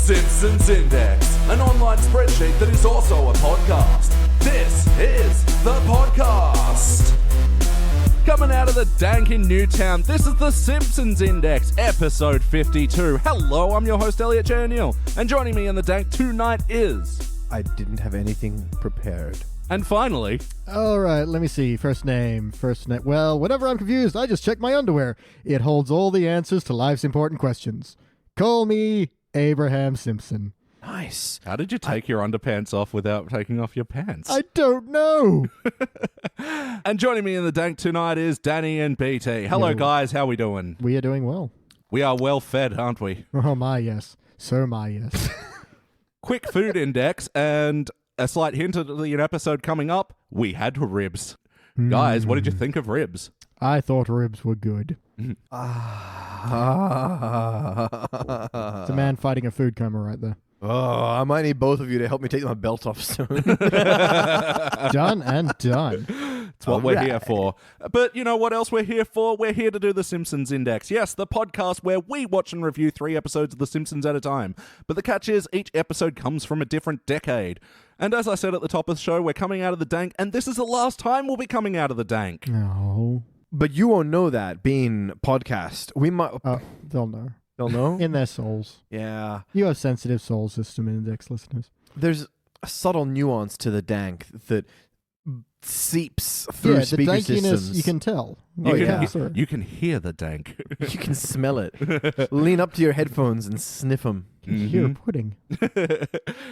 Simpsons Index, an online spreadsheet that is also a podcast. This is the podcast. Coming out of the dank in Newtown, this is the Simpsons Index, episode 52. Hello, I'm your host, Elliot J. O'Neill, and joining me in the dank tonight is... I didn't have anything prepared. And finally... All right, let me see. First name. Well, whenever I'm confused, I just check my underwear. It holds all the answers to life's important questions. Call me Abraham Simpson. Nice. How did you take your underpants off without taking off your pants? I don't know. And joining me in the dank tonight is Danny and BT. Hello, guys. How we doing? We are doing well. We are well fed, aren't we? Oh, my, yes. So my, yes. Quick food index and a slight hint at the episode coming up. We had ribs. Guys, what did you think of ribs? I thought ribs were good. It's a man fighting a food coma right there. Oh, I might need both of you to help me take my belt off soon. Done and done. It's what we're here for. But you know what else we're here for? We're here to do the Simpsons Index. Yes, the podcast where we watch and review 3 episodes of The Simpsons at a time. But the catch is, each episode comes from a different decade. And as I said at the top of the show, we're coming out of the dank, and this is the last time we'll be coming out of the dank. No. But you won't know that, being podcast. We might... They'll know. They'll know? In their souls. Yeah. You have sensitive soul system index listeners. There's a subtle nuance to the dank that seeps through the speaker dankiness, systems. You can tell. You can hear the dank. You can smell it. Lean up to your headphones and sniff them. Hear pudding.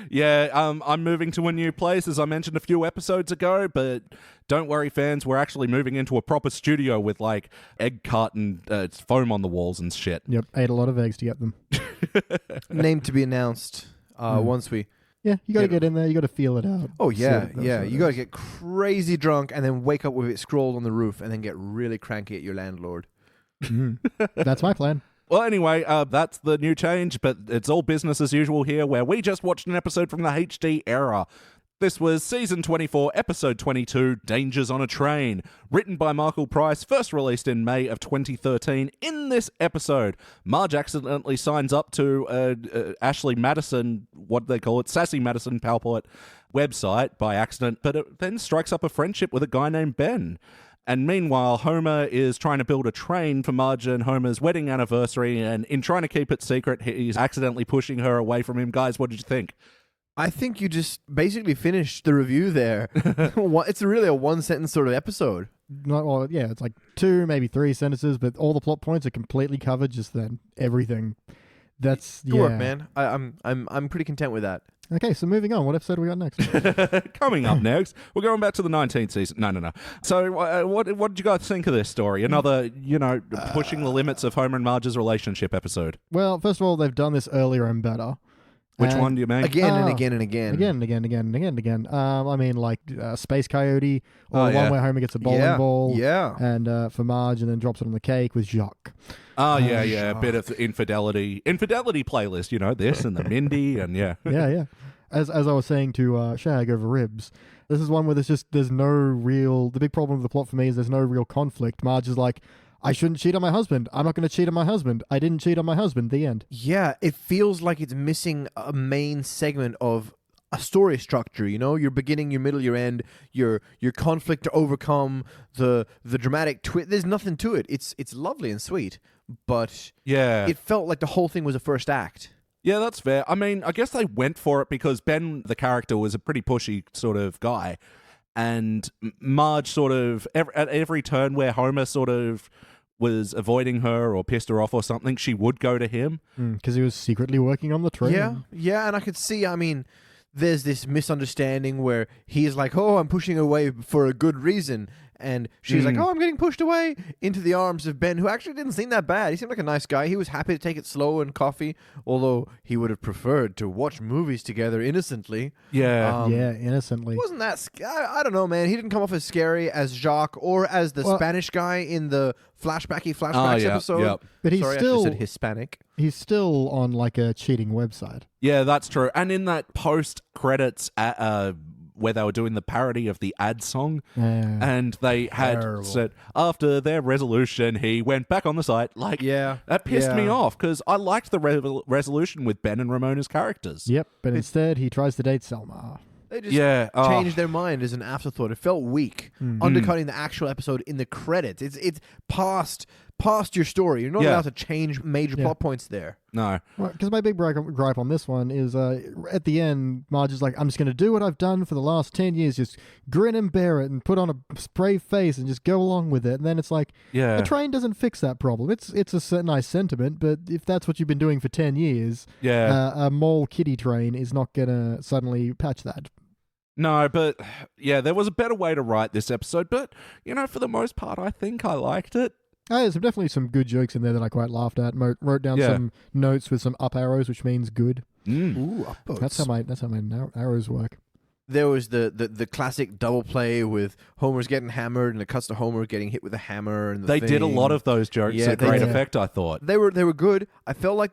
Yeah, I'm moving to a new place, as I mentioned a few episodes ago, but don't worry, fans, we're actually moving into a proper studio with, like, egg carton foam on the walls and shit. Yep, ate a lot of eggs to get them. Name to be announced once we... Yeah, you got to get in there. You got to feel it out. Oh, yeah, yeah. You got to get crazy drunk and then wake up with it scrolled on the roof and then get really cranky at your landlord. That's my plan. Well, anyway, that's the new change, but it's all business as usual here, where we just watched an episode from the HD era. This was Season 24, Episode 22, Dangers on a Train, written by Michael Price, first released in May of 2013. In this episode, Marge accidentally signs up to Ashley Madison, what they call it, Sassy Madison Palport website by accident, but it then strikes up a friendship with a guy named Ben. And meanwhile, Homer is trying to build a train for Marge and Homer's wedding anniversary, and in trying to keep it secret, he's accidentally pushing her away from him. Guys, what did you think? I think you just basically finished the review there. It's really a one-sentence sort of episode. It's like 2, maybe 3 sentences, but all the plot points are completely covered. Just then, everything. That's good work, man. I'm pretty content with that. Okay, so moving on. What episode we got next? Coming up next, we're going back to the 19th season. No. So, what did you guys think of this story? Another, pushing the limits of Homer and Marge's relationship episode. Well, first of all, they've done this earlier and better. Which one do you mean? Again and again and again. Again. I mean, like Space Coyote, or one where Homer gets a bowling ball. Yeah. And for Marge, and then drops it on the cake with Jacques. Oh, yeah. A bit of infidelity playlist, this and the Mindy, and yeah. Yeah. As I was saying to Shag over ribs, this is one where there's no real... The big problem with the plot for me is there's no real conflict. Marge is like, I shouldn't cheat on my husband. I'm not going to cheat on my husband. I didn't cheat on my husband. The end. Yeah, it feels like it's missing a main segment of a story structure, your beginning, your middle, your end, your conflict to overcome, the dramatic twist. There's nothing to it. It's lovely and sweet, but it felt like the whole thing was a first act. Yeah, that's fair. I mean, I guess they went for it because Ben, the character, was a pretty pushy sort of guy, and Marge sort of, at every turn where Homer sort of was avoiding her or pissed her off or something, she would go to him. Because he was secretly working on the train. Yeah, and I could see, there's this misunderstanding where he's like, oh, I'm pushing away for a good reason. And she's like, oh, I'm getting pushed away into the arms of Ben, who actually didn't seem that bad. He seemed like a nice guy. He was happy to take it slow and coffee, although he would have preferred to watch movies together innocently. Yeah. Innocently. Wasn't that... I don't know, man. He didn't come off as scary as Jacques or as the Spanish guy in the flashbacks episode. Yeah. But he's still... I said Hispanic. He's still on like a cheating website. Yeah, that's true. And in that post-credits where they were doing the parody of the ad song, Yeah. and they had Terrible. said after their resolution, he went back on the site. Like, Yeah. that pissed me Yeah. off because I liked the resolution with Ben and Ramona's characters. Yep, but instead he tries to date Selma. They just Yeah, changed their mind as an afterthought. It felt weak, undercutting the actual episode in the credits. It's past your story. You're not Yeah. allowed to change major plot points there. No. Because my big gripe on this one is at the end, Marge is like, I'm just going to do what I've done for the last 10 years, just grin and bear it and put on a brave face and just go along with it. And then it's like, Yeah. a train doesn't fix that problem. It's a nice sentiment, but if that's what you've been doing for 10 years, Yeah. a mole kiddie train is not going to suddenly patch that. No, but yeah, there was a better way to write this episode. But, for the most part, I think I liked it. There's definitely some good jokes in there that I quite laughed at. Wrote down some notes with some up arrows, which means good. Ooh, upvotes. That's how my arrows work. There was the classic double play with Homer's getting hammered and it cuts to Homer getting hit with a hammer. And They did a lot of those jokes Yeah, at great they did. effect, I thought. They were good. It felt like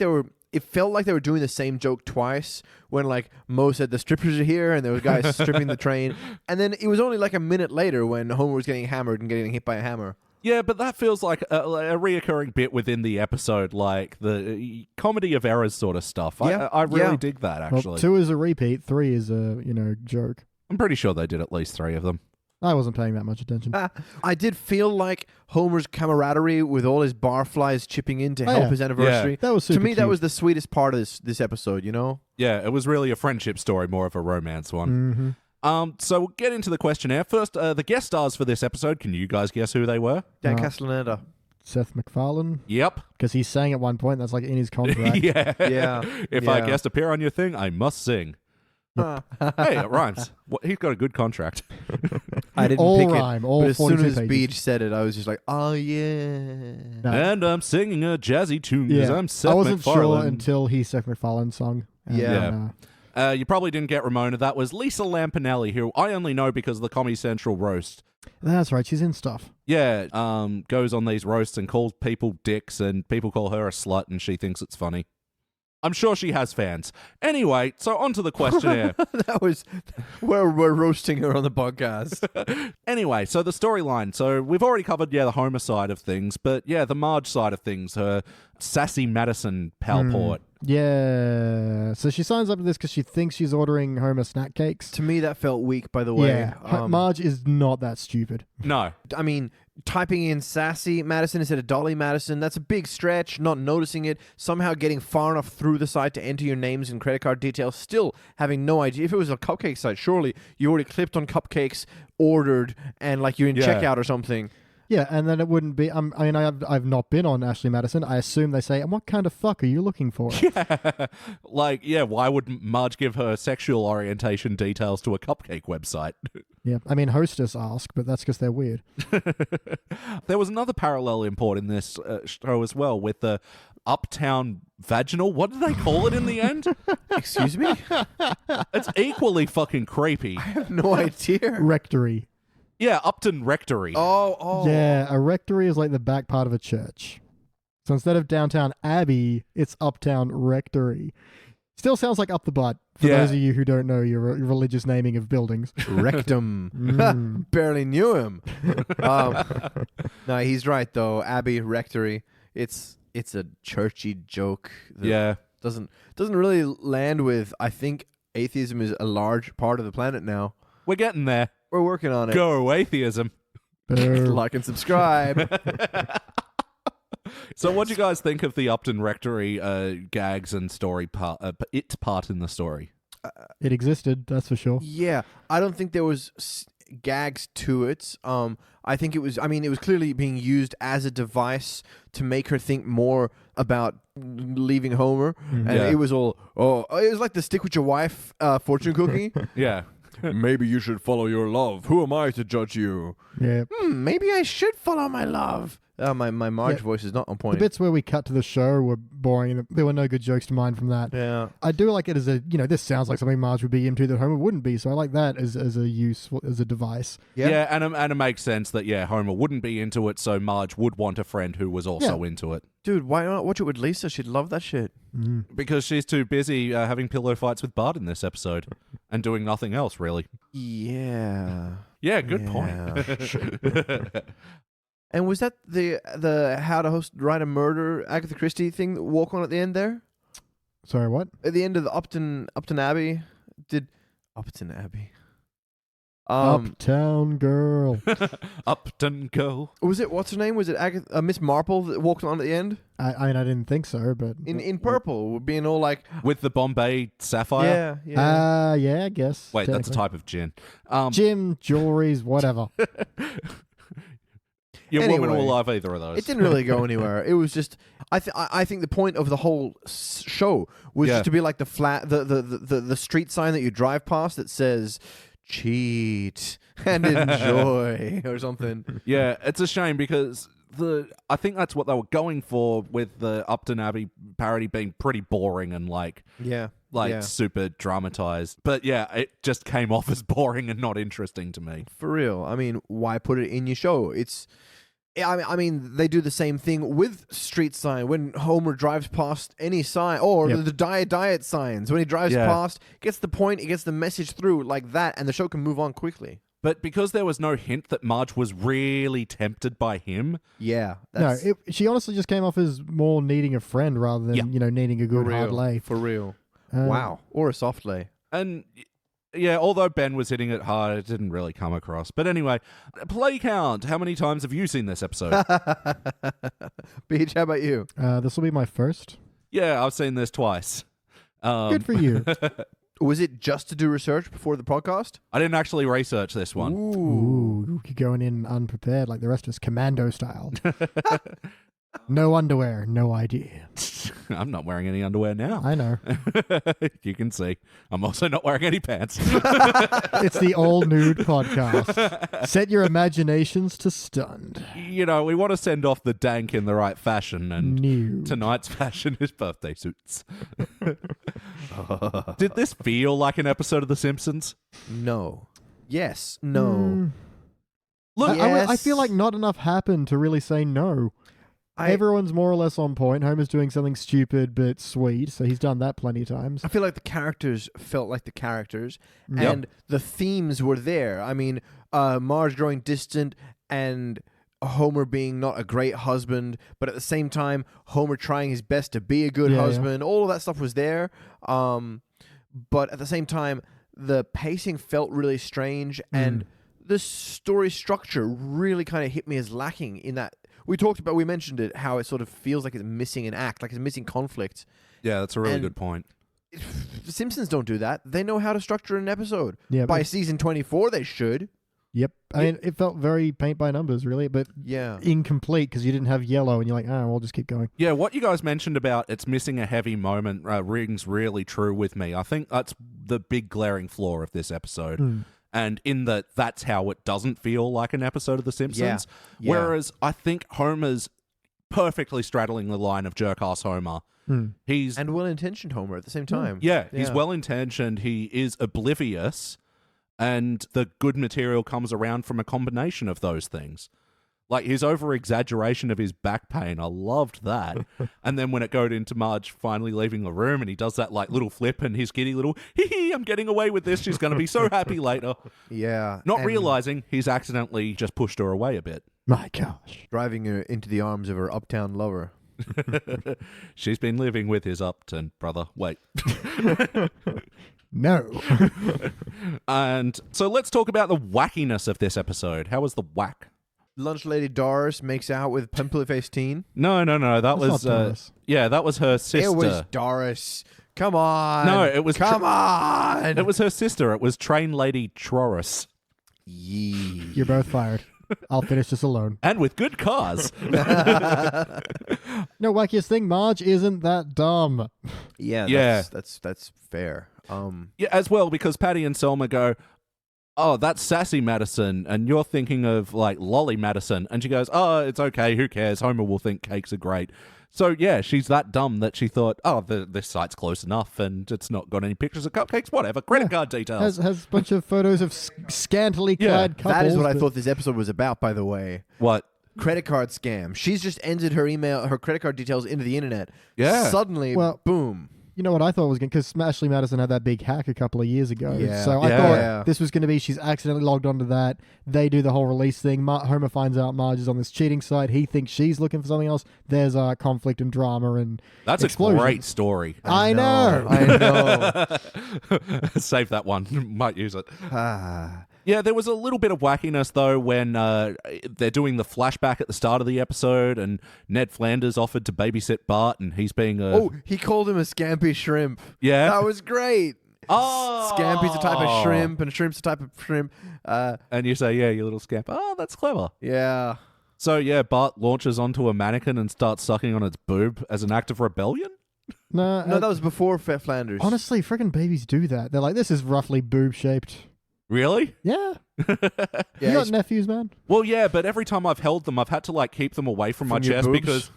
they were doing the same joke twice when like Mo said the strippers are here and there was guys stripping the train, and then it was only like a minute later when Homer was getting hammered and getting hit by a hammer. Yeah, but that feels like a reoccurring bit within the episode, like the comedy of errors sort of stuff. Yeah, I really yeah. dig that, actually. Well, 2 is a repeat, 3 is a joke. I'm pretty sure they did at least 3 of them. I wasn't paying that much attention. I did feel like Homer's camaraderie with all his barflies chipping in to help yeah. his anniversary. That was super To me, that cute. was the sweetest part of this episode, Yeah, it was really a friendship story, more of a romance one. Mm-hmm. So we'll get into the questionnaire. First, the guest stars for this episode. Can you guys guess who they were? Dan Right. Castellaneta. Seth MacFarlane, Yep. because he's saying at one point that's like in his contract. Yeah. Yeah. If I Yeah. guest appear on your thing, I must sing. Hey, it rhymes. He's got a good contract. I didn't All pick rhyme, it, all but as soon 42 as pages. Beach said it, I was just like, oh yeah. No. And I'm singing a jazzy tune because Yeah. I'm Seth I wasn't sure MacFarlane. until he Seth MacFarlane song. And, Yeah. You probably didn't get Ramona. That was Lisa Lampanelli, who I only know because of the Comedy Central roast. That's right. She's in stuff. Yeah, goes on these roasts and calls people dicks, and people call her a slut, and she thinks it's funny. I'm sure she has fans. Anyway, so on to the questionnaire. That was we're roasting her on the podcast. Anyway, so the storyline. So we've already covered, the Homer side of things, but the Marge side of things, her sassy Madison palport. Yeah. So she signs up to this because she thinks she's ordering Homer snack cakes. To me, that felt weak. By the way, Yeah. Marge is not that stupid. No. I mean, typing in sassy Madison instead of Dolly Madison, that's a big stretch. Not noticing it, somehow getting far enough through the site to enter your names and credit card details, still having no idea. If it was a cupcake site, surely you already clicked on cupcakes, ordered, and like you're in Yeah. checkout or something. Yeah, and then it wouldn't be. I mean, I've not been on Ashley Madison. I assume they say, "And what kind of fuck are you looking for?" Why would Marge give her sexual orientation details to a cupcake website? Yeah, I mean, hostess ask, but that's because they're weird. There was another parallel import in this show as well with the uptown vaginal. What do they call it in the end? Excuse me? It's equally fucking creepy. I have no idea. Rectory. Yeah, Upton Rectory. Oh. Yeah, a rectory is like the back part of a church. So instead of downtown Abbey, it's uptown Rectory. Still sounds like up the butt for Yeah. those of you who don't know your religious naming of buildings. Rectum. Barely knew him. No, he's right though. Abbey Rectory. It's a churchy joke. That Yeah. doesn't really land with. I think atheism is a large part of the planet now. We're getting there. We're working on it. Go atheism. Boo. Like and subscribe. So what do you guys think of the Upton Rectory gags and story part in the story? It existed, that's for sure. Yeah, I don't think there was gags to it. I think it was. I mean, it was clearly being used as a device to make her think more about leaving Homer, and Yeah. it was all. Oh, it was like the stick with your wife fortune cookie. Yeah. Maybe you should follow your love. Who am I to judge you? Yeah. Maybe I should follow my love. My Marge Yeah. voice is not on The point. bits where we cut to the show were boring, and there were no good jokes to mine from that. Yeah. I do like it as a, this sounds like something Marge would be into that Homer wouldn't be, so I like that as a use, as a device. Yeah, and it makes sense that, Homer wouldn't be into it, so Marge would want a friend who was also into it. Dude, why not watch it with Lisa? She'd love that shit. Because she's too busy having pillow fights with Bart in this episode. and doing nothing else, really. Yeah. Yeah, good point. And was that the How to Write a Murder Agatha Christie thing that walk on at the end there? Sorry, what? At the end of the Upton Abbey? Upton Abbey. Uptown Girl. Upton Girl. Was it, what's her name? Was it Miss Marple that walked on at the end? I mean, I didn't think so, but... In purple, being all like... With the Bombay Sapphire? Yeah. Yeah, I guess. Wait, that's a type of gin. Gym, jewelries, whatever. Your Anyway, woman will love either of those. It didn't really go anywhere. It was just... I think the point of the whole show was just to be like the street sign that you drive past that says... cheat and enjoy or something. Yeah, it's a shame because I think that's what they were going for with the Upton Abbey parody being pretty boring and super dramatized. But yeah, it just came off as boring and not interesting to me. For real. I mean, why put it in your show? I mean, they do the same thing with street sign when Homer drives past any sign, or the diet signs. When he drives past, gets the point, he gets the message through like that, and the show can move on quickly. But because there was no hint that Marge was really tempted by him. Yeah. She honestly just came off as more needing a friend rather than, needing a good hard lay. For real. Wow. Or a soft lay. And... yeah, although Ben was hitting it hard, it didn't really come across. But anyway, play count. How many times have you seen this episode? Beach, how about you? This will be my first. Yeah, I've seen this twice. Good for you. Was it just to do research before the podcast? I didn't actually research this one. Ooh, you're going in unprepared like the rest of us, commando style. No underwear, no idea. I'm not wearing any underwear now. I know. You can see. I'm also not wearing any pants. It's the all nude podcast. Set your imaginations to stunned. We want to send off the dank in the right fashion, and nude. Tonight's fashion is birthday suits. Did this feel like an episode of The Simpsons? No. Yes. No. Look, yes. I feel like not enough happened to really say no. Everyone's more or less on point. Homer's doing something stupid but sweet, so he's done that plenty of times. I feel like the characters felt like the characters, and the themes were there. I mean, Marge growing distant and Homer being not a great husband, but at the same time, Homer trying his best to be a good husband. All of that stuff was there. But at the same time, the pacing felt really strange, and the story structure really kind of hit me as lacking in that. We mentioned it, how it sort of feels like it's missing an act, like it's missing conflict. Yeah, that's a really good point. The Simpsons don't do that. They know how to structure an episode. Yeah, by season 24, they should. Yep. I mean, it felt very paint by numbers, really, but incomplete because you didn't have yellow, and you're like, we'll just keep going. Yeah, what you guys mentioned about it's missing a heavy moment rings really true with me. I think that's the big glaring flaw of this episode. And in that's how it doesn't feel like an episode of The Simpsons. Yeah. Whereas I think Homer's perfectly straddling the line of jerk-ass Homer. He's and well-intentioned Homer at the same time. Yeah, he's well-intentioned. He is oblivious. And the good material comes around from a combination of those things. Like his over-exaggeration of his back pain, I loved that. And then when it got into Marge finally leaving the room and he does that like little flip and his giddy little, hee, I'm getting away with this, she's going to be so happy later. Yeah. Not realizing he's accidentally just pushed her away a bit. My gosh. Driving her into the arms of her uptown lover. She's been living with his upton brother. Wait. No. And so let's talk about the wackiness of this episode. How was the whack? Lunch Lady Doris makes out with pimply-faced teen. No. That was that was her sister. It was Doris. Come on. No, it was Come on. It was her sister. It was Train Lady Troris. Yee. You're both fired. I'll finish this alone. And with good cause. No, wackiest thing, Marge isn't that dumb. Yeah. That's fair. Yeah, as well, because Patty and Selma go, oh, that's Sassy Madison, and you're thinking of, like, Lolly Madison. And she goes, oh, it's okay, who cares? Homer will think cakes are great. So, yeah, she's that dumb that she thought, oh, this site's close enough, and it's not got any pictures of cupcakes, whatever, credit card details. Has a bunch of photos of scantily clad couples. That is what I thought this episode was about, by the way. What? Credit card scam. She's just entered her credit card details into the internet. Yeah. Suddenly, boom. You know what I thought was going to, because Ashley Madison had that big hack a couple of years ago. Yeah. So I Yeah. thought this was going to be she's accidentally logged onto that. They do the whole release thing. Homer finds out Marge is on this cheating site. He thinks she's looking for something else. There's conflict and drama and That's explosions. a great story. I know. I know. Save that one. Might use it. Ah. Yeah, there was a little bit of wackiness, though, when they're doing the flashback at the start of the episode and Ned Flanders offered to babysit Bart and he's being a... Oh, he called him a scampi shrimp. Yeah? That was great. Oh! Scampi's a type of shrimp, and shrimp's a type of shrimp. And you say, yeah, you little scamp. Oh, that's clever. Yeah. So, yeah, Bart launches onto a mannequin and starts sucking on its boob as an act of rebellion? No, No, that was before Flanders. honestly, freaking babies do that. They're like, this is roughly boob-shaped. Really? Yeah. Yeah, You got nephews, man? Well, yeah, but every time I've held them, I've had to, like, keep them away from my From your chest boobs? because...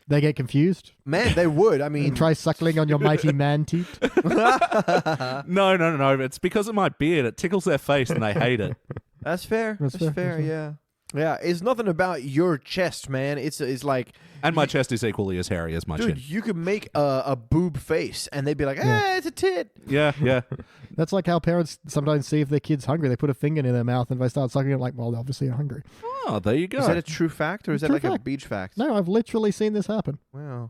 They get confused. Man, they would. I mean, Try suckling on your mighty man teeth. No. It's because of my beard. It tickles their face and they hate it. that's fair. That's That's fair, fair. that's Yeah. Yeah. It's nothing about your chest, man. It's like, And my chest is equally as hairy as my dude, chin. you could make a boob face, and they'd be like, Yeah. it's a tit. Yeah. That's like how parents sometimes see if their kid's hungry. They put a finger in their mouth, and if they start sucking it, like, well, they obviously are hungry. Oh, there you go. Is that a true fact, or is that True like a fact. beach fact? No, I've literally seen this happen. Wow.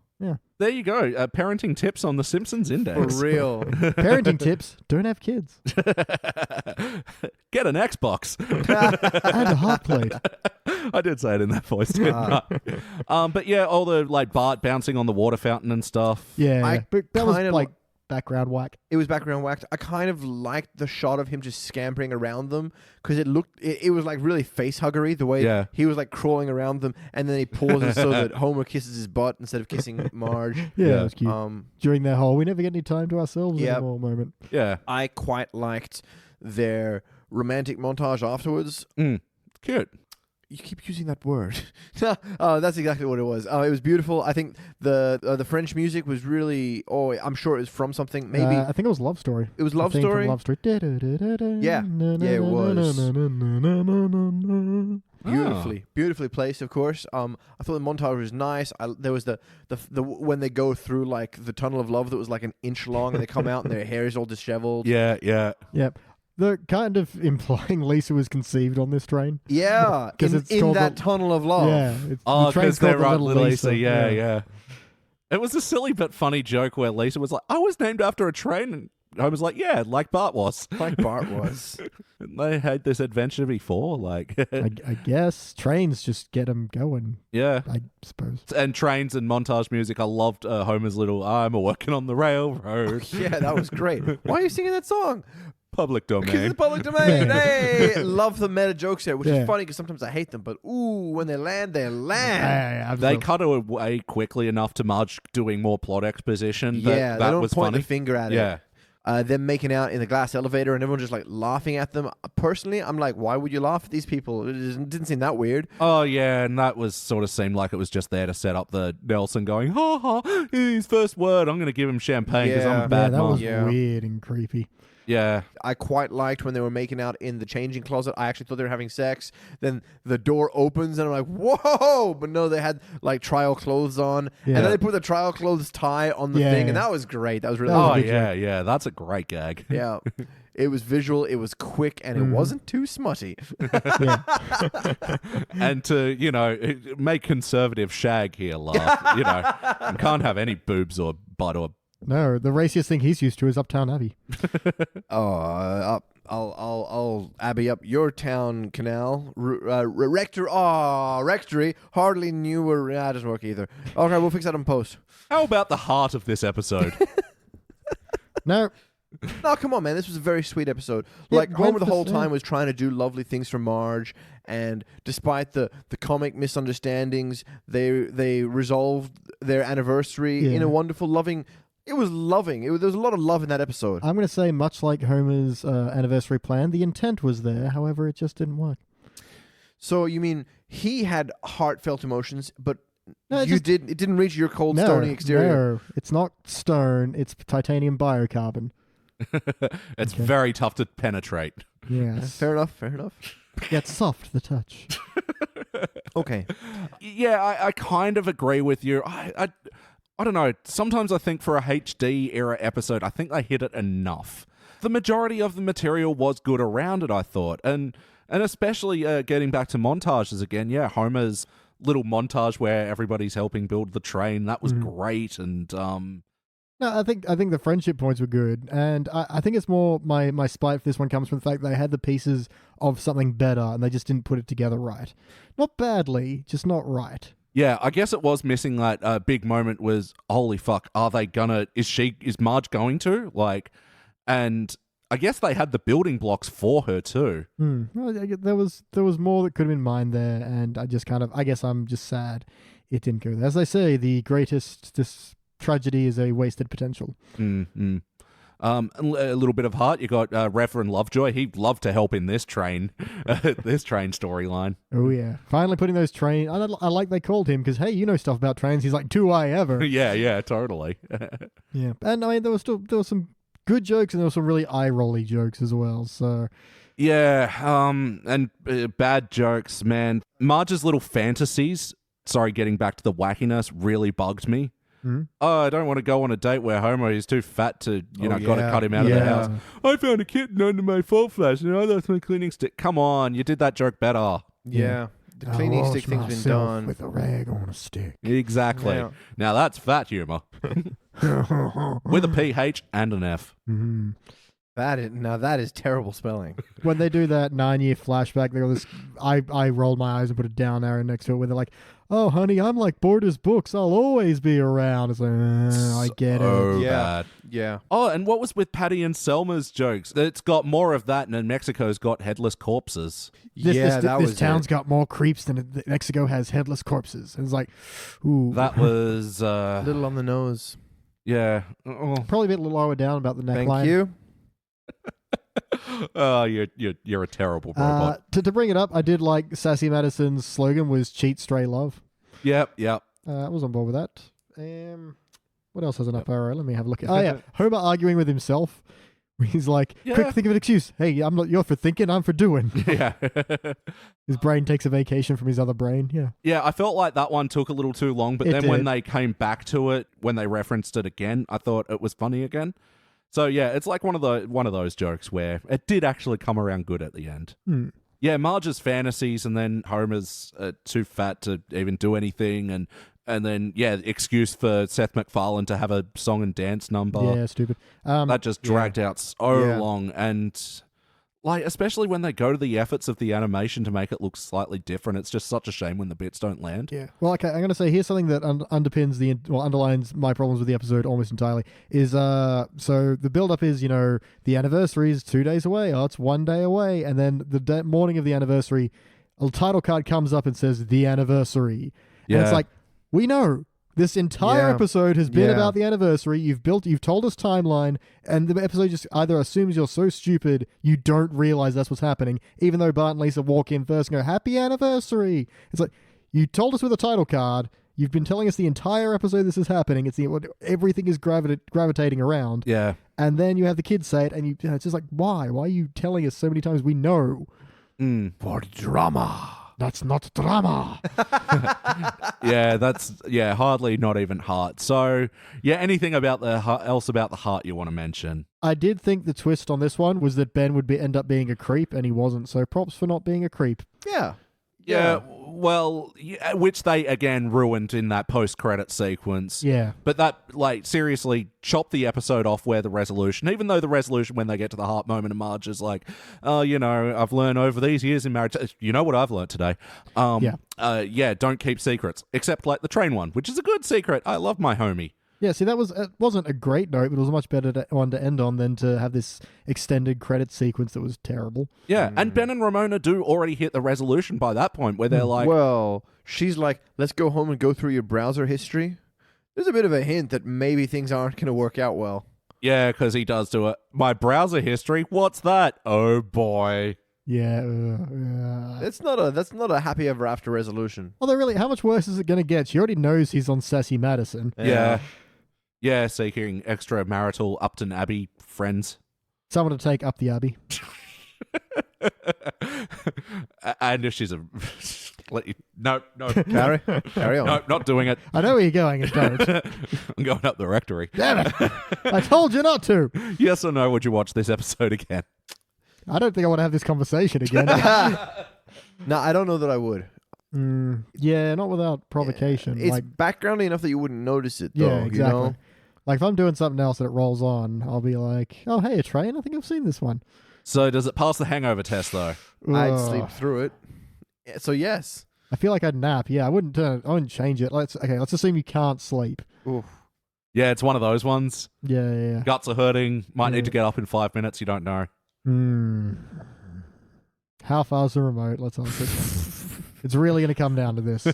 There you go. Parenting tips on the Simpsons For Index. real. Parenting tips: don't have kids Get an Xbox. and a hot plate. I did say it in that voice, didn't I? But yeah, all the like Bart bouncing on the water fountain and stuff. Yeah, but that was kinda like background whack. It was background whacked. I kind of liked the shot of him just scampering around them because it was like really face huggery the way he was like crawling around them, and then he pauses so that Homer kisses his butt instead of kissing Marge. Yeah, it was cute. During their whole "we never get any time to ourselves" anymore moment. Yeah. I quite liked their romantic montage afterwards. Cute. You keep using that word. That's exactly what it was. It was beautiful. I think the French music was really. Oh, I'm sure it was from something. Maybe I think it was Love Story. it was Love The theme from Story. Love Story. Yeah, it was. Beautifully placed, of course. I thought the montage was nice. There was the when they go through like the tunnel of love that was like an inch long, and they come out and their hair is all disheveled. Yeah. Yep. They're kind of implying Lisa was conceived on this train. Yeah, 'Cause it's in called that the- tunnel of love. Yeah. Oh, because they're right, Little Lisa. Yeah. It was a silly but funny joke where Lisa was like, I was named after a train. And Homer's like, yeah, like Bart was. Like Bart was. They had this adventure before. Like, I guess trains just get them going, yeah. I suppose. And trains and montage music. I loved Homer's little, I'm a working on the railroad. Yeah, that was great. Why are you singing that song? Public Because it's domain. the public domain. Hey, love the meta jokes there, which Yeah. is funny because sometimes I hate them. But ooh, when they land, they land. Yeah, They cut away quickly enough to Marge doing more plot exposition. Yeah, that they don't was point funny. the finger at it. Yeah. Them making out in the glass elevator and everyone just like laughing at them. Personally, I'm like, why would you laugh at these people? It didn't seem that weird. Oh, yeah, and that was sort of seemed like it was just there to set up the Nelson going, ha ha, his first word, I'm going to give him champagne because I'm Yeah. a bad that mom. was Yeah. weird and creepy. Yeah. I quite liked when they were making out in the changing closet. I actually thought they were having sex. Then the door opens and I'm like, whoa! But no, they had like trial clothes on. Yeah. And then they put the trial clothes tie on the Yeah. thing. And that was great. That was really That was Oh, a good yeah. That's a great gag. Yeah. It was visual, it was quick, and it wasn't too smutty. Yeah. And to, make conservative Shag here laugh, you can't have any boobs or butt or... No, the raciest thing he's used to is Uptown Abbey. I'll Abbey up your town canal. Rectory. Hardly knew where... That doesn't work either. Okay, we'll fix that in post. How about the heart of this episode? No, No, come on, man. This was a very sweet episode. Yeah, Like, Homer the Gwen- whole time yeah. was trying to do lovely things for Marge, and despite the comic misunderstandings, they resolved their anniversary in Yeah. a wonderful, loving... It was loving. There was a lot of love in that episode. I'm going to say much like Homer's anniversary plan, the intent was there, however, it just didn't work. So, you mean he had heartfelt emotions, but No, it it didn't reach your cold, stony exterior? No, it's not stone, it's titanium biocarbon. It's Okay. very tough to penetrate. Yes. Fair enough. Yet soft, the touch. Okay. Yeah, I kind of agree with you. I don't know. Sometimes I think for a HD era episode, I think they hit it enough. The majority of the material was good around it, I thought. And especially getting back to montages again, yeah, Homer's little montage where everybody's helping build the train, that was great. And No, I think the friendship points were good, and I think it's more my spite for this one comes from the fact they had the pieces of something better and they just didn't put it together right. Not badly, just not right. yeah, I guess it was missing that big moment was, holy fuck, are they gonna, is Marge going to? Like, and I guess they had the building blocks for her too. Well, there was more that could have been mined there, and I guess I'm just sad it didn't go there. As they say, the greatest tragedy is a wasted potential. A little bit of heart. You got Reverend Lovejoy. He'd love to help in this train, this train storyline. Oh yeah, finally putting those train. I like they called him because hey, you know stuff about trains. He's like, do I ever? yeah, totally. Yeah, and I mean there was some good jokes and there were some really eye-rolly jokes as well. So yeah, and bad jokes, man. Marge's little fantasies. Sorry, getting back to the wackiness really bugged me. Oh, I don't want to go on a date where Homer is too fat to, got to cut him out of the house. I found a kitten under my fault flash and I lost my cleaning stick. Come on, you did that joke better. Yeah. The cleaning stick thing's been done. With a rag on a stick. Exactly. Yeah. Now that's fat humor. With a PH and an F. That is terrible spelling. When they do that 9-year flashback, they got this. I rolled my eyes and put a down arrow next to it, where they're like, "Oh, honey, I'm like Borders books. I'll always be around." It's like, I get it. Yeah. Bad. Yeah. Oh, and what was with Patty and Selma's jokes? It's got more of that, and then Mexico's got headless corpses. This town's got more creeps than Mexico has headless corpses. And it's like, ooh, That was a little on the nose. yeah. Oh. Probably a bit lower down about the neckline. Thank you. Oh, you're a terrible robot. To bring it up, I did like Sassy Madison's slogan was "Cheat, Stray, Love." Yep. I was on board with that. What else has an up arrow? Let me have a look at. Oh yeah, Homer arguing with himself. He's like, "Quick, think of an excuse. Hey, I'm not. You're for thinking. I'm for doing." Yeah. His brain takes a vacation from his other brain. Yeah. Yeah, I felt like that one took a little too long, but then when they came back to it, when they referenced it again, I thought it was funny again. So yeah, it's like one of those jokes where it did actually come around good at the end. Yeah, Marge's fantasies, and then Homer's too fat to even do anything, and then excuse for Seth MacFarlane to have a song and dance number. Yeah, stupid. That just dragged out so long, and like especially when they go to the efforts of the animation to make it look slightly different, it's just such a shame when the bits don't land. Yeah. Well, okay, I'm going to say here's something that underlines my problems with the episode almost entirely. Is so the build up is the anniversary is 2 days away. Oh, it's 1 day away, and then the morning of the anniversary, a title card comes up and says the anniversary. Yeah. And it's like, we know this entire episode has been about the anniversary. You've told us timeline, and the episode just either assumes you're so stupid you don't realize that's what's happening, even though Bart and Lisa walk in first and go, "Happy anniversary." It's like, you told us with a title card. You've been telling us the entire episode this is happening. It's everything is gravitating around. Yeah. And then you have the kids say it, and it's just like, why? Why are you telling us so many times? We know. For drama. That's not drama. That's hardly not even heart. So, anything about else about the heart you want to mention? I did think the twist on this one was that Ben would end up being a creep, and he wasn't. So props for not being a creep. Yeah. Yeah, well, which they again ruined in that post-credit sequence. Yeah. But that, seriously chopped the episode off where the resolution, even though the resolution when they get to the heart moment of Marge is like, I've learned over these years in marriage, you know what I've learned today? Don't keep secrets, except like the train one, which is a good secret. I love my homie. Yeah, see, it wasn't a great note, but it was a much better one to end on than to have this extended credit sequence that was terrible. Yeah, and Ben and Ramona do already hit the resolution by that point where they're like... Well, she's like, let's go home and go through your browser history. There's a bit of a hint that maybe things aren't going to work out well. Yeah, because he does do it. My browser history? What's that? Oh, boy. Yeah. That's not a happy ever after resolution. Although, really, how much worse is it going to get? She already knows he's on Sassy Madison. Yeah, seeking extramarital Upton Abbey friends. Someone to take up the Abbey. And if she's a... No. Carry on. No, not doing it. I know where you're going. It's don't. I'm going up the rectory. Damn it! I told you not to. Yes or no, would you watch this episode again? I don't think I want to have this conversation again. No, I don't know that I would. Yeah, not without provocation. It's like, backgroundy enough that you wouldn't notice it, though. yeah, exactly. You know? Like if I'm doing something else and it rolls on, I'll be like, "Oh, hey, a train! I think I've seen this one." So does it pass the hangover test, though? I'd Ugh. sleep through it. So yes. I feel like I'd nap. Yeah, I wouldn't change it. Let's assume you can't sleep. Oof. Yeah, it's one of those ones. Yeah. Guts are hurting. Might Yeah. need to get up in 5 minutes. You don't know. How far's the remote? Let's ask it. It's really going to come down to this.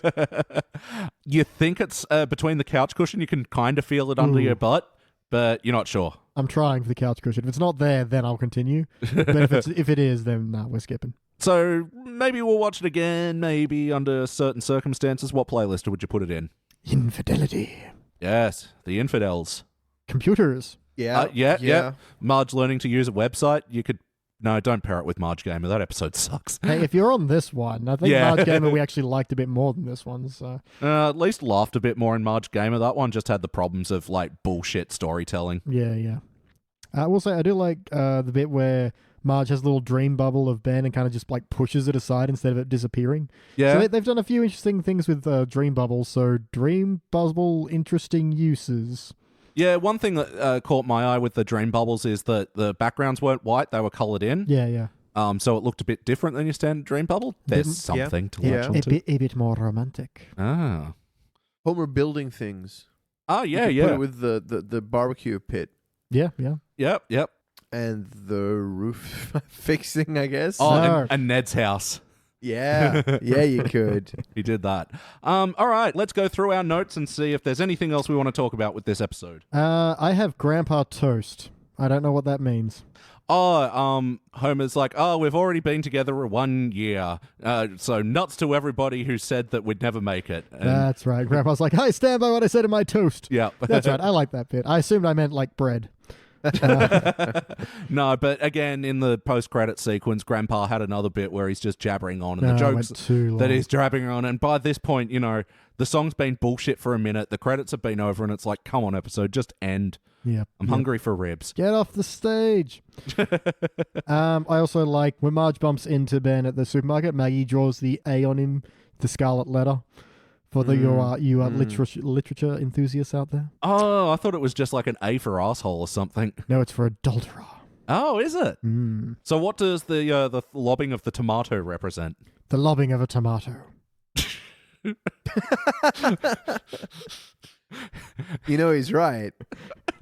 You think it's between the couch cushion. You can kind of feel it under Ooh. your butt, but you're not sure. I'm trying for the couch cushion. If it's not there, then I'll continue. But if it is, then no, we're skipping. So maybe we'll watch it again, maybe under certain circumstances. What playlist would you put it in? Infidelity. Yes, the infidels. Computers. Yeah. Yeah. Marge learning to use a website. You could... No, don't pair it with Marge Gamer. That episode sucks. Hey, if you're on this one, I think Yeah. Marge Gamer we actually liked a bit more than this one. So At least laughed a bit more in Marge Gamer. That one just had the problems of like bullshit storytelling. yeah. I will say I do like the bit where Marge has a little dream bubble of Ben and kind of just like pushes it aside instead of it disappearing. Yeah. So they've done a few interesting things with dream bubbles. So dream bubble interesting uses. Yeah, one thing that caught my eye with the dream bubbles is that the backgrounds weren't white, they were coloured in. Yeah. So it looked a bit different than your standard dream bubble. There's something to latch onto. A bit more romantic. Ah. Homer building things. Oh, You yeah, could yeah. Put it with the barbecue pit Yeah. Yep. and the roof fixing, I guess. Oh, No. and Ned's house. Yeah. Yeah, you could. He did that. All right, let's go through our notes and see if there's anything else we want to talk about with this episode. I have Grandpa Toast. I don't know what that means. Homer's like, we've already been together 1 year. So nuts to everybody who said that we'd never make it. And, That's right. Grandpa's like, I stand by what I said in my toast. yeah. That's right. I like that bit. I assumed I meant like bread. No, but again, in the post-credit sequence, Grandpa had another bit where he's just jabbering on, and the No, it jokes went too long. that he's jabbering on, and by this point, the song's been bullshit for a minute, the credits have been over, and it's like, come on, episode, just end. Yep. I'm hungry for ribs. Get off the stage. I also like when Marge bumps into Ben at the supermarket, Maggie draws the A on him, the scarlet letter. For the literature enthusiasts out there. Oh, I thought it was just like an A for asshole or something. No, it's for adulterer. Oh, is it? Mm. So what does the lobbing of the tomato represent? The lobbing of a tomato. He's right.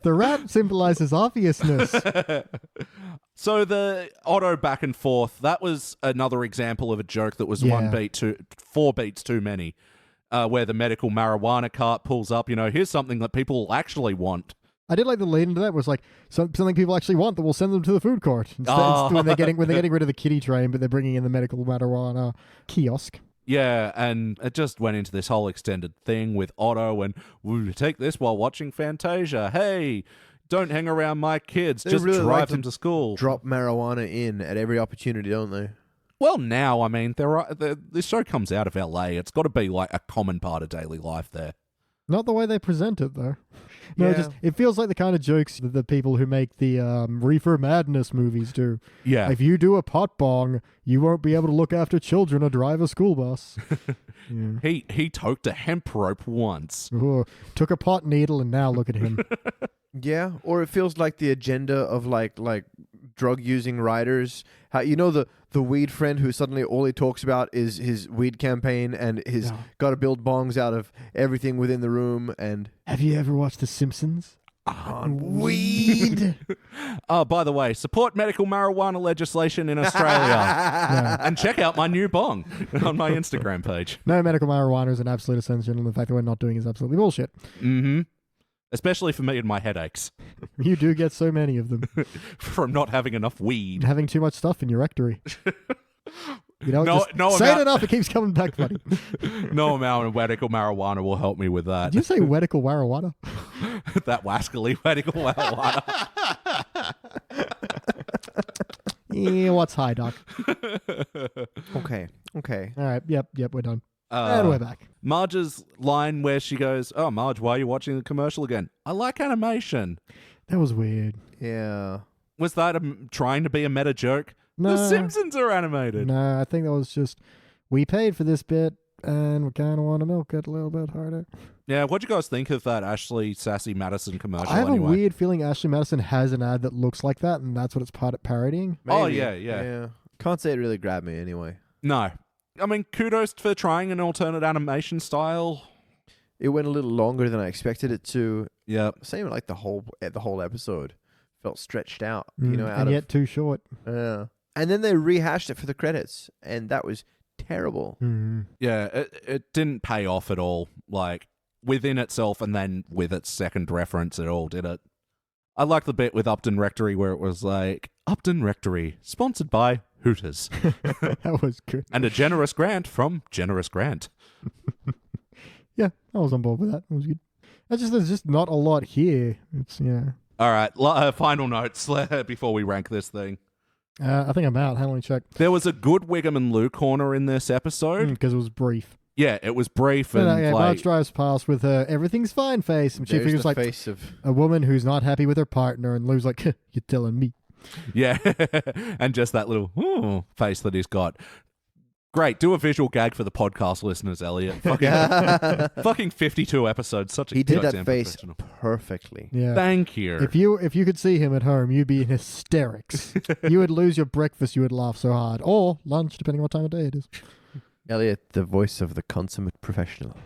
The rat symbolizes obviousness. So the Otto back and forth, that was another example of a joke that was Yeah. 4 beats too many. Where the medical marijuana cart pulls up, here's something that people actually want. I did like the lead into that was like something people actually want that will send them to the food court instead, Oh. when they're getting rid of the kiddie train, but they're bringing in the medical marijuana kiosk. Yeah, and it just went into this whole extended thing with Otto and, "Ooh, take this while watching Fantasia. Hey, don't hang around my kids. They just really drive like them to school." Drop marijuana in at every opportunity, don't they? Well, now, I mean, this show comes out of LA. It's got to be like a common part of daily life there. Not the way they present it, though. No, Yeah. it feels like the kind of jokes that the people who make the Reefer Madness movies do. Yeah. If you do a pot bong, you won't be able to look after children or drive a school bus. Yeah. He toked a hemp rope once. Ooh, took a pot needle and now look at him. Yeah, or it feels like the agenda of like drug using writers. How the weed friend who suddenly all he talks about is his weed campaign and his got to build bongs out of everything within the room. And Have you ever watched The Simpsons? on weed. Oh, by the way, support medical marijuana legislation in Australia. And check out my new bong on my Instagram page. No, medical marijuana is an absolute essential, and the fact that we're not doing is absolutely bullshit. Mm-hmm. Especially for me and my headaches You do get so many of them. from not having enough weed. Having too much stuff in your rectory. No say amount- it enough, it keeps coming back, buddy. No amount of medical marijuana will help me with that. Did you say medical marijuana? That wascally medical marijuana. Yeah, what's high, Doc? Okay. All right. Yep. We're done. And we're back. Marge's line where she goes, "Oh, Marge, why are you watching the commercial again? I like animation." That was weird. Yeah. Was that trying to be a meta joke? No. The Simpsons are animated. No, I think that was just, we paid for this bit and we kind of want to milk it a little bit harder. Yeah, what'd you guys think of that Ashley Sassy Madison commercial? I have anyway? a weird feeling Ashley Madison has an ad that looks like that, and that's what it's parodying. Oh, Maybe. yeah. Can't say it really grabbed me anyway. No. I mean, kudos for trying an alternate animation style. It went a little longer than I expected it to. Yeah. Same like the whole episode felt stretched out. And yet too short. Yeah. And then they rehashed it for the credits, and that was terrible. Yeah, it didn't pay off at all, like, within itself and then with its second reference at all, did it? I like the bit with Upton Rectory where it was like, Upton Rectory, sponsored by Hooters. That was good. And a generous grant from Generous Grant. Yeah, I was on board with that. It was good. There's just not a lot here. It's, yeah. All right, final notes before we rank this thing. I think I'm out. Let me check. There was a good Wiggum and Lou corner in this episode. Because it was brief. Yeah, it was brief and Marge like... drives past with her everything's fine face, and she There's figures the like face of a woman who's not happy with her partner, and Lou's like, "You're telling me." Yeah, and just that little face that he's got. Great, do a visual gag for the podcast listeners, Elliot. Fucking 52 episodes, such a he did goddamn that face professional. perfectly. Yeah. Thank you. If you could see him at home, you'd be in hysterics. You would lose your breakfast. You would laugh so hard, or lunch, depending on what time of day it is. Elliot, the voice of the consummate professional.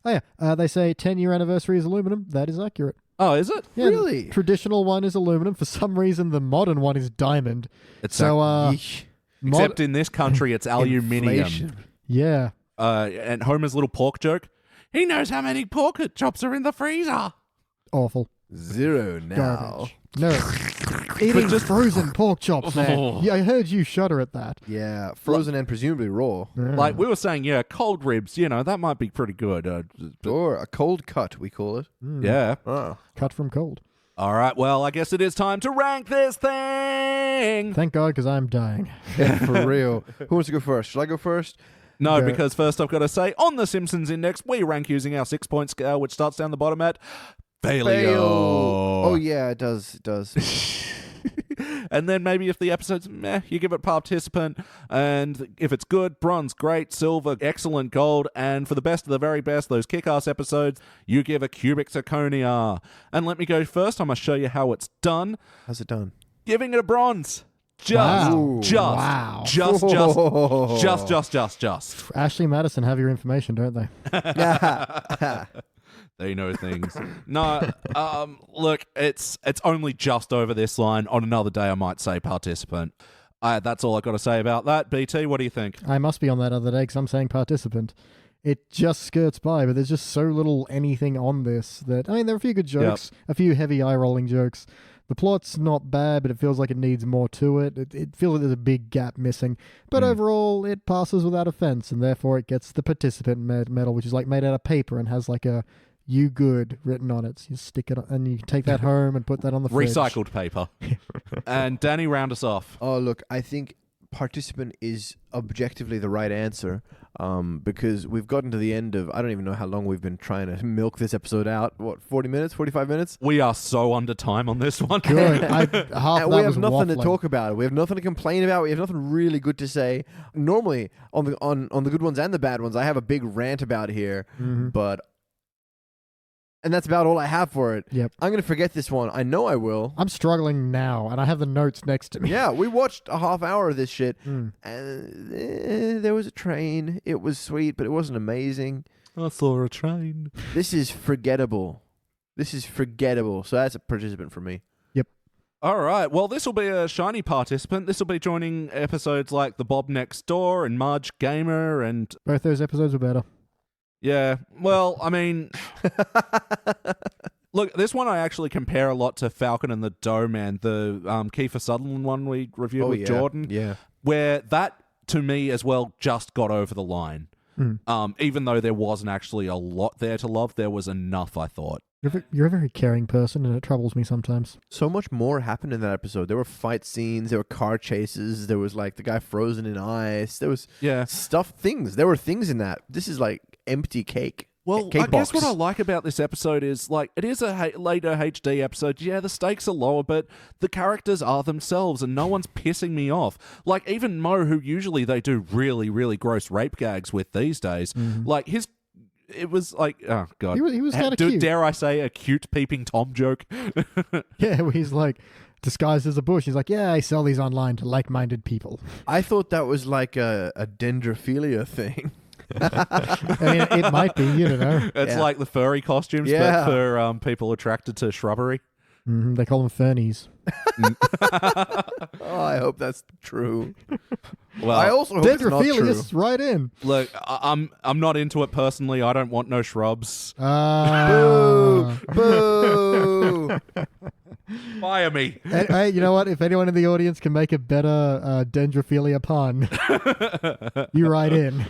Oh yeah, they say 10-year anniversary is aluminum. That is accurate. Oh, is it? Yeah, Really? The traditional one is aluminum. For some reason, the modern one is diamond. It's So, Yeesh. except in this country, it's aluminium. Inflation. Yeah. And Homer's little pork joke. He knows how many pork chops are in the freezer. Awful. 0 now. Garbage. No. Eating just frozen pork chops, man. Oh. Yeah, I heard you shudder at that. Yeah, frozen and presumably raw. Yeah. Like we were saying, yeah, cold ribs, that might be pretty good. Or a cold cut, we call it. Yeah. Oh. Cut from cold. All right, well, I guess it is time to rank this thing. Thank God, because I'm dying. Yeah, for real. Who wants to go first? Shall I go first? No, Go. because first I've got to say, on the Simpsons Index, we rank using our 6-point scale, which starts down the bottom at failure. Fail. Oh, yeah, it does. It does. And then maybe if the episode's meh, you give it participant. And if it's good, bronze, great, silver, excellent, gold. And for the best of the very best, those kick-ass episodes, you give a cubic zirconia. And let me go first. I'm going to show you how it's done. How's it done? Giving it a bronze. Wow. Just. Ashley Madison have your information, don't they? They know things. No, look, it's only just over this line. On another day, I might say participant. That's all I got to say about that. BT, what do you think? I must be on that other day because I'm saying participant. It just skirts by, but there's just so little anything on this that... I mean, there are a few good jokes, a few heavy eye-rolling jokes. The plot's not bad, but it feels like it needs more to it. It feels like there's a big gap missing. But overall, it passes without offense, and therefore it gets the participant medal, which is like made out of paper and has like a "you good" written on it. So you stick it on, and you take that home and put that on the fridge. Recycled paper. And Danny, round us off. Oh, look, I think participant is objectively the right answer because we've gotten to the end of, I don't even know how long we've been trying to milk this episode out. What, 40 minutes, 45 minutes? We are so under time on this one. Good. And we have nothing to waffling. talk about. We have nothing to complain about. We have nothing really good to say. Normally, on the good ones and the bad ones, I have a big rant about here, but... And that's about all I have for it. Yep. I'm going to forget this one. I know I will. I'm struggling now, and I have the notes next to me. Yeah, we watched a half hour of this shit, Mm. and there was a train. It was sweet, but it wasn't amazing. I saw a train. This is forgettable. So that's a participant for me. All right. Well, this will be a shiny participant. This will be joining episodes like The Bob Next Door and Marge Gamer and... Both those episodes were better. Yeah. Well, I mean... Look, this one I actually compare a lot to Falcon and the Dough Man, the Kiefer Sutherland one we reviewed with Jordan. Yeah. Where that, to me as well, just got over the line. Even though there wasn't actually a lot there to love, there was enough, I thought. You're a very caring person, and it troubles me sometimes. So much more happened in that episode. There were fight scenes, there were car chases, there was like the guy frozen in ice, there was things. There were things in that. This is like empty cake. Well, cake I guess box. what I like about this episode is, like, it is a later HD episode. Yeah, the stakes are lower, but the characters are themselves, and no one's pissing me off. Like, even Mo, who usually they do really, really gross rape gags with these days, like, it was like, oh, God. He was kind of cute. Dare I say a cute peeping Tom joke? Yeah, where he's like, disguised as a bush. He's like, yeah, I sell these online to like-minded people. I thought that was like a dendrophilia thing. I mean, it might be, you don't know. It's like the furry costumes, but for people attracted to shrubbery. They call them fernies. Oh, I hope that's true. Well, I also hope it's not true. Dendrophilius, right in. Look, I'm not into it personally. I don't want no shrubs. Boo! Boo! Fire me. Hey, you know what? If anyone in the audience can make a better dendrophilia pun, you write in.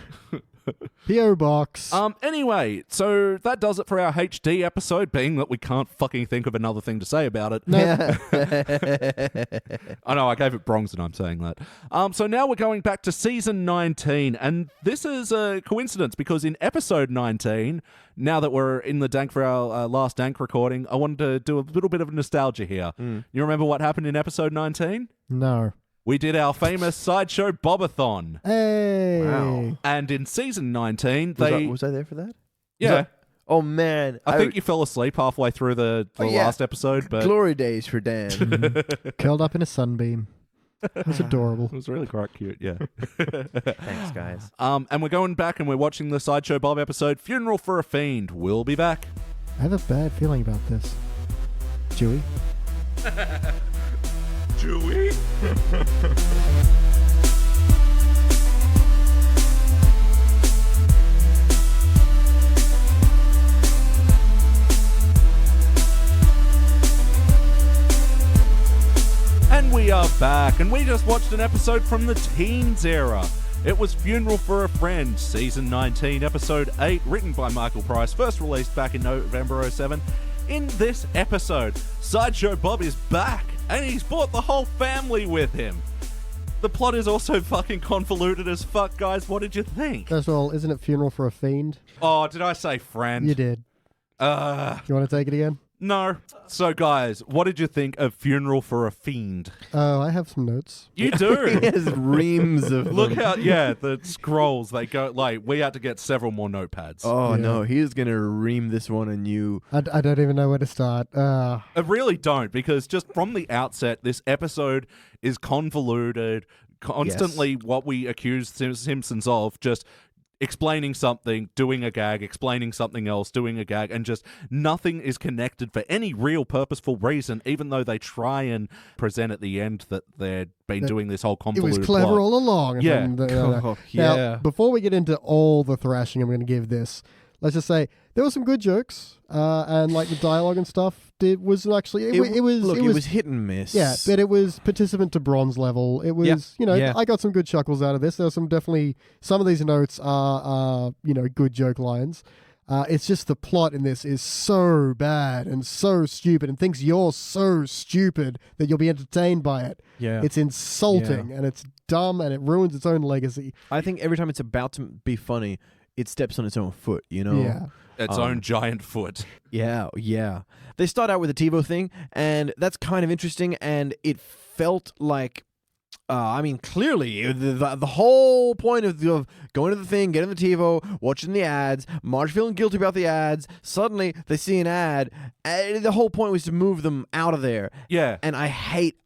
P.O. Box. Anyway, so that does it for our HD episode, being that we can't fucking think of another thing to say about it. No. I know, I gave it Bronson, I'm saying that. So now we're going back to season 19, and this is a coincidence because in episode 19, now that we're in the dank for our last dank recording, I wanted to do a little bit of nostalgia here. You remember what happened in episode 19? No. We did our famous Sideshow Bobathon. Hey. Wow. And in season 19, Was I there for that? Yeah. Oh, man. I think you fell asleep halfway through the last episode. But Glory days for Dan. Curled up in a sunbeam. It was adorable. It was really quite cute, yeah. Thanks, guys. And we're going back and we're watching the Sideshow Bob episode, Funeral for a Fiend. We'll be back. I have a bad feeling about this. Chewie? Chewie? And we are back, and we just watched an episode from the teens era. It was Funeral for a Friend, Season 19, Episode 8, written by Michael Price, first released back in November 07. In this episode, Sideshow Bob is back, and he's brought the whole family with him. The plot is also fucking convoluted as fuck, guys. What did you think? First of all, isn't it Funeral for a Fiend? Oh, did I say friend? You did. You want to take it again? No. So, guys, what did you think of Funeral for a Fiend? Oh, I have some notes. You do? He has reams of Look them. how, the scrolls, they go, like, we had to get several more notepads. Oh, Yeah. no. He's going to ream this one on you. I don't even know where to start. I really don't, because just from the outset, this episode is convoluted, constantly what we accuse Simpsons of, just explaining something, doing a gag, explaining something else, doing a gag, and just nothing is connected for any real purposeful reason, even though they try and present at the end that they've been doing this whole It convoluted was clever plot. all along. And Yeah. then Oh, Now, yeah. before we get into all the thrashing I'm going to give this, let's just say there were some good jokes, and like the dialogue and stuff was actually it was hit and miss. yeah, but it was participant to bronze level. It was Yeah. I got some good chuckles out of this. There were some of these notes are good joke lines. It's just the plot in this is so bad and so stupid, and thinks you're so stupid that you'll be entertained by it. Yeah. It's insulting and it's dumb and it ruins its own legacy. I think every time it's about to be funny, it steps on its own foot, you know? Yeah. Its own giant foot. Yeah. They start out with the TiVo thing, and that's kind of interesting, and it felt like, clearly, the whole point of going to the thing, getting the TiVo, watching the ads, Marge feeling guilty about the ads, suddenly they see an ad, and the whole point was to move them out of there. Yeah. And I hate,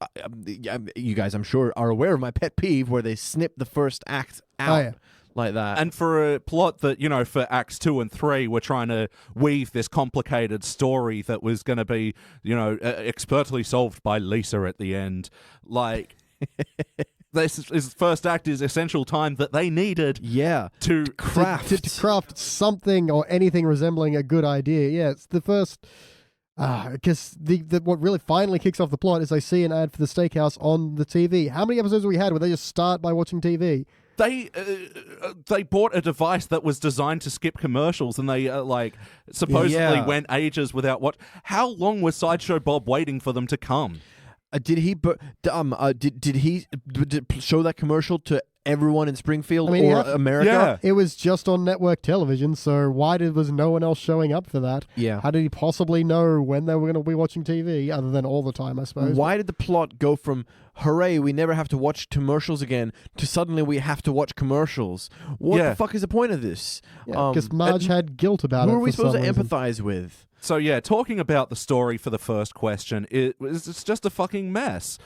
you guys I'm sure are aware of my pet peeve where they snip the first act out. Oh, yeah. Like that. And for a plot that, for Acts 2 and 3, we're trying to weave this complicated story that was going to be, expertly solved by Lisa at the end. Like, this first act is essential time that they needed to craft. To craft something or anything resembling a good idea. Yeah, it's the first... because what really finally kicks off the plot is they see an ad for the steakhouse on the TV. How many episodes have we had where they just start by watching TV? They bought a device that was designed to skip commercials, and they supposedly went ages without what. How long was Sideshow Bob waiting for them to come? Did he show that commercial to everyone in Springfield or America? Yeah. It was just on network television, so was no one else showing up for that? Yeah. How did he possibly know when they were going to be watching TV, other than all the time, I suppose? Why did the plot go from, hooray, we never have to watch commercials again, to suddenly we have to watch commercials? What the fuck is the point of this? Because Marge had guilt about it. Who are we for supposed some to reason. empathize with? So talking about the story for the first question, it's just a fucking mess.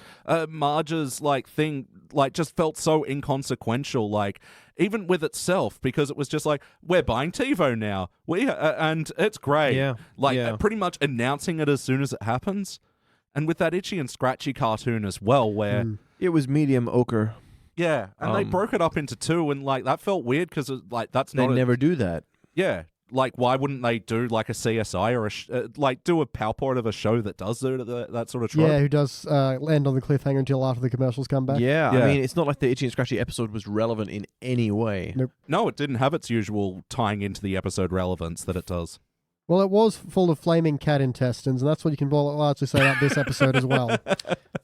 Marge's thing just felt so inconsequential, even with itself, because it was just we're buying TiVo now, and it's great. Pretty much announcing it as soon as it happens, and with that itchy and scratchy cartoon as well, where It was medium ochre. and they broke it up into two, and that felt weird because that's They not never do that. why wouldn't they do a CSI or do a PowerPoint of a show that does that sort of trope? Yeah, who does land on the cliffhanger until after the commercials come back. Yeah, I mean, it's not like the Itchy and Scratchy episode was relevant in any way. Nope. No, it didn't have its usual tying into the episode relevance that it does. Well, it was full of flaming cat intestines, and that's what you can largely say about this episode as well.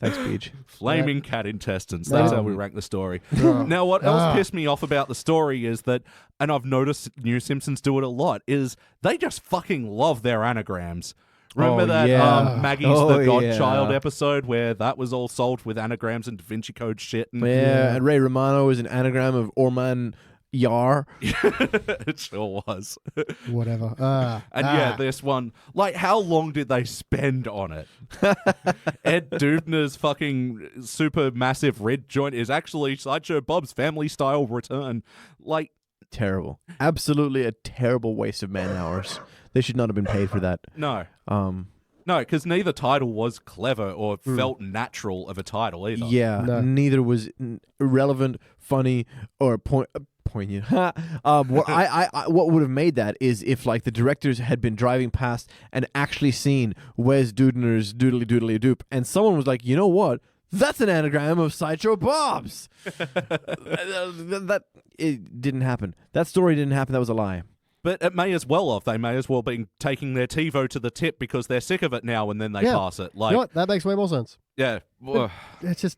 Thanks, Peach. Flaming cat intestines. That's how we rank the story. Now, what else pissed me off about the story is that, and I've noticed New Simpsons do it a lot, is they just fucking love their anagrams. Remember Maggie's the Godchild episode where that was all solved with anagrams and Da Vinci Code shit? And, and Ray Romano is an anagram of Orman Yar. It sure was. Whatever. This one, how long did they spend on it? Ed Dubner's fucking super massive red joint is actually Sideshow Bob's family style return. Terrible. Absolutely a terrible waste of man hours. They should not have been paid for that. No. No, because neither title was clever or felt natural of a title either. Yeah, neither was relevant, funny, or poignant. What would have made that is if the directors had been driving past and actually seen Wes Dudner's Doodly Doodly Doop, and someone was like, you know what? That's an anagram of Sideshow Bob's. It didn't happen. That story didn't happen. That was a lie. But it may as well have. They may as well be taking their TiVo to the tip because they're sick of it now, and then they pass it. You know what? That makes way more sense. Yeah. It's just,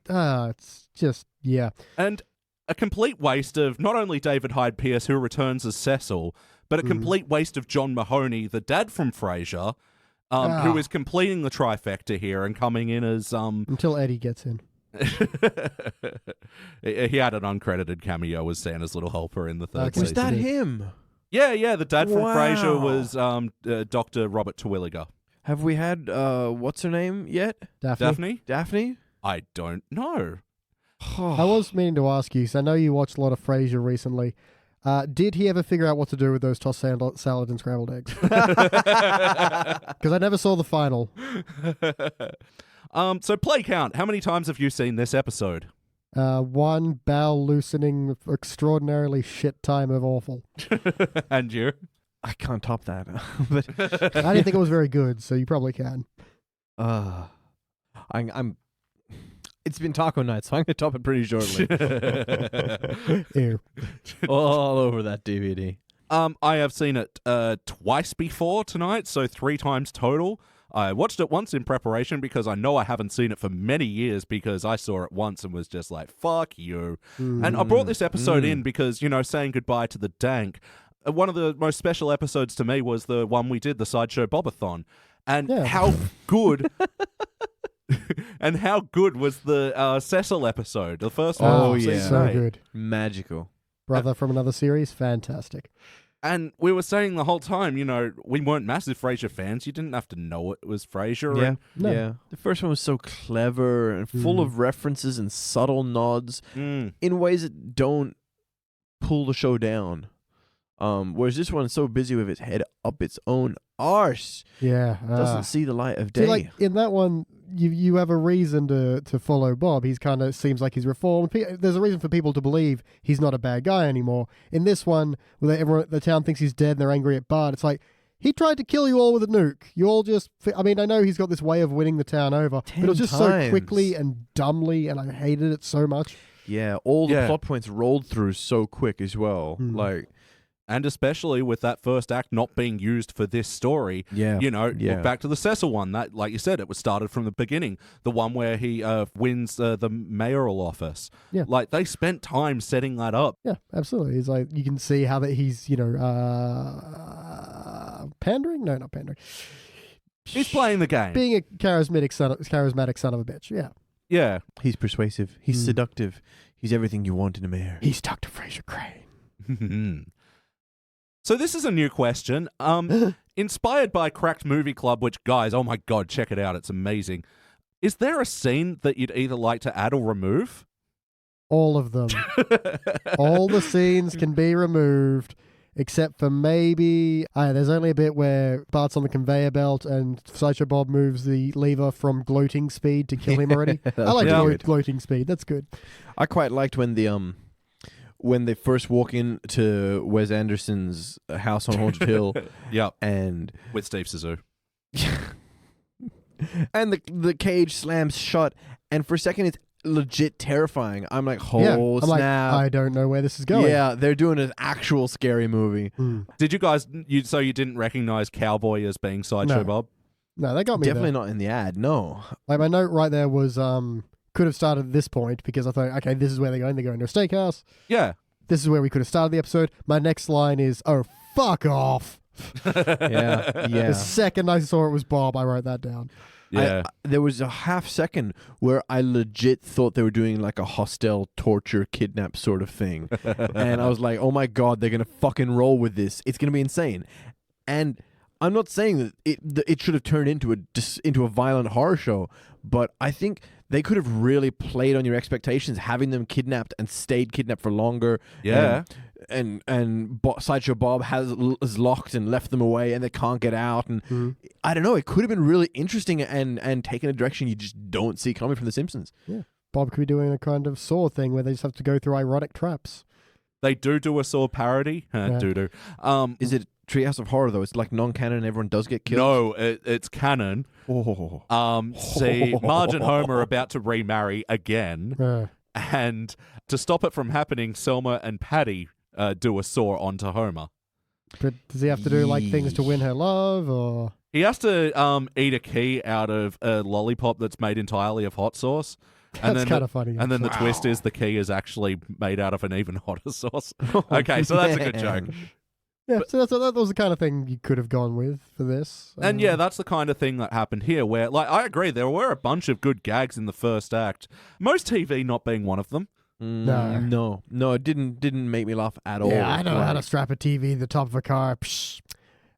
And a complete waste of not only David Hyde Pierce, who returns as Cecil, but a complete waste of John Mahoney, the dad from Frasier, who is completing the trifecta here and coming in as... until Eddie gets in. He had an uncredited cameo as Santa's little helper in the third season. Was that him? Yeah, the dad from Frasier was Dr. Robert Terwilliger. Have we had, what's her name yet? Daphne? Daphne? I don't know. I was meaning to ask you, because I know you watched a lot of Frasier recently. Did he ever figure out what to do with those tossed salad and scrambled eggs? Because I never saw the final. So play count. How many times have you seen this episode? One bowel loosening, extraordinarily shit time of awful. And you? I can't top that. But I didn't think it was very good, so you probably can. I'm. It's been taco night, so I'm gonna top it pretty shortly. Ew. All over that DVD. I have seen it twice before tonight, so 3 times total. I watched it once in preparation because I know I haven't seen it for many years because I saw it once and was just like, fuck you. And I brought this episode in because, saying goodbye to the dank. One of the most special episodes to me was the one we did, the Sideshow Bobathon. And how good... and how good was the Cecil episode, the first one? Oh, yeah. So good. Magical. Brother from another series, fantastic. And we were saying the whole time, we weren't massive Frasier fans. You didn't have to know it was Frasier. Yeah, No. yeah. The first one was so clever and full of references and subtle nods in ways that don't pull the show down. Whereas this one's so busy with its head up its own arse. Yeah. Doesn't see the light of day. See, in that one, you have a reason to follow Bob. He's kind of seems like he's reformed. There's a reason for people to believe he's not a bad guy anymore. In this one, where everyone, the town thinks he's dead and they're angry at Bart, it's like, he tried to kill you all with a nuke. You all just... I mean, I know he's got this way of winning the town over, but it was just so quickly and dumbly, and I hated it so much. Yeah, all the Yeah. plot points rolled through so quick as well. Like, And especially with that first act not being used for this story, yeah, look back to the Cecil one. That, like you said, it was started from the beginning. The one where he wins the mayoral office. Yeah. Like, they spent time setting that up. Yeah, absolutely. It's like you can see how that he's, pandering? No, not pandering. He's playing the game. Being a charismatic son of a bitch. Yeah. Yeah. He's persuasive. He's seductive. He's everything you want in a mayor. He's Dr. Fraser Crane. So this is a new question. Inspired by Cracked Movie Club, which, guys, oh my God, check it out. It's amazing. Is there a scene that you'd either like to add or remove? All of them. All the scenes can be removed, except for maybe... there's only a bit where Bart's on the conveyor belt and Sideshow Bob moves the lever from gloating speed to kill him already. I like gloating speed. That's good. I quite liked when when they first walk into Wes Anderson's house on Haunted Hill. Yep. And with Steve Zissou. and the cage slams shut, and for a second it's legit terrifying. I'm like, oh, I'm snap. like, I don't know where this is going. Yeah, they're doing an actual scary movie. Did you guys, so you didn't recognize Cowboy as being Sideshow Bob? No, they got me Definitely there. not in the ad, no. Like, my note right there was, could have started at this point because I thought, okay, this is where they're going. They're going to a steakhouse. Yeah. This is where we could have started the episode. My next line is, oh, fuck off. Yeah. The second I saw it was Bob, I wrote that down. Yeah. There was a half second where I legit thought they were doing like a hostel torture kidnap sort of thing. And I was like, oh my God, they're going to fucking roll with this. It's going to be insane. And I'm not saying that it should have turned into a violent horror show, but I think they could have really played on your expectations, having them kidnapped and stayed kidnapped for longer. Yeah. And Sideshow Bob is locked and left them away, and they can't get out. And I don't know, it could have been really interesting and taken a direction you just don't see coming from The Simpsons. Yeah, Bob could be doing a kind of Saw thing where they just have to go through ironic traps. They do a Saw parody. Do. Is it Treehouse of Horror though? It's like non-canon and everyone does get killed? No, it's canon. See, Marge and Homer are about to remarry again. And to stop it from happening, Selma and Patty do a Saw onto Homer. But does he have to do like things to win her love, or he has to eat a key out of a lollipop that's made entirely of hot sauce? That's kind of funny. And then the twist is the key is actually made out of an even hotter sauce. Okay, so that's a good joke. Yeah, so that was the kind of thing you could have gone with for this. And yeah, that's the kind of thing that happened here where, like, I agree, there were a bunch of good gags in the first act. Most TV not being one of them. No, it didn't make me laugh at all. Yeah, I know how to strap a TV to the top of a car. Psh.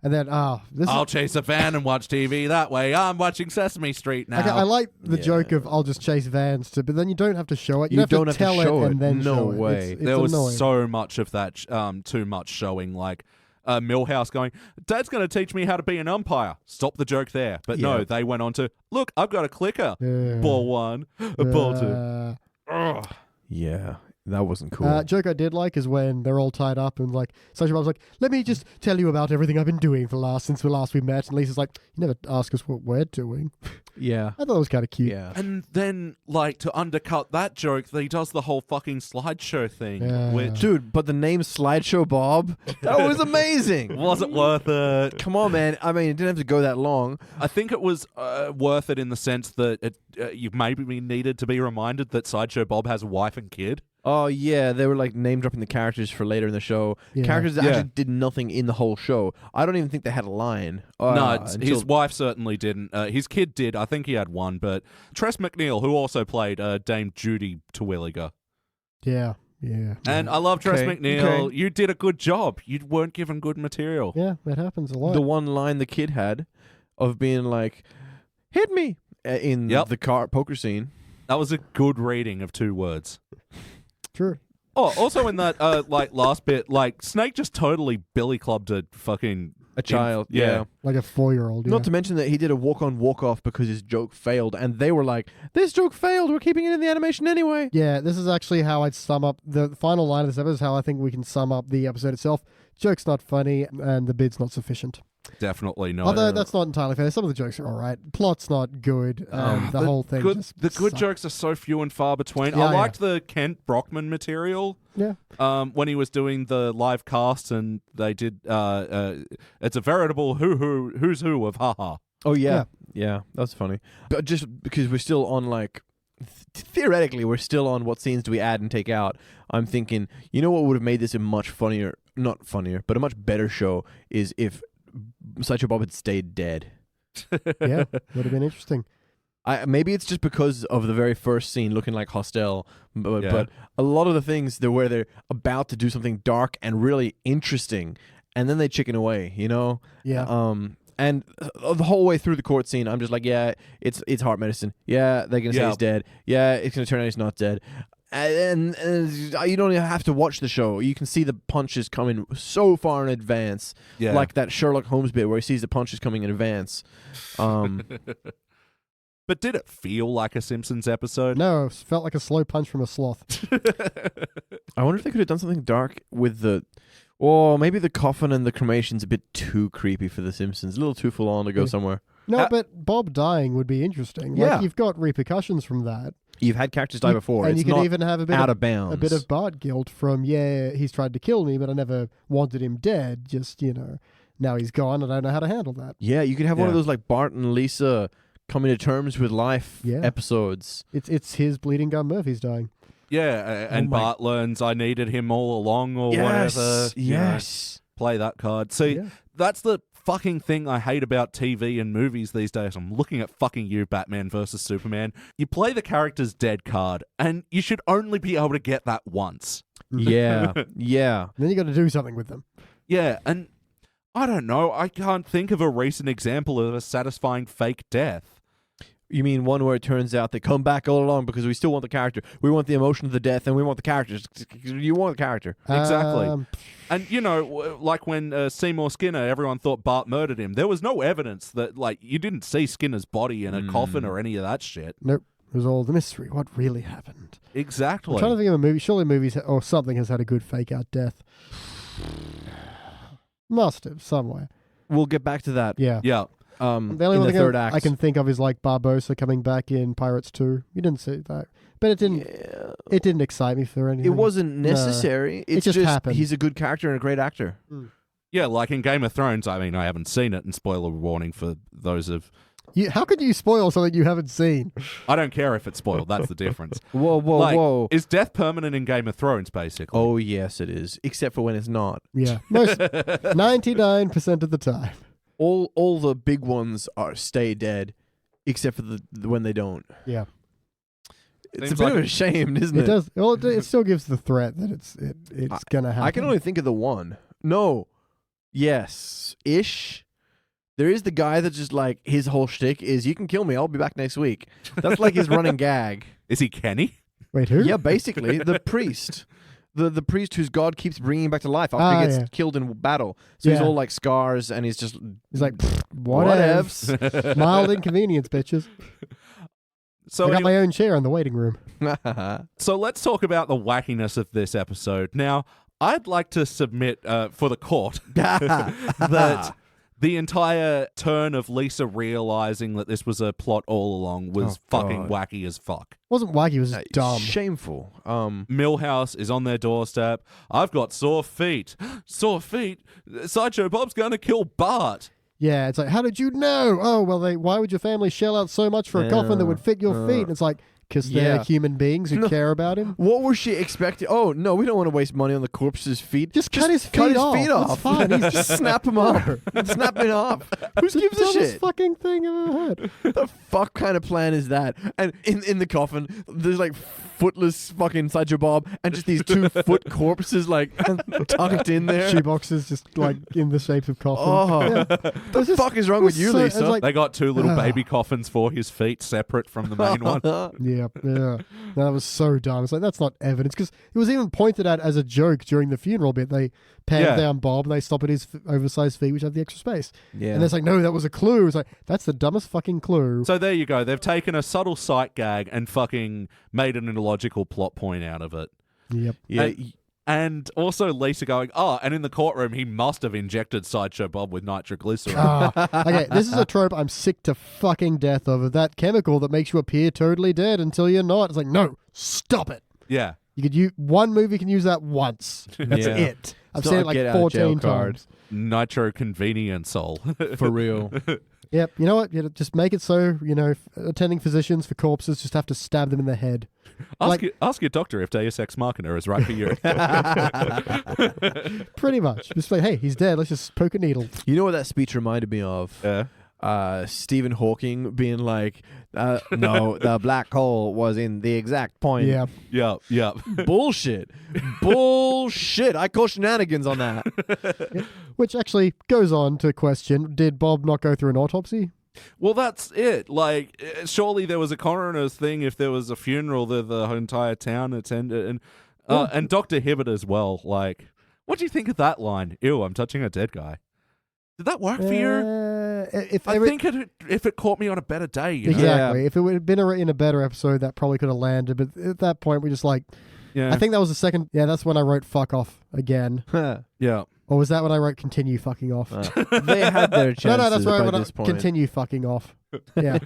And then, I'll chase a van and watch TV that way. I'm watching Sesame Street now. Okay, I like the joke of I'll just chase vans but then you don't have to show it. You don't have have to tell show it it. and then No show way. It's there was annoying. so much of that, too much showing, like Millhouse going, Dad's going to teach me how to be an umpire. Stop the joke there. But no, they went on to, look, I've got a clicker. Ball one, a ball two. Ugh. Yeah. That wasn't cool. Joke I did like is when they're all tied up and like Sideshow Bob's like, let me just tell you about everything I've been doing since we met. And Lisa's like, you never ask us what we're doing. Yeah. I thought it was kind of cute. Yeah. And then, like, to undercut that joke, he does the whole fucking slideshow thing. Yeah. Which Dude, but the name Slideshow Bob, that was amazing. was it worth it? Come on, man. I mean, it didn't have to go that long. I think it was worth it in the sense that you maybe needed to be reminded that Sideshow Bob has a wife and kid. Oh, yeah. They were like name dropping the characters for later in the show. Yeah. Characters that actually did nothing in the whole show. I don't even think they had a line. His wife certainly didn't. His kid did. I think he had one. But Tress MacNeille, who also played Dame Judy Terwilliger. Yeah. And I love Tress MacNeille. Okay. You did a good job. You weren't given good material. Yeah, that happens a lot. The one line the kid had of being like, hit me, in the car poker scene. That was a good reading of 2 words. True. Oh, also in that like last bit, like Snake just totally billy clubbed a fucking child. Yeah. Like a 4-year-old. Not to mention that he did a walk-on, walk-off because his joke failed, and they were like, this joke failed, we're keeping it in the animation anyway. Yeah, this is actually how I'd sum up the final line of this episode is how I think we can sum up the episode itself. Joke's not funny, and the bid's not sufficient. Definitely not. Although that's not entirely fair. Some of the jokes are all right. Plot's not good. The whole thing just the good sucked. jokes are so few and far between. Yeah, I liked the Kent Brockman material. Yeah. When he was doing the live cast and they did it's a veritable who's who of haha. Oh yeah, that's funny. But just because we're still on like theoretically we're still on what scenes do we add and take out. I'm thinking, you know what would have made this a much funnier, not funnier, but a much better show is if Sideshow Bob had stayed dead. Yeah, would have been interesting. Maybe it's just because of the very first scene looking like Hostel, but a lot of the things where they're about to do something dark and really interesting, and then they chicken away, you know? Yeah. And the whole way through the court scene, I'm just like, yeah, it's heart medicine. Yeah, they're going to say he's dead. Yeah, it's going to turn out he's not dead. And you don't even have to watch the show. You can see the punches coming so far in advance. Yeah. Like that Sherlock Holmes bit where he sees the punches coming in advance. But did it feel like a Simpsons episode? No, it felt like a slow punch from a sloth. I wonder if they could have done something dark with the... Oh, maybe the coffin and the cremation's a bit too creepy for The Simpsons. A little too full on to go somewhere. No, but Bob dying would be interesting. Like, Yeah. you've got repercussions from that. You've had characters die before. And it's you could not even have a bit out of of bounds. A bit of Bart guilt from, he's tried to kill me, but I never wanted him dead. Just, now he's gone. I don't know how to handle that. Yeah, you could have one of those like Bart and Lisa coming to terms with life episodes. It's his Bleeding Gum Murphy's dying. Yeah, and Bart learns I needed him all along or whatever. Yes. Play that card. See, that's the fucking thing I hate about TV and movies these days. I'm looking at fucking you, Batman versus Superman. You play the character's dead card, and you should only be able to get that once. Yeah. And then you got to do something with them. Yeah, and I don't know. I can't think of a recent example of a satisfying fake death. You mean one where it turns out they come back all along because we still want the character. We want the emotion of the death, and we want the characters. You want the character. Exactly. And, like when Seymour Skinner, everyone thought Bart murdered him. There was no evidence that, like, you didn't see Skinner's body in a coffin or any of that shit. Nope. It was all the mystery. What really happened? Exactly. I'm trying to think of a movie. Surely movies or something has had a good fake-out death. Must have, somewhere. We'll get back to that. Yeah. The only in one the thing third I act. can think of is like Barbossa coming back in Pirates 2. You didn't see that. But it didn't it didn't excite me for anything. It wasn't necessary. It It's just happened. He's a good character and a great actor. Yeah, like in Game of Thrones. I mean, I haven't seen it, and spoiler warning for those of... How could you spoil something you haven't seen? I don't care if it's spoiled. That's the difference. Whoa. Is death permanent in Game of Thrones, basically? Oh, yes, it is. Except for when it's not. Yeah. 99% of the time. All the big ones stay dead, except for the when they don't. Yeah. It's Seems a bit like of a shame, isn't it? It does. Well, it still gives the threat that it's going to happen. I can only think of the one. No. Yes. Ish. There is the guy that just like his whole shtick is you can kill me, I'll be back next week. That's like his running gag. Is he Kenny? Wait, who? Yeah, basically the priest. The priest whose God keeps bringing him back to life after he gets killed in battle. So he's all like scars and he's like, whatevs. Mild inconvenience, bitches. So I got my own chair in the waiting room. So let's talk about the wackiness of this episode. Now, I'd like to submit for the court that the entire turn of Lisa realizing that this was a plot all along was fucking wacky as fuck. It wasn't wacky, it was just dumb. Shameful. Millhouse is on their doorstep. I've got sore feet. Sore feet? Sideshow Bob's going to kill Bart. Yeah, it's like, how did you know? Oh, well, why would your family shell out so much for a coffin that would fit your feet? And it's like, because they're human beings who care about him. What was she expecting? Oh, no, we don't want to waste money on the corpse's feet. Just cut his feet off. That's fine. He's just snap him up. Snap it off. Who gives a shit? Dumbest fucking thing I've ever heard. The fuck kind of plan is that? And in the coffin, there's like footless fucking Sideshow Bob and just these 2-foot corpses like tucked in there. Shoeboxes just like in the shape of coffins. Oh, the fuck is wrong with you, Lisa? Like, they got 2 little baby coffins for his feet separate from the main one. Yeah. That was so dumb. It's like, that's not evidence. Because it was even pointed at as a joke during the funeral bit. They pan down Bob and they stop at his oversized feet, which have the extra space. Yeah. And it's like, no, that was a clue. It's like, that's the dumbest fucking clue. So there you go. They've taken a subtle sight gag and fucking made an illogical plot point out of it. Yep. Yeah. And also Lisa going, oh, and in the courtroom, he must have injected Sideshow Bob with nitroglycerin. Okay, this is a trope I'm sick to fucking death of that chemical that makes you appear totally dead until you're not. It's like, no, stop it. Yeah. You could use one movie can use that once. That's it. I've It's seen not it like get out of jail 14 card. times. Nitro convenience soul. For real. Yep. You know what? Just make it so, attending physicians for corpses just have to stab them in the head. Ask your doctor if Deus Ex Machina is right for you. Pretty much. Just like, hey, he's dead. Let's just poke a needle. You know what that speech reminded me of? Yeah. Stephen Hawking being like, no, the black hole was in the exact point. Yeah. Yeah. Bullshit. Bullshit. I call shenanigans on that. Which actually goes on to question, did Bob not go through an autopsy? Well, that's it. Like, surely there was a coroner's thing if there was a funeral that the entire town attended. And Dr. Hibbert as well. Like, what do you think of that line? Ew, I'm touching a dead guy. Did that work for you? I think if it caught me on a better day, you know? Exactly. If it would have been in a better episode, that probably could have landed. But at that point, we just like... Yeah. I think that was the second... Yeah, that's when I wrote fuck off again. Yeah. Or was that when I wrote continue fucking off? They had their chances No, that's right. by When I this point. continue fucking off. Yeah.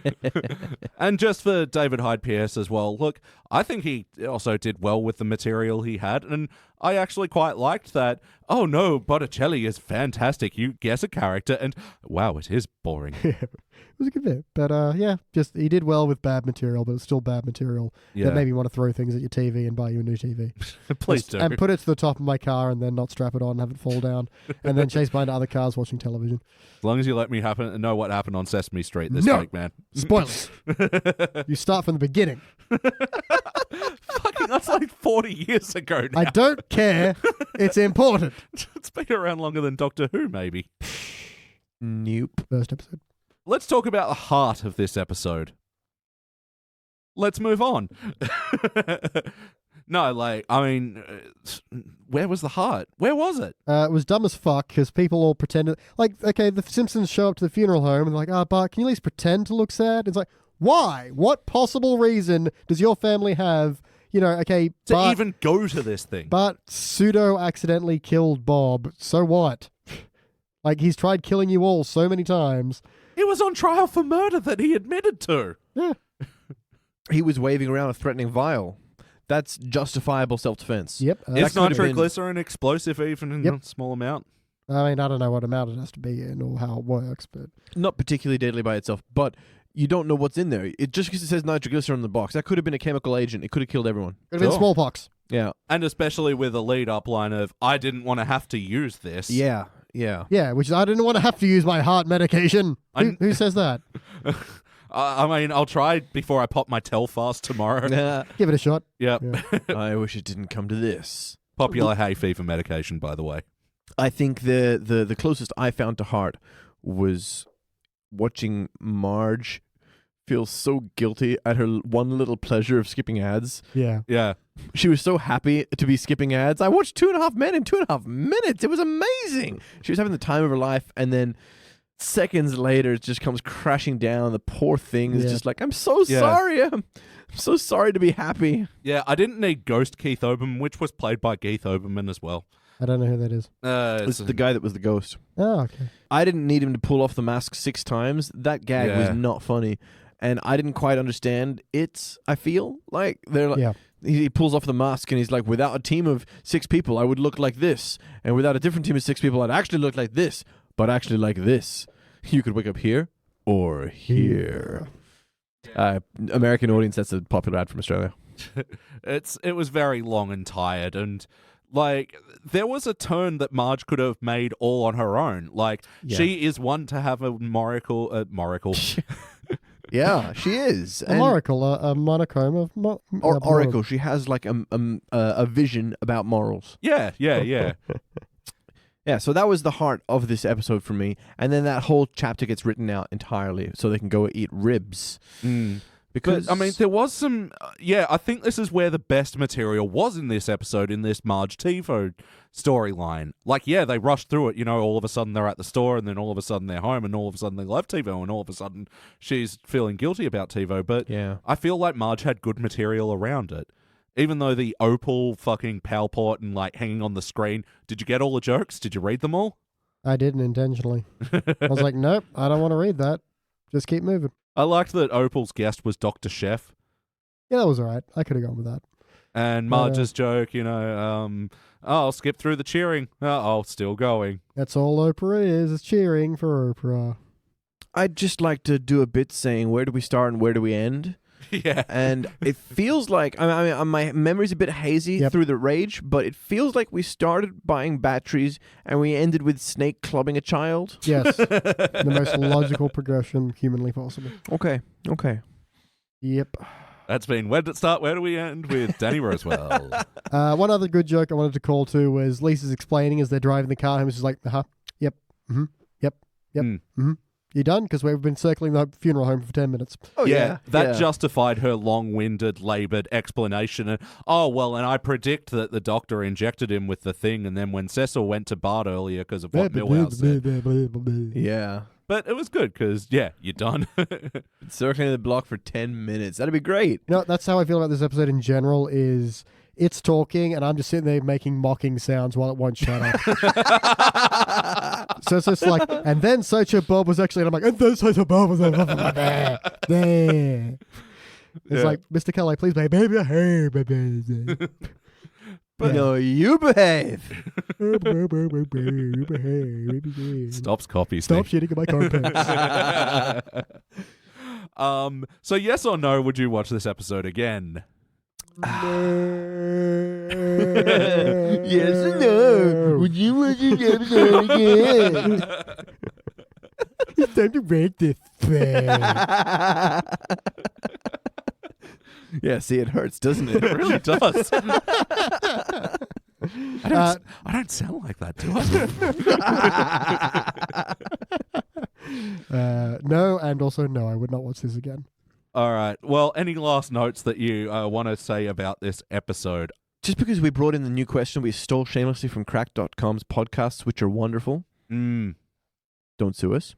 And just for David Hyde Pierce as well, look, I think he also did well with the material he had, and I actually quite liked that, oh no, Botticelli is fantastic, you guess a character, and wow, it is boring. It was a good bit. But yeah, just he did well with bad material, but it's still bad material. Yeah. That made me want to throw things at your TV and buy you a new TV. Please do. And put it to the top of my car and then not strap it on and have it fall down. And then chase behind other cars watching television. As long as you let me know what happened on Sesame Street this week, man. Spoilers. You start from the beginning. Fucking, that's like 40 years ago now. I don't care. It's important. It's been around longer than Doctor Who, maybe. Nope. First episode. Let's talk about the heart of this episode. Let's move on. No, like, I mean, where was the heart? Where was it? It was dumb as fuck because people all pretended. Like, okay, the Simpsons show up to the funeral home and they're like, Bart, can you at least pretend to look sad? It's like, why? What possible reason does your family have? Okay, To Bart, even go to this thing. Bart pseudo-accidentally killed Bob. So what? Like, he's tried killing you all so many times. He was on trial for murder that he admitted to. Yeah. He was waving around a threatening vial. That's justifiable self-defense. Yep. Is could have been- nitroglycerin explosive even in a small amount? I mean, I don't know what amount it has to be in or how it works, but... Not particularly deadly by itself, but you don't know what's in there. Just because it says nitroglycerin on the box, that could have been a chemical agent. It could have killed everyone. Could have been smallpox. Yeah. And especially with a lead-up line of, I didn't want to have to use this. Yeah. Yeah, which is, I didn't want to have to use my heart medication. Who says that? I mean, I'll try before I pop my Telfast tomorrow. Give it a shot. Yep. Yeah. I wish it didn't come to this. Popular hay fever medication, by the way. I think the closest I found to heart was watching Marge feel so guilty at her one little pleasure of skipping ads. Yeah. Yeah. She was so happy to be skipping ads. I watched 2.5 Men in 2.5 minutes. It was amazing. She was having the time of her life, and then seconds later it just comes crashing down. The poor thing is just like, I'm so sorry. I'm so sorry to be happy. Yeah, I didn't need Ghost Keith Oberman, which was played by Keith Oberman as well. I don't know who that is. It's the guy that was the ghost. Oh, okay. I didn't need him to pull off the mask 6 times. That gag was not funny. And I didn't quite understand it, I feel. Like, they're like, he pulls off the mask and he's like, without a team of 6 people, I would look like this. And without a different team of 6 people, I'd actually look like this. But actually like this. You could wake up here or here. American audience, that's a popular ad from Australia. It was very long and tired, and like there was a turn that Marge could have made all on her own. Like she is one to have a moracle. Yeah, she is. A moracle, a monochrome of oracle. She has like a vision about morals. Yeah. Yeah, so that was the heart of this episode for me. And then that whole chapter gets written out entirely so they can go eat ribs. Because, I mean, there was some... I think this is where the best material was in this episode, in this Marge TiVo storyline. Like, they rushed through it. All of a sudden they're at the store, and then all of a sudden they're home, and all of a sudden they love TiVo, and all of a sudden she's feeling guilty about TiVo. But I feel like Marge had good material around it. Even though the opal fucking Palport and like hanging on the screen, did you get all the jokes? Did you read them all? I didn't intentionally. I was like, nope, I don't want to read that. Just keep moving. I liked that Opal's guest was Dr. Chef. Yeah, that was all right. I could have gone with that. And Marge's joke, I'll skip through the cheering. Oh, still going. That's all Oprah is cheering for Oprah. I'd just like to do a bit saying, where do we start and where do we end? Yeah. And it feels like, I mean, my memory's a bit hazy through the rage, but it feels like we started buying batteries and we ended with Snake clubbing a child. Yes. The most logical progression humanly possible. Okay. Yep. That's been Where Did It Start, Where Do We End with Danny Rosewell. One other good joke I wanted to call to was Lisa's explaining as they're driving the car home. She's like, yep, yep, You done? Because we've been circling the funeral home for 10 minutes. Oh, yeah. That justified her long-winded, laboured explanation. And I predict that the doctor injected him with the thing, and then when Cecil went to Bart earlier because of what Milhouse said. Yeah. But it was good because, you're done. Circling the block for 10 minutes. That'd be great. You know, that's how I feel about this episode in general is it's talking and I'm just sitting there making mocking sounds while it won't shut up. So it's just like, and then Sideshow Bob was actually, and I'm like, and then Sideshow Bob was like, there. It's like, Mr. Calloway, please baby, hey, baby. But no, you behave. Stops copy. Stop shitting in my carpet. So yes or no, would you watch this episode again? Yes or no? Would you watch this episode again? It's time to break this thing. Yeah, see, it hurts, doesn't it? It really does. I don't sound like that, do I? No, and also no, I would not watch this again. All right. Well, any last notes that you want to say about this episode? Just because we brought in the new question, we stole shamelessly from Crack.com's podcasts, which are wonderful. Don't sue us.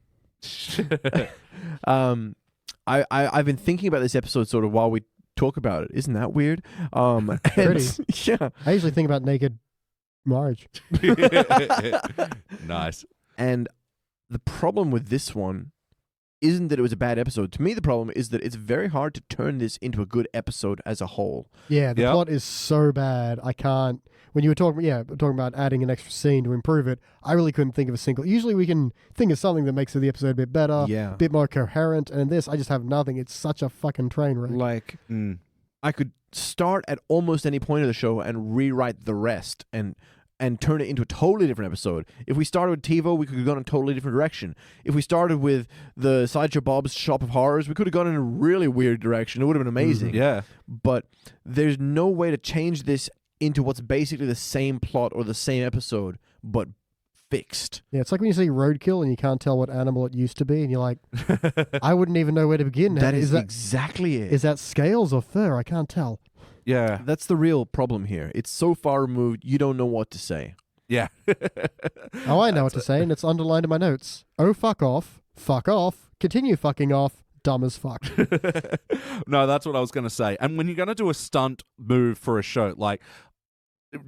I've been thinking about this episode sort of while we talk about it. Isn't that weird? Pretty. Yeah. I usually think about naked Marge. Nice. And the problem with this one isn't that it was a bad episode. To me, the problem is that it's very hard to turn this into a good episode as a whole. Yeah, the plot is so bad. I can't. When you were talking about adding an extra scene to improve it, I really couldn't think of a single. Usually we can think of something that makes the episode a bit better, a bit more coherent, and in this, I just have nothing. It's such a fucking train wreck. Like, I could start at almost any point of the show and rewrite the rest and turn it into a totally different episode. If we started with TiVo, we could have gone in a totally different direction. If we started with the Sideshow Bob's Shop of Horrors, we could have gone in a really weird direction. It would have been amazing. Yeah. But there's no way to change this into what's basically the same plot or the same episode, but fixed. Yeah, it's like when you see Roadkill and you can't tell what animal it used to be, and you're like, I wouldn't even know where to begin. That is exactly it. Is that scales or fur? I can't tell. Yeah. That's the real problem here. It's so far removed, you don't know what to say. Yeah. Oh, I know what to say, and it's underlined in my notes. Oh, fuck off, continue fucking off, dumb as fuck. No, that's what I was going to say. And when you're going to do a stunt move for a show, like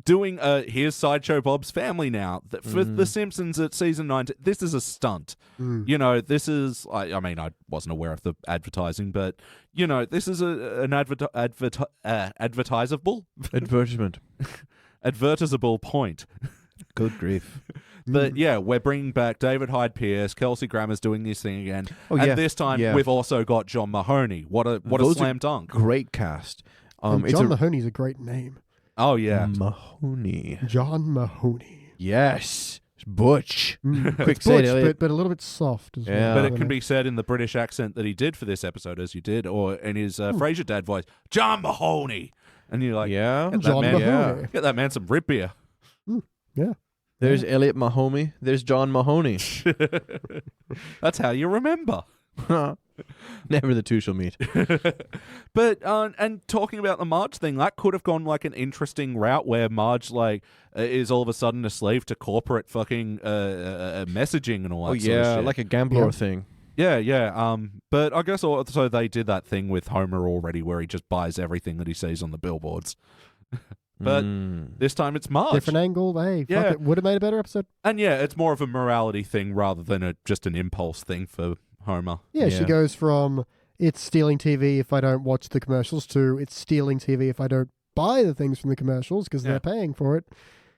doing here's Sideshow Bob's Family now, for The Simpsons at season 9, this is a stunt. You know, this is, I mean, I wasn't aware of the advertising, but, you know, this is an advertisable Advertisement. advertisable point. Good grief. But yeah, we're bringing back David Hyde Pierce, Kelsey Grammer's doing this thing again. Oh, and yeah. this time we've also got John Mahoney. What a slam dunk. Great cast. John Mahoney's a great name. Oh, yeah. Mahoney. John Mahoney. Yes. It's Butch. Quick It's say it, butch, Elliot. but a little bit soft as Yeah. well. But it can be said in the British accent that he did for this episode, as you did, or in his Frasier dad voice, John Mahoney. And you're like, Yeah. get that John man, Mahoney. get that man some rip beer. Yeah. There's Elliot Mahoney. There's John Mahoney. That's how you remember. Never the two shall meet. But and talking about the Marge thing, that could have gone like an interesting route where Marge is all of a sudden a slave to corporate fucking messaging and all that. Oh sort of yeah, shit. like a gambler thing. Yeah. But I guess also they did that thing with Homer already where he just buys everything that he sees on the billboards. But this time it's Marge. Different angle. Hey, fuck it. Would have made a better episode. And yeah, it's more of a morality thing rather than just an impulse thing for Homer. Yeah, she goes from it's stealing TV if I don't watch the commercials to it's stealing TV if I don't buy the things from the commercials because they're paying for it.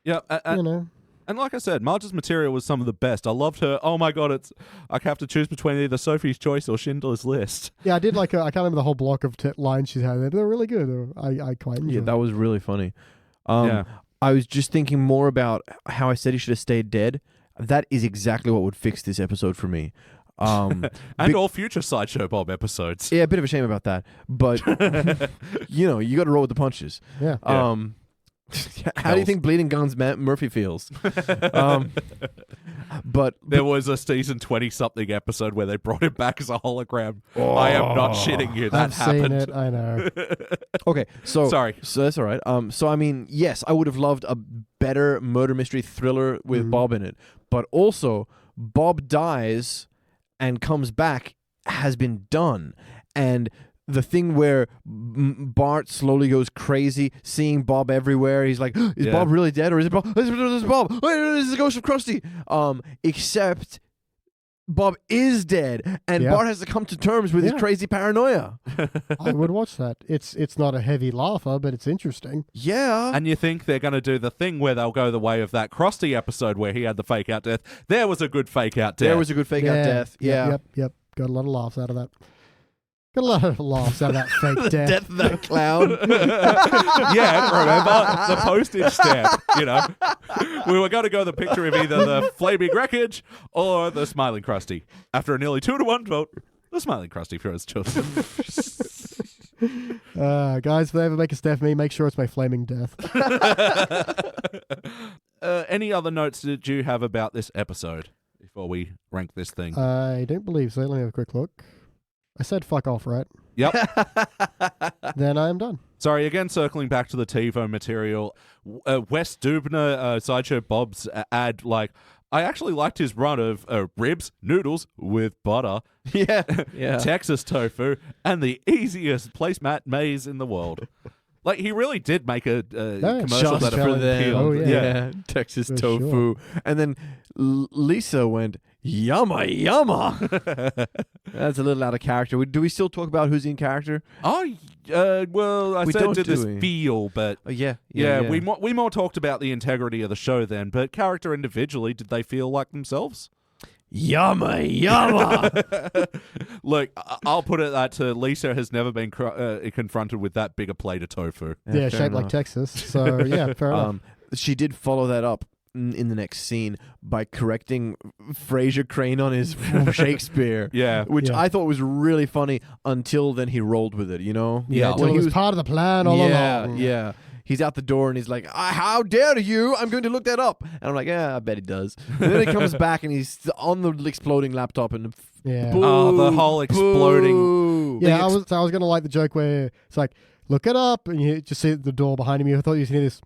Yeah, you know. And like I said, Marge's material was some of the best. I loved her. Oh my god, I have to choose between either Sophie's Choice or Schindler's List. Yeah, I did I can't remember the whole block of lines she's had there, but they're really good. I quite enjoyed. Yeah, that was really funny. I was just thinking more about how I said he should have stayed dead. That is exactly what would fix this episode for me. And all future Sideshow Bob episodes. Yeah, a bit of a shame about that. But, you know, you got to roll with the punches. Yeah. How do you think Bleeding Guns Murphy feels? But there was a season 20-something episode where they brought him back as a hologram. I am not shitting you. That I've happened. seen it. I know. Okay, so sorry. So that's all right. So I mean, yes, I would have loved a better murder mystery thriller with Bob in it, but also Bob dies and comes back has been done, and the thing where Bart slowly goes crazy, seeing Bob everywhere. He's like, is Bob really dead? Or is it Bob? This is Bob. This is the ghost of Krusty. Except Bob is dead, and Bart has to come to terms with his crazy paranoia. I would watch that. It's not a heavy laugher, but it's interesting. Yeah. And you think they're going to do the thing where they'll go the way of that Krusty episode where he had the fake out death. There was a good fake out death. There was a good fake out death. Yeah. Yep. Got a lot of laughs out of that. Got a lot of laughs out of that fake death. Death of that clown. Yeah, remember the postage stamp, you know. We were going to go the picture of either the flaming wreckage or the smiling Krusty. After a nearly 2-to-1 vote, the smiling Krusty for his children. Guys, if they ever make a step for me, make sure it's my flaming death. Any other notes did you have about this episode before we rank this thing? I don't believe so. Let me have a quick look. I said fuck off, right? Yep. Then I am done. Sorry, again, circling back to the TiVo material, Wes Dubner, Sideshow Bob's ad, like, I actually liked his run of ribs, noodles with butter, Texas tofu, and the easiest placemat maze in the world. Like, he really did make a commercial that for them. Oh, yeah. Texas tofu. Sure. And then Lisa went, yumma, yumma. That's a little out of character. Do we still talk about who's in character? Oh, well, I said did this feel, but we more talked about the integrity of the show then, but character individually, did they feel like themselves? Yumma, yumma. Look, I'll put it that Lisa has never been confronted with that bigger plate of tofu. Yeah, shaped like Texas. So, yeah, fair enough. She did follow that up in the next scene by correcting Fraser Crane on his Shakespeare. Which I thought was really funny until then he rolled with it, you know? Yeah, well, he was part of the plan all along. Yeah. He's out the door and he's like, how dare you? I'm going to look that up. And I'm like, I bet he does. And then he comes back and he's on the exploding laptop and the whole exploding. Yeah, I was going to like the joke where it's like, look it up. And you just see the door behind him. I thought you was hear this.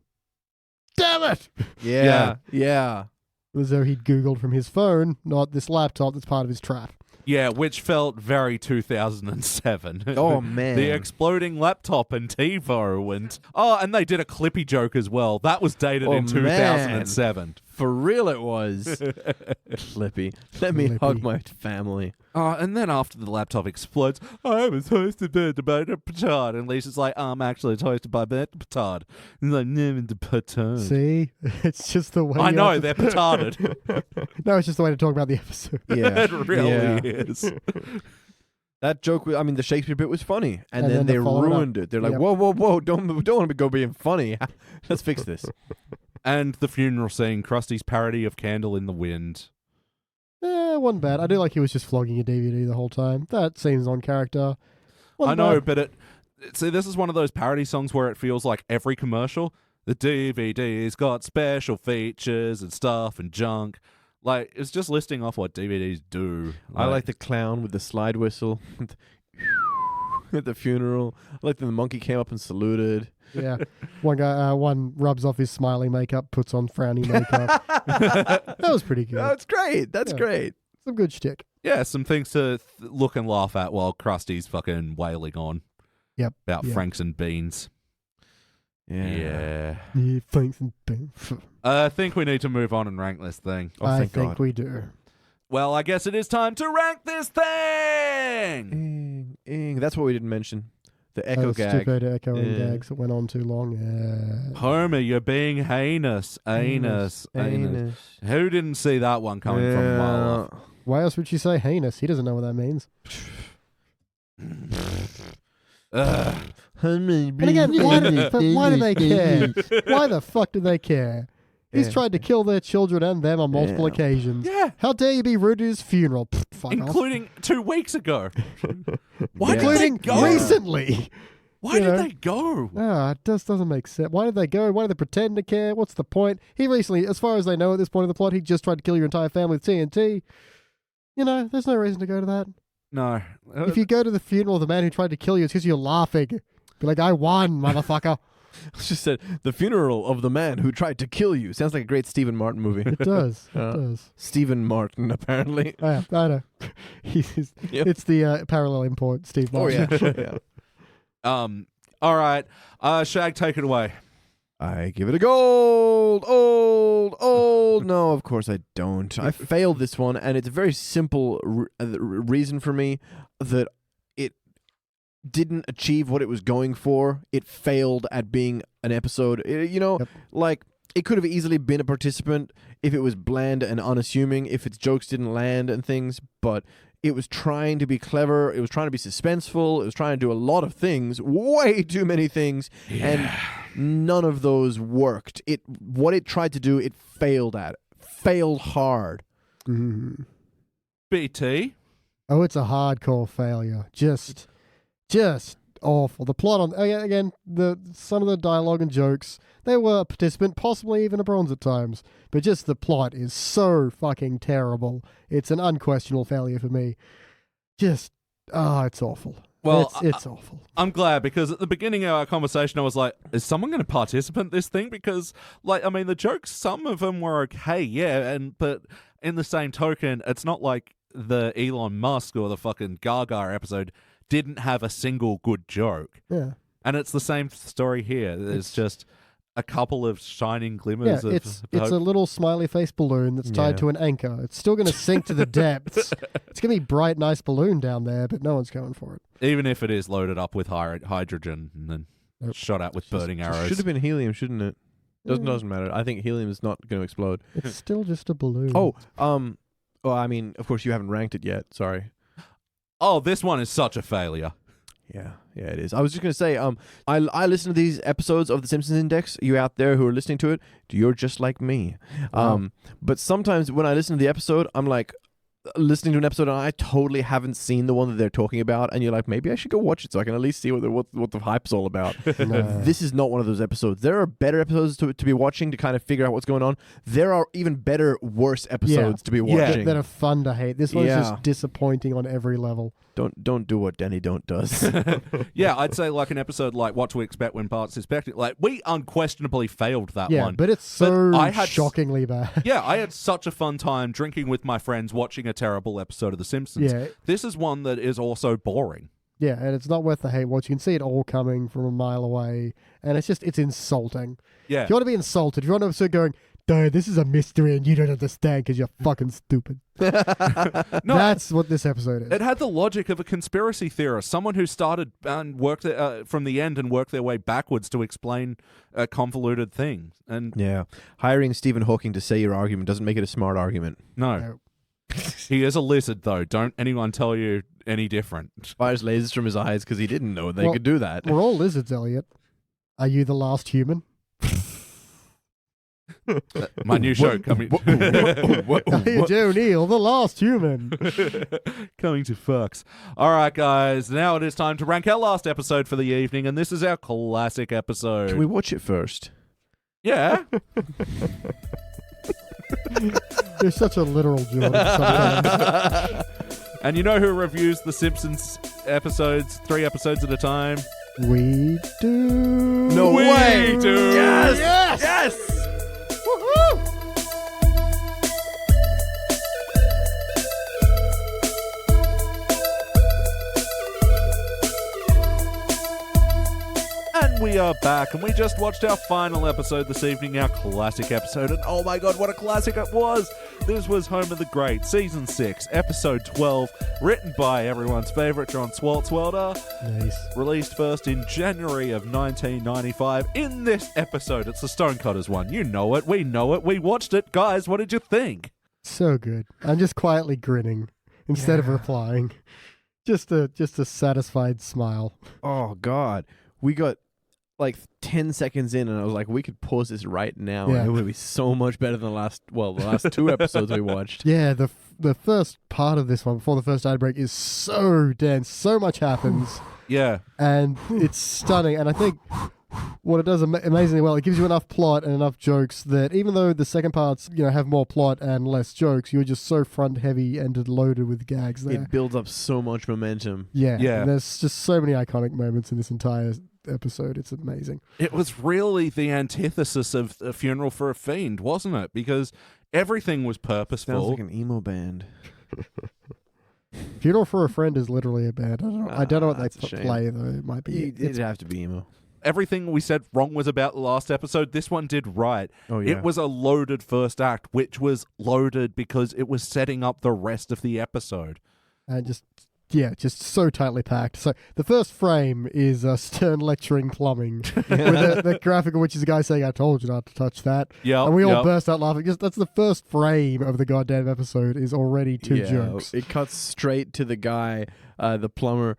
Damn it! Yeah. As though he'd Googled from his phone, not this laptop that's part of his trap. Yeah, which felt very 2007. Oh, man. The exploding laptop and TiVo and they did a Clippy joke as well. That was dated in 2007. Man. For real it was. Clippy. Let me hug my family. And then after the laptop explodes, I was hosted by the petard. And Lisa's like, I'm actually hosted by the petard. And he's like, never the petard. See? It's just the way I know, they're petarded. No, it's just the way to talk about the episode. Yeah. It really is. That joke, the Shakespeare bit was funny. And then they ruined it. They're like, whoa, don't want to go being funny. Let's fix this. And the funeral scene, Krusty's parody of Candle in the Wind. Wasn't bad. I do like he was just flogging a DVD the whole time. That seems on character. I know, but see, this is one of those parody songs where it feels like every commercial, the DVD's got special features and stuff and junk. Like, it's just listing off what DVDs do. I like the clown with the slide whistle at the funeral. I like that the monkey came up and saluted. Yeah. One rubs off his smiling makeup, puts on frowny makeup. That was pretty good. That's great. That's great. Some good shtick. Yeah, some things to look and laugh at while Krusty's fucking wailing on. Yep. About Franks and Beans. Yeah. Yeah, thanks and thanks. I think we need to move on and rank this thing. Oh, I thank think God. we do. Well, I guess it is time to rank this thing! That's what we didn't mention. The echo Those gag. stupid echoing Yeah. gags that went on too long. Yeah. Homer, you're being heinous. Anus. Who didn't see that one coming from a mile off? Why else would you say heinous? He doesn't know what that means. Ugh. And again, why do they care? Why the fuck do they care? He's Yeah. tried to kill their children and them on multiple Yeah. occasions. Yeah. How dare you be rude to his funeral? Pfft, fuck off. Including 2 weeks ago. Why did Including they go? recently. Why you did know. they go? Ah, it just doesn't make sense. Why did they go? Why did they pretend to care? What's the point? He recently, as far as they know at this point of the plot, he just tried to kill your entire family with TNT. You know, there's no reason to go to that. No. If you go to the funeral of the man who tried to kill you, it's because you're laughing. Be like, I won, motherfucker. Just said the funeral of the man who tried to kill you. Sounds like a great Stephen Martin movie. It does. It does. Stephen Martin, apparently. Yeah, I know. Yep. It's the parallel import, Steve Oh Martin. yeah. All right. Shag, take it away. I give it a gold. Old. No, of course I don't. I failed this one, and it's a very simple reason for me that it didn't achieve what it was going for. It failed at being an episode. Yep. Like, it could have easily been a participant if it was bland and unassuming, if its jokes didn't land and things, but it was trying to be clever. It was trying to be suspenseful. It was trying to do a lot of things, way too many things, and none of those worked. What it tried to do, it failed at. Failed hard. Mhm. BT. Oh, it's a hardcore failure. Just awful. The plot on again, some of the dialogue and jokes, they were a participant, possibly even a bronze at times, but just the plot is so fucking terrible. It's an unquestionable failure for me. It's awful. Well, it's awful. I'm glad, because at the beginning of our conversation, I was like, is someone going to participate in this thing? Because, the jokes, some of them were okay, yeah, but in the same token, it's not like the Elon Musk or the fucking Gaga episode didn't have a single good joke. Yeah. And it's the same story here. There's just a couple of shining Yeah, glimmers of it's hope. a little smiley face balloon that's tied to an anchor. It's still going to sink to the depths. It's going to be bright, nice balloon down there, but no one's going for it. Even if it is loaded up with hydrogen and then shot at with burning arrows. Should have been helium, shouldn't it? Doesn't matter. I think helium is not going to explode. It's still just a balloon. Well, I mean, of course, you haven't ranked it yet. Sorry. Oh, this one is such a failure. Yeah, it is. I was just going to say, I listen to these episodes of the Simpsons Index. You out there who are listening to it, you're just like me. But sometimes when I listen to the episode, I'm like, listening to an episode and I totally haven't seen the one that they're talking about, and you're like, maybe I should go watch it so I can at least see what the hype's all about. This is not one of those episodes. There are better episodes to be watching to kind of figure out what's going on. There are even better, worse episodes to be watching. That are fun to hate. This one's just disappointing on every level. Don't do what Danny Don't does. Yeah, I'd say like an episode like What to Expect When Parts Expected. Like, we unquestionably failed that one. But it's so I had shockingly bad. Yeah, I had such a fun time drinking with my friends watching a terrible episode of The Simpsons. Yeah. This is one that is also boring. Yeah, and it's not worth the hate watch. You can see it all coming from a mile away, and it's insulting. Yeah. If you want to be insulted, if you want to sit going, dude, this is a mystery and you don't understand because you're fucking stupid. No, that's what this episode is. It had the logic of a conspiracy theorist, someone who started and worked from the end and worked their way backwards to explain a convoluted thing. And yeah, hiring Stephen Hawking to say your argument doesn't make it a smart argument. No. He is a lizard, though. Don't anyone tell you any different. Fires lasers from his eyes because he didn't know they could do that. We're all lizards, Elliot. Are you the last human? My new show coming. Joe Neal, the last human. Coming to Fox. All right, guys. Now it is time to rank our last episode for the evening, and this is our classic episode. Can we watch it first? Yeah. You're such a literal Jordan sometimes. And you know who reviews the Simpsons episodes 3 episodes at a time? We do. No way! We do. Yes! Yes! Yes! we are back, and we just watched our final episode this evening, our classic episode, and oh my god, what a classic it was! This was Homer the Great, Season 6, Episode 12, written by everyone's favourite John Swartzwelder. Nice. Released first in January of 1995. In this episode, it's the Stonecutters one. You know it, we know it, we watched it. Guys, what did you think? So good. I'm just quietly grinning instead of replying. Just a satisfied smile. Oh God, we got like 10 seconds in, and I was like, we could pause this right now, and it would be so much better than the last 2 episodes we watched. Yeah, the first part of this one before the first ad break is so dense. So much happens. Yeah. And it's stunning. And I think what it does amazingly well, it gives you enough plot and enough jokes that even though the second parts, have more plot and less jokes, you're just so front heavy and loaded with gags there. It builds up so much momentum. Yeah. Yeah. And there's just so many iconic moments in this entire episode. It's amazing. It was really the antithesis of A Funeral for a Fiend, wasn't it? Because everything was purposeful. Sounds like an emo band. Funeral for a Friend is literally a band. I don't know what they that's a shame. play, though. It might be. It'd have to be emo. Everything we said wrong was about the last episode. This one did right. Oh, yeah. It was a loaded first act, which was loaded because it was setting up the rest of the episode. And just so tightly packed. So the first frame is Stern lecturing plumbing with the graphic of which is a guy saying, "I told you not to touch that." Yeah, and we all burst out laughing. Just that's the first frame of the goddamn episode is already two jokes. It cuts straight to the guy, the plumber.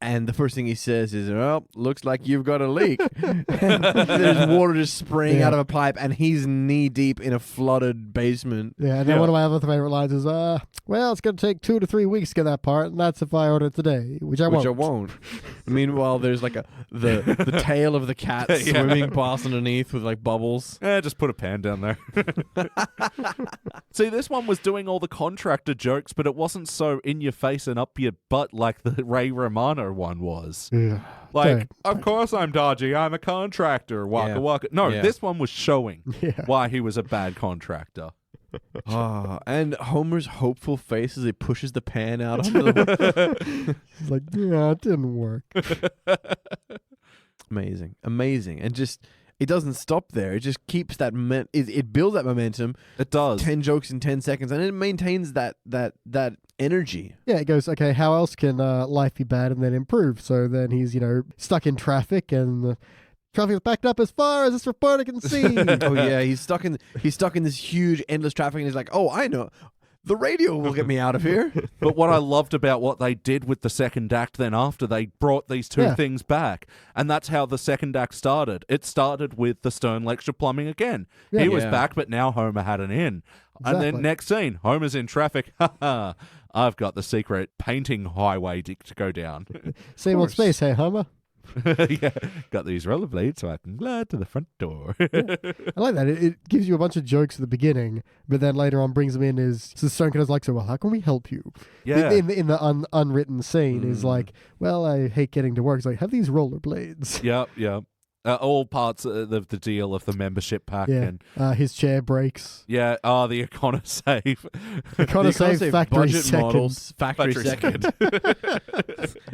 And the first thing he says is, "Well, looks like you've got a leak." And there's water just spraying out of a pipe, and he's knee deep in a flooded basement. Yeah, and then one of my other favorite lines is, "Well, it's going to take 2 to 3 weeks to get that part, and that's if I order it today, which I won't." Meanwhile, there's like the tail of the cat swimming past underneath with like bubbles. Just put a pan down there. See, this one was doing all the contractor jokes, but it wasn't so in your face and up your butt like the Ray Romano one was. Yeah. Like, of course I'm dodgy. I'm a contractor. Waka waka. No, this one was showing why he was a bad contractor. And Homer's hopeful face as he pushes the pan out onto the He's like, yeah, it didn't work. Amazing. And just it doesn't stop there. It just keeps that it builds that momentum. It does. 10 jokes in 10 seconds, and it maintains that energy. Yeah, it goes, okay, how else can life be bad and then improve? So then he's, stuck in traffic, and the traffic is backed up as far as this reporter can see. Oh yeah, he's stuck in this huge endless traffic, and he's like, "Oh, I know. The radio will get me out of here." But what I loved about what they did with the second act then after, they brought these two things back. And that's how the second act started. It started with the Stern lecture plumbing again. Yeah. He was back, but now Homer had an in. Exactly. And then next scene, Homer's in traffic. Ha I've got the secret painting highway to go down. Same old space, hey, Homer? Yeah, got these rollerblades so I can glide to the front door. I like that. It gives you a bunch of jokes at the beginning, but then later on brings them in as so Stonecutters like, so, well, how can we help you? Yeah. In the unwritten scene is like, well, I hate getting to work. It's like, have these rollerblades. Yep. All parts of the deal of the membership pack. Yeah. And his chair breaks. yeah, the EconoSave. EconoSave factory budget second. models, factory second.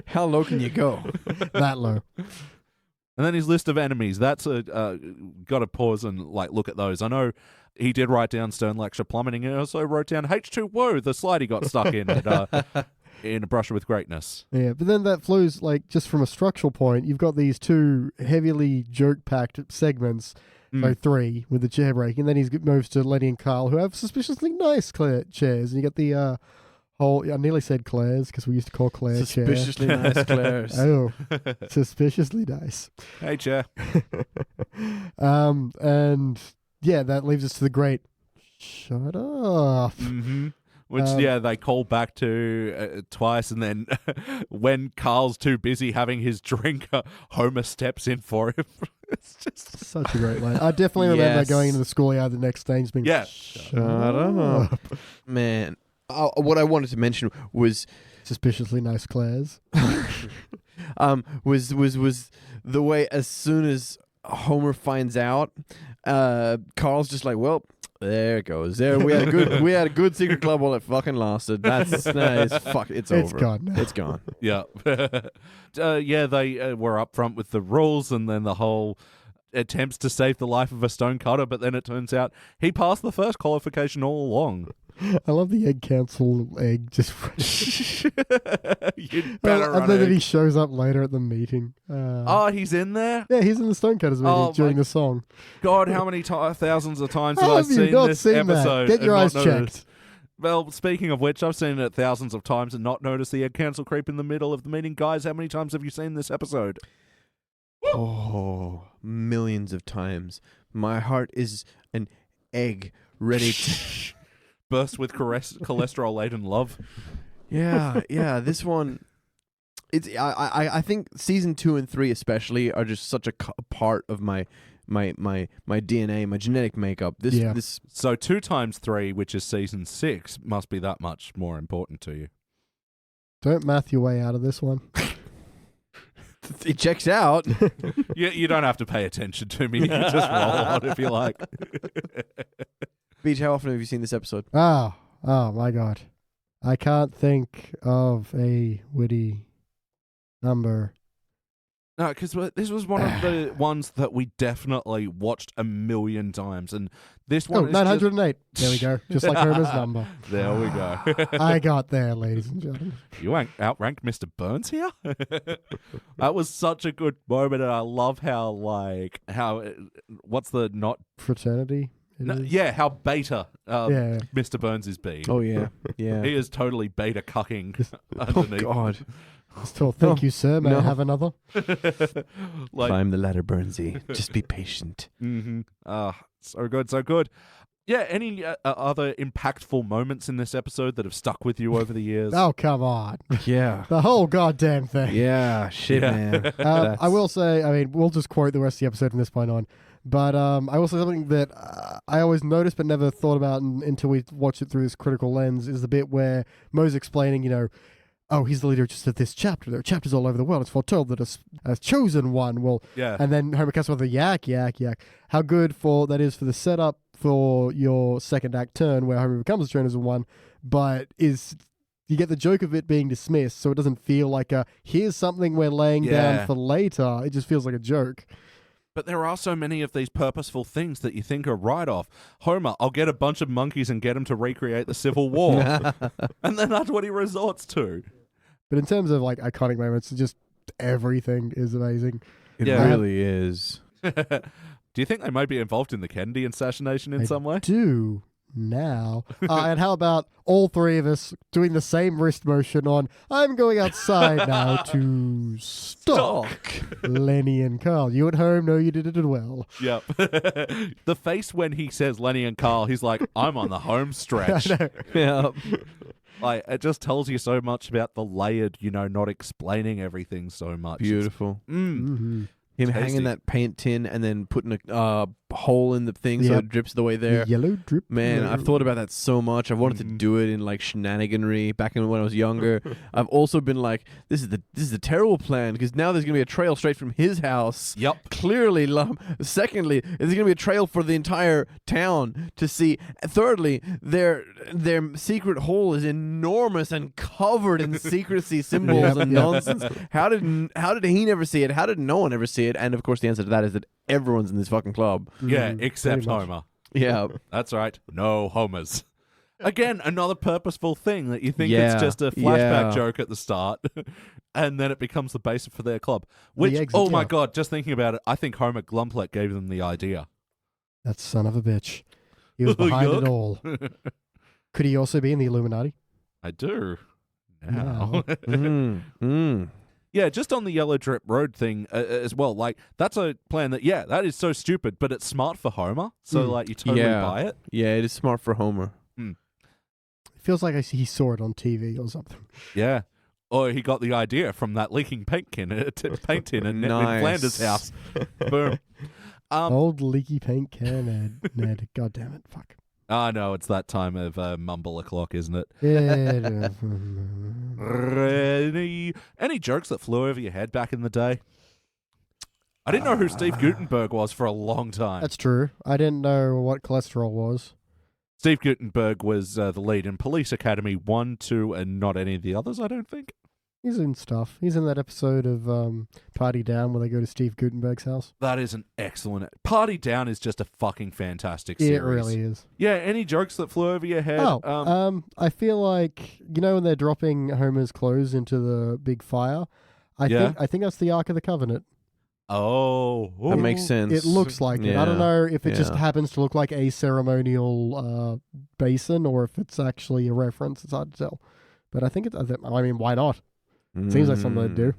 How low can you go? That low. And then his list of enemies. That's got to pause and look at those. I know he did write down Stern lecture plumbing, and he also wrote down H2O, the slide he got stuck in in A Brush with Greatness. Yeah, but then that flows, just from a structural point, you've got these two heavily joke-packed segments, so 3, with the chair break, and then he moves to Lenny and Carl, who have suspiciously nice chairs, and you get the whole, I nearly said Claire's, because we used to call Claire Suspiciously chair. nice Claire's. Oh, suspiciously nice. Hey, chair. And, yeah, that leaves us to the great, shut up. Mm-hmm. Which, they call back to twice, and then when Carl's too busy having his drink, Homer steps in for him. It's just such a great line. I definitely remember going into the schoolyard the next day and just being shut up. Man. What I wanted to mention was suspiciously nice Claire's. was the way as soon as Homer finds out, Carl's just like, well, There it goes. There we had a good secret club while it fucking lasted. It's over. It's gone now. It's gone. Yeah. They were upfront with the rules and then the whole attempts to save the life of a stonecutter, but then it turns out he passed the first qualification all along. I love the egg council egg just. You'd better run and then egg. he shows up later at the meeting. He's in there? Yeah, he's in the Stonecutters meeting during the song. God, how many thousands of times How have I have you seen not this seen episode? that? Get your and eyes not checked. noticed? Well, speaking of which, I've seen it thousands of times and not noticed the egg council creep in the middle of the meeting. Guys, how many times have you seen this episode? Oh, millions of times. My heart is an egg ready to... Burst with cholesterol-laden love. Yeah. This one... I think season 2 and 3 especially are just such a part of my DNA, my genetic makeup. This So 2 times 3, which is season 6, must be that much more important to you. Don't math your way out of this one. it checks out. You don't have to pay attention to me. You can just roll on if you like. Beach, how often have you seen this episode? Oh my God. I can't think of a witty number. No, because this was one of the ones that we definitely watched a million times, and this one is 908. There we go. Just like Homer's number. There we go. I got there, ladies and gentlemen. You outranked Mr. Burns here? That was such a good moment, and I love how what's the not... Fraternity? how beta Mr. Burns is being. Oh, yeah. Yeah. He is totally beta cucking underneath. Oh, God. Still, thank you, sir. May I have another? Climb the ladder, Burnsy. Just be patient. Mm-hmm. So good, so good. Yeah, any other impactful moments in this episode that have stuck with you over the years? Oh, come on. Yeah. The whole goddamn thing. Yeah, shit, man. I will say, we'll just quote the rest of the episode from this point on. But I will say something that I always noticed but never thought about until we watched it through this critical lens is the bit where Moe's explaining, oh, he's the leader just of this chapter. There are chapters all over the world. It's foretold that a chosen one will... Yeah. And then Homer comes with the yak. How good that is for the setup for your second act turn where Homer becomes a chosen one, but you get the joke of it being dismissed, so it doesn't feel like here's something we're laying down for later. It just feels like a joke. But there are so many of these purposeful things that you think are write-off. Homer, I'll get a bunch of monkeys and get them to recreate the Civil War. And then that's what he resorts to. But in terms of iconic moments, just everything is amazing. It really is. Do you think they might be involved in the Kennedy assassination in some way? Do now. And how about all three of us doing the same wrist motion on I'm going outside now to stalk Lenny and Carl. You at home know you did it well. Yep. The face when he says Lenny and Carl, he's like, I'm on the home stretch. Yeah. It just tells you so much about the layered, not explaining everything so much. Beautiful. Mm-hmm. Him hanging that paint tin and then putting a hole in the thing so it drips the way there. The yellow drip. Man, I've thought about that so much. I've wanted to do it in shenaniganry back when I was younger. I've also been like, this is a terrible plan because now there's gonna be a trail straight from his house. Yep. Clearly. Secondly, there's gonna be a trail for the entire town to see. Thirdly, their secret hole is enormous and covered in secrecy symbols and nonsense. How did he never see it? How did no one ever see it? And of course, the answer to that is that everyone's in this fucking club. Yeah, except Homer. Yeah. That's right. No Homers. Again, another purposeful thing that you think it's just a flashback joke at the start, and then it becomes the basis for their club. Which, my God, just thinking about it, I think Homer Glumplet gave them the idea. That son of a bitch. He was behind it all. Could he also be in the Illuminati? I do. Now. No. Yeah, just on the Yellow Drip Road thing as well. That's a plan that, that is so stupid, but it's smart for Homer. So, you totally buy it. Yeah, it is smart for Homer. It feels like he saw it on TV or something. Yeah. Or he got the idea from that leaking paint tin in Flanders' house. Boom. Old leaky paint can, Ned. God damn it. Fuck. No, it's that time of mumble o'clock, isn't it? Yeah. Any jokes that flew over your head back in the day? I didn't know who Steve Gutenberg was for a long time. That's true. I didn't know what cholesterol was. Steve Guttenberg was the lead in Police Academy 1, 2, and not any of the others, I don't think. He's in stuff. He's in that episode of Party Down where they go to Steve Guttenberg's house. That is an excellent... Party Down is just a fucking fantastic series. It really is. Yeah, any jokes that flew over your head? I feel like, when they're dropping Homer's clothes into the big fire, I think that's the Ark of the Covenant. Oh. That makes sense. It looks like it. I don't know if it just happens to look like a ceremonial basin or if it's actually a reference. It's hard to tell. But I think why not? Seems like something they'd do.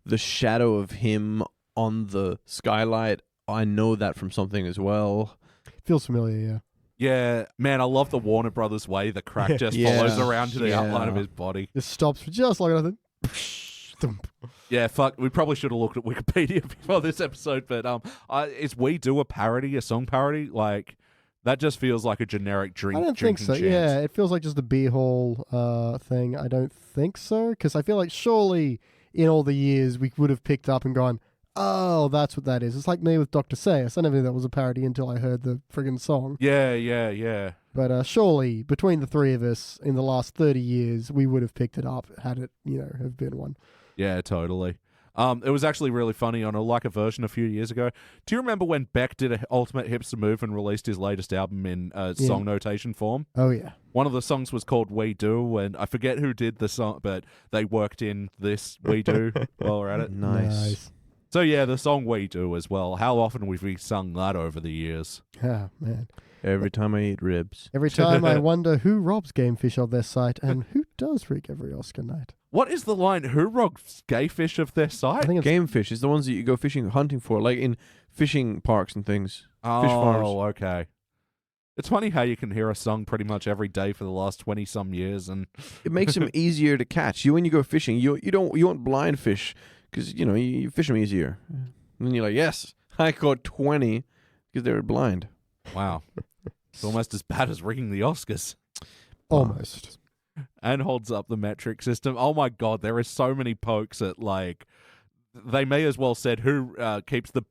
The shadow of him on the skylight, I know that from something as well. Feels familiar, yeah. Yeah, man, I love the Warner Brothers way the crack just follows around to the outline of his body. It stops for just like nothing. Yeah, fuck. We probably should have looked at Wikipedia before this episode, but is We Do a parody, a song parody? Like, that just feels like a generic I don't think so. chant. Yeah, it feels like just a beer hall thing. I don't think so, because I feel like surely in all the years we would have picked up and gone, oh, that's what that is. It's like me with Dr. Seuss. I never knew that was a parody until I heard the friggin' song. Yeah. But surely between the three of us in the last 30 years, we would have picked it up had it, have been one. Yeah, totally. It was actually really funny on a version a few years ago. Do you remember when Beck did a Ultimate Hipster move and released his latest album in song notation form? Oh, yeah. One of the songs was called We Do, and I forget who did the song, but they worked in this We Do while we're at it. Nice. So yeah, the song We Do as well. How often have we sung that over the years? Ah, man. Every time I eat ribs. Every time I wonder who robs game fish of their sight and who does rig every Oscar night. What is the line? Who robs gay fish of their I sight? think it's Game fish is the ones that you go hunting for, like in fishing parks and things. Oh, Fish farms. okay. It's funny how you can hear a song pretty much every day for the last 20-some years, and It makes them easier to catch. When you go fishing, you want blind fish because you fish them easier. And then you're like, yes, I caught 20 because they were blind. wow, it's almost as bad as rigging the Oscars. almost. And holds up the metric system. Oh my god, there is so many pokes at they may as well said who keeps the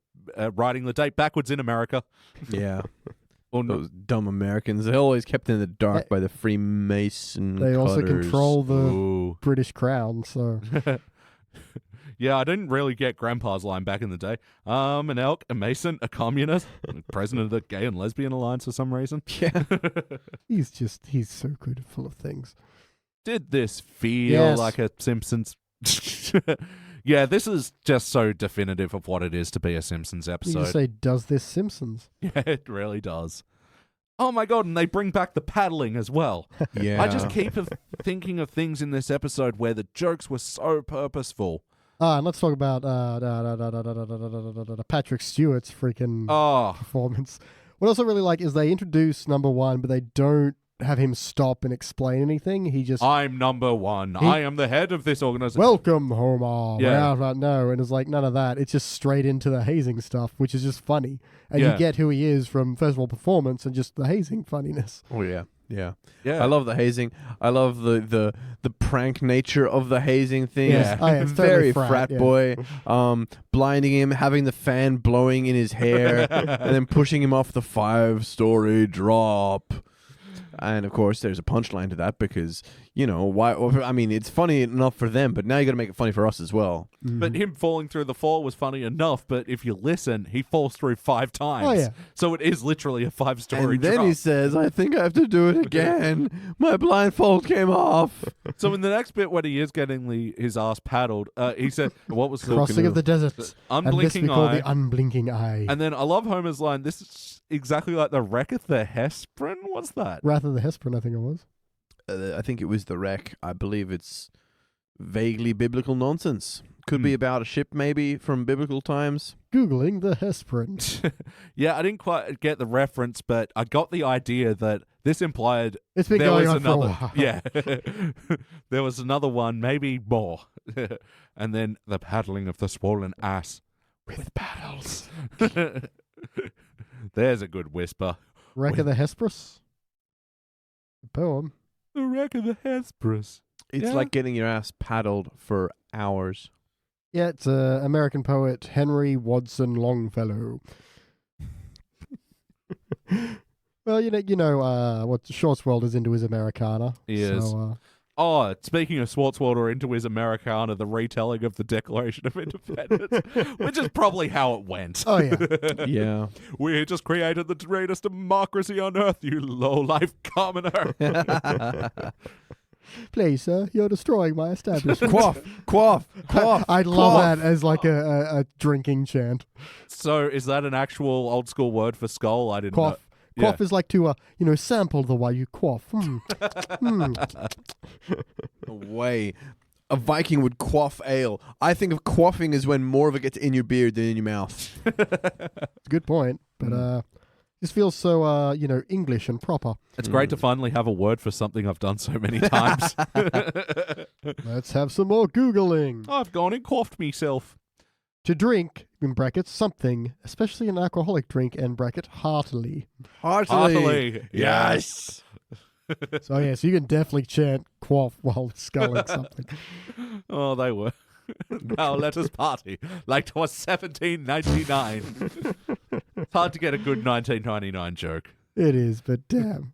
writing the date backwards in America. Yeah. Or Those dumb Americans. They're always kept in the dark by the Freemason They also cutters. control the Ooh. British crown, so... Yeah, I didn't really get Grandpa's line back in the day. An elk, a mason, a communist, president of the Gay and Lesbian Alliance for some reason. Yeah. He's so good, full of things. Did this feel Yes. like a Simpsons? Yeah, this is just so definitive of what it is to be a Simpsons You episode. just say, does this Simpsons? Yeah, it really does. Oh my god, and they bring back the paddling as well. Yeah. I just keep thinking of things in this episode where the jokes were so purposeful. And let's talk about Patrick Stewart's freaking Oh, performance. What I also really like is they introduce number one, but they don't have him stop and explain anything. He just, I'm number one. I am the head of this organization. welcome, Homer. Yeah. No, and it's like none of that. It's just straight into the hazing stuff, which is just funny. And Yeah. you get who he is from, first of all, performance and just the hazing funniness. Oh yeah. Yeah. Yeah. I love the hazing. I love the prank nature of the hazing thing. Yeah. Oh, yeah, it's Very totally frat yeah. boy. Blinding him, having the fan blowing in his hair, and then pushing him off the 5-story drop. And of course, there's a punchline to that because why? I mean, it's funny enough for them, but now you got to make it funny for us as well. But him falling through the fall was funny enough, but if you listen, he falls through 5 times. Oh, yeah. So it is literally a 5-story And then drop. he says, "I think I have to do it again. My blindfold came off." So in the next bit when he is getting his ass paddled, he said, what was the Crossing of the desert. And this we unblinking call eye? the unblinking eye. And then I love Homer's line, this is exactly like the wreck of the Hesperen. What's that? Wrath of the Hesperin, I think it was. I think it was the wreck. I believe it's vaguely biblical nonsense. Could be about a ship, maybe from biblical times. Googling the Hesperin. Yeah, I didn't quite get the reference, but I got the idea that this implied It's been there going was on for a another. while. Yeah, there was another one, maybe more, and then the paddling of the swollen ass with paddles. There's a good whisper. Wreck of the Hesperus? Poem. The wreck of the Hesperus. It's Yeah. like getting your ass paddled for hours. Yeah, it's American poet Henry Watson Longfellow. Well, what Schwarzwald is into his Americana. He is. So, Oh, speaking of Swartzwelder into his Americana, the retelling of the Declaration of Independence, which is probably how it went. oh yeah. Yeah. We just created the greatest democracy on earth, you low-life commoner. Please, sir, you're destroying my establishment. Quaff, quaff, quaff. I'd love that as like a drinking chant. So is that an actual old-school word for skull? I didn't know. Quaff. Quaff is like to, sample the way you quaff. Mm. No way. A Viking would quaff ale. I think of quaffing as when more of it gets in your beard than in your mouth. Good point. But this feels so, English and proper. It's great to finally have a word for something I've done so many times. Let's have some more Googling. I've gone and quaffed myself. To drink, in brackets, something, especially an alcoholic drink, end bracket, heartily. Heartily. Yes. So you can definitely chant quaff while sculling something. Oh, they were. Now let us party like 'twas 1799. It's hard to get a good 1999 joke. It is, but damn.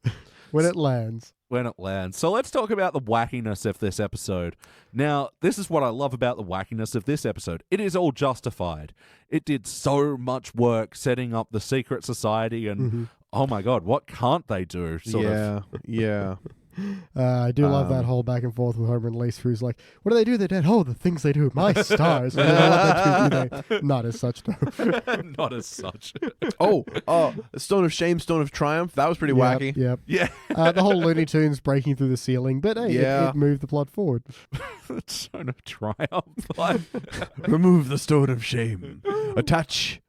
When it lands. When it lands. So let's talk about the wackiness of this episode. Now, this is what I love about the wackiness of this episode. It is all justified. It did so much work setting up the secret society and, oh my God, what can't they do? Yeah. I do love that whole back and forth with Homer and Lisa, who's like, what do they do? They're dead. Oh, the things they do. My stars. What they do. Not as such, though. Not as such. Stone of Shame, Stone of Triumph. That was pretty wacky. Yep. Yeah. The whole Looney Tunes breaking through the ceiling, but hey, it moved the plot forward. Stone of Triumph. Remove the Stone of Shame. Attach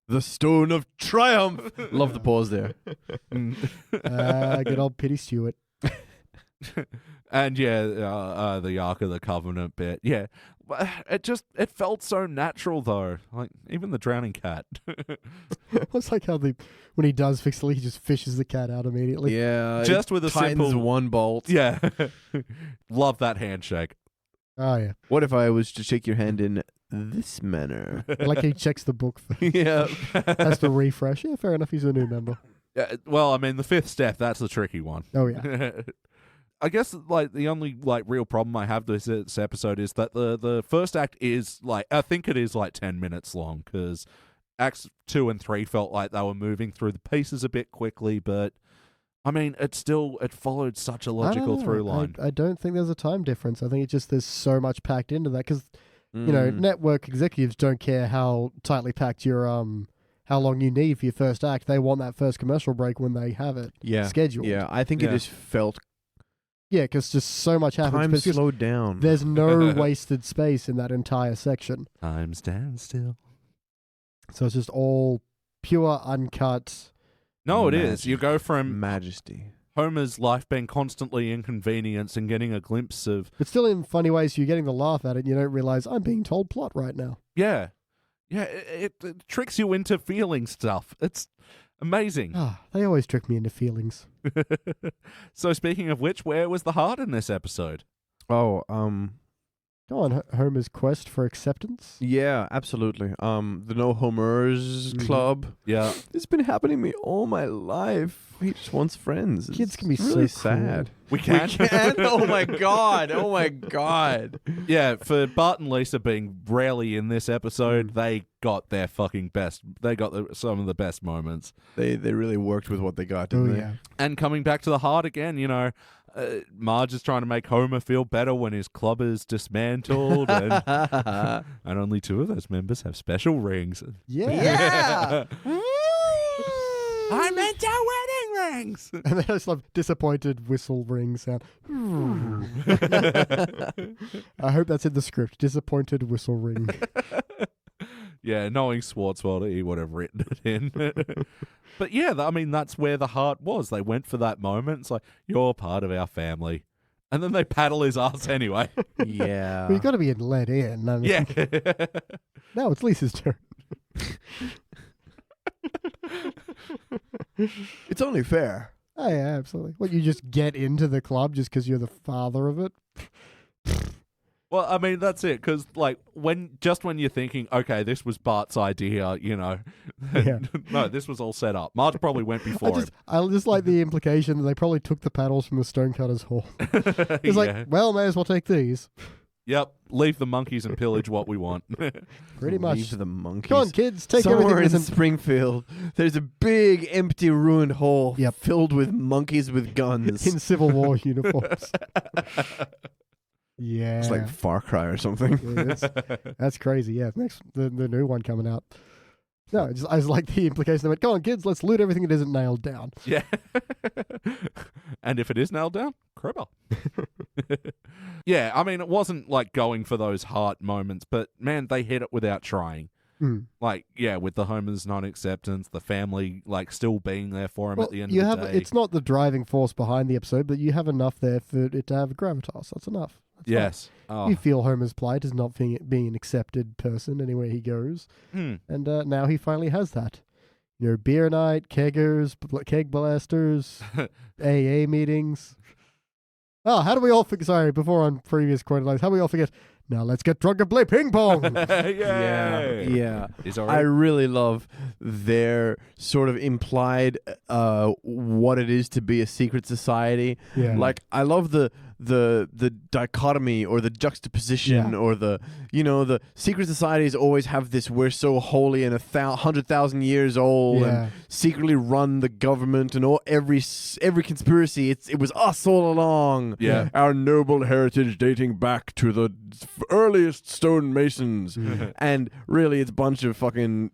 the Stone of Triumph. Love the pause there. Good old Pity Stewart. And the Ark of the Covenant bit. Yeah. It felt so natural though. Like even the drowning cat. It's like how when he does fix it, he just fishes the cat out immediately. Yeah. Just with a tightens simple one bolt. Yeah. Love that handshake. Oh yeah. What if I was to shake your hand in this manner? Like he checks the book first. Yeah. Has to refresh. Yeah, fair enough. He's a new member. Yeah, well, I mean, the fifth step, that's the tricky one. Oh yeah. I guess the only real problem I have this episode is that the first act is I think it is 10 minutes long because acts 2 and 3 felt like they were moving through the pieces a bit quickly, but I mean it followed such a logical through line. I don't think there's a time difference. I think it's just there's so much packed into that because network executives don't care how tightly packed your how long you need for your first act. They want that first commercial break when they have it scheduled. Yeah, I think it just felt because just so much happens. time slowed down. There's no wasted space in that entire section. Time stands still. So it's just all pure, uncut. No, it is. You go from majesty. Homer's life being constantly inconvenienced and getting a glimpse of... But still in funny ways, you're getting the laugh at it and you don't realize I'm being told plot right now. Yeah. Yeah, it tricks you into feeling stuff. It's amazing. They always trick me into feelings. So speaking of which, where was the heart in this episode? Go on, Homer's quest for acceptance? Yeah, absolutely. The No Homers Club. Yeah. It's been happening to me all my life. He just wants friends. Kids can be really so cruel. sad. We can? Oh my god. Oh my god. Yeah, for Bart and Lisa being rarely in this episode, they got their fucking best. They got some of the best moments. They really worked with what they got, didn't they? Yeah. And coming back to the heart again, Marge is trying to make Homer feel better when his club is dismantled, and only 2 of those members have special rings. Yeah. I meant our wedding rings. And then I just love disappointed whistle ring sound. I hope that's in the script. Disappointed whistle ring. Yeah, knowing Swartzwelder, he would have written it in. But yeah, I mean, that's where the heart was. They went for that moment. It's like, you're part of our family. And then they paddle his ass anyway. Yeah. Well, you got to be let in. I mean, Yeah. Now it's Lisa's turn. It's only fair. Oh, yeah, absolutely. What, you just get into the club just because you're the father of it? Well, I mean, that's it, because, like, when you're thinking, okay, this was Bart's idea, you know. Yeah. No, this was all set up. Marge probably went before him. I just like the implication that they probably took the paddles from the Stonecutters Hall. It's like, well, may as well take these. Yep, leave the monkeys and pillage what we want. Pretty much. Leave the monkeys. Come on, kids, take Somewhere everything. in Isn't... Springfield, there's a big, empty, ruined hall filled with monkeys with guns. in Civil War uniforms. Yeah. It's like Far Cry or something. Yeah, that's crazy. Yeah, the new one coming out. No, I just like the implication. They went, come on, kids, let's loot everything that isn't nailed down. Yeah. And if it is nailed down, crowbar. Yeah, I mean, it wasn't like going for those heart moments, but man, they hit it without trying. Mm. Like, yeah, with the Homer's non-acceptance, the family, like, still being there for him at the end of the day. It's not the driving force behind the episode, but you have enough there for it to have a gravitas. That's enough. That's Yes. fine. You feel Homer's plight as not being an accepted person anywhere he goes. Hmm. And now he finally has that. You know, beer night, keggers, keg blasters, AA meetings. Oh, how do we all forget? Sorry, before on previous quote lines, how do we all forget? Now let's get drunk and play ping pong. Yeah. He's all I right. really love their sort of implied what it is to be a secret society. Yeah. Like, I love the dichotomy or the juxtaposition or the secret societies always have this, we're so holy and 100,000 years old and secretly run the government and every conspiracy. It was us all along. Yeah. Our noble heritage dating back to the earliest stonemasons. And really it's a bunch of fucking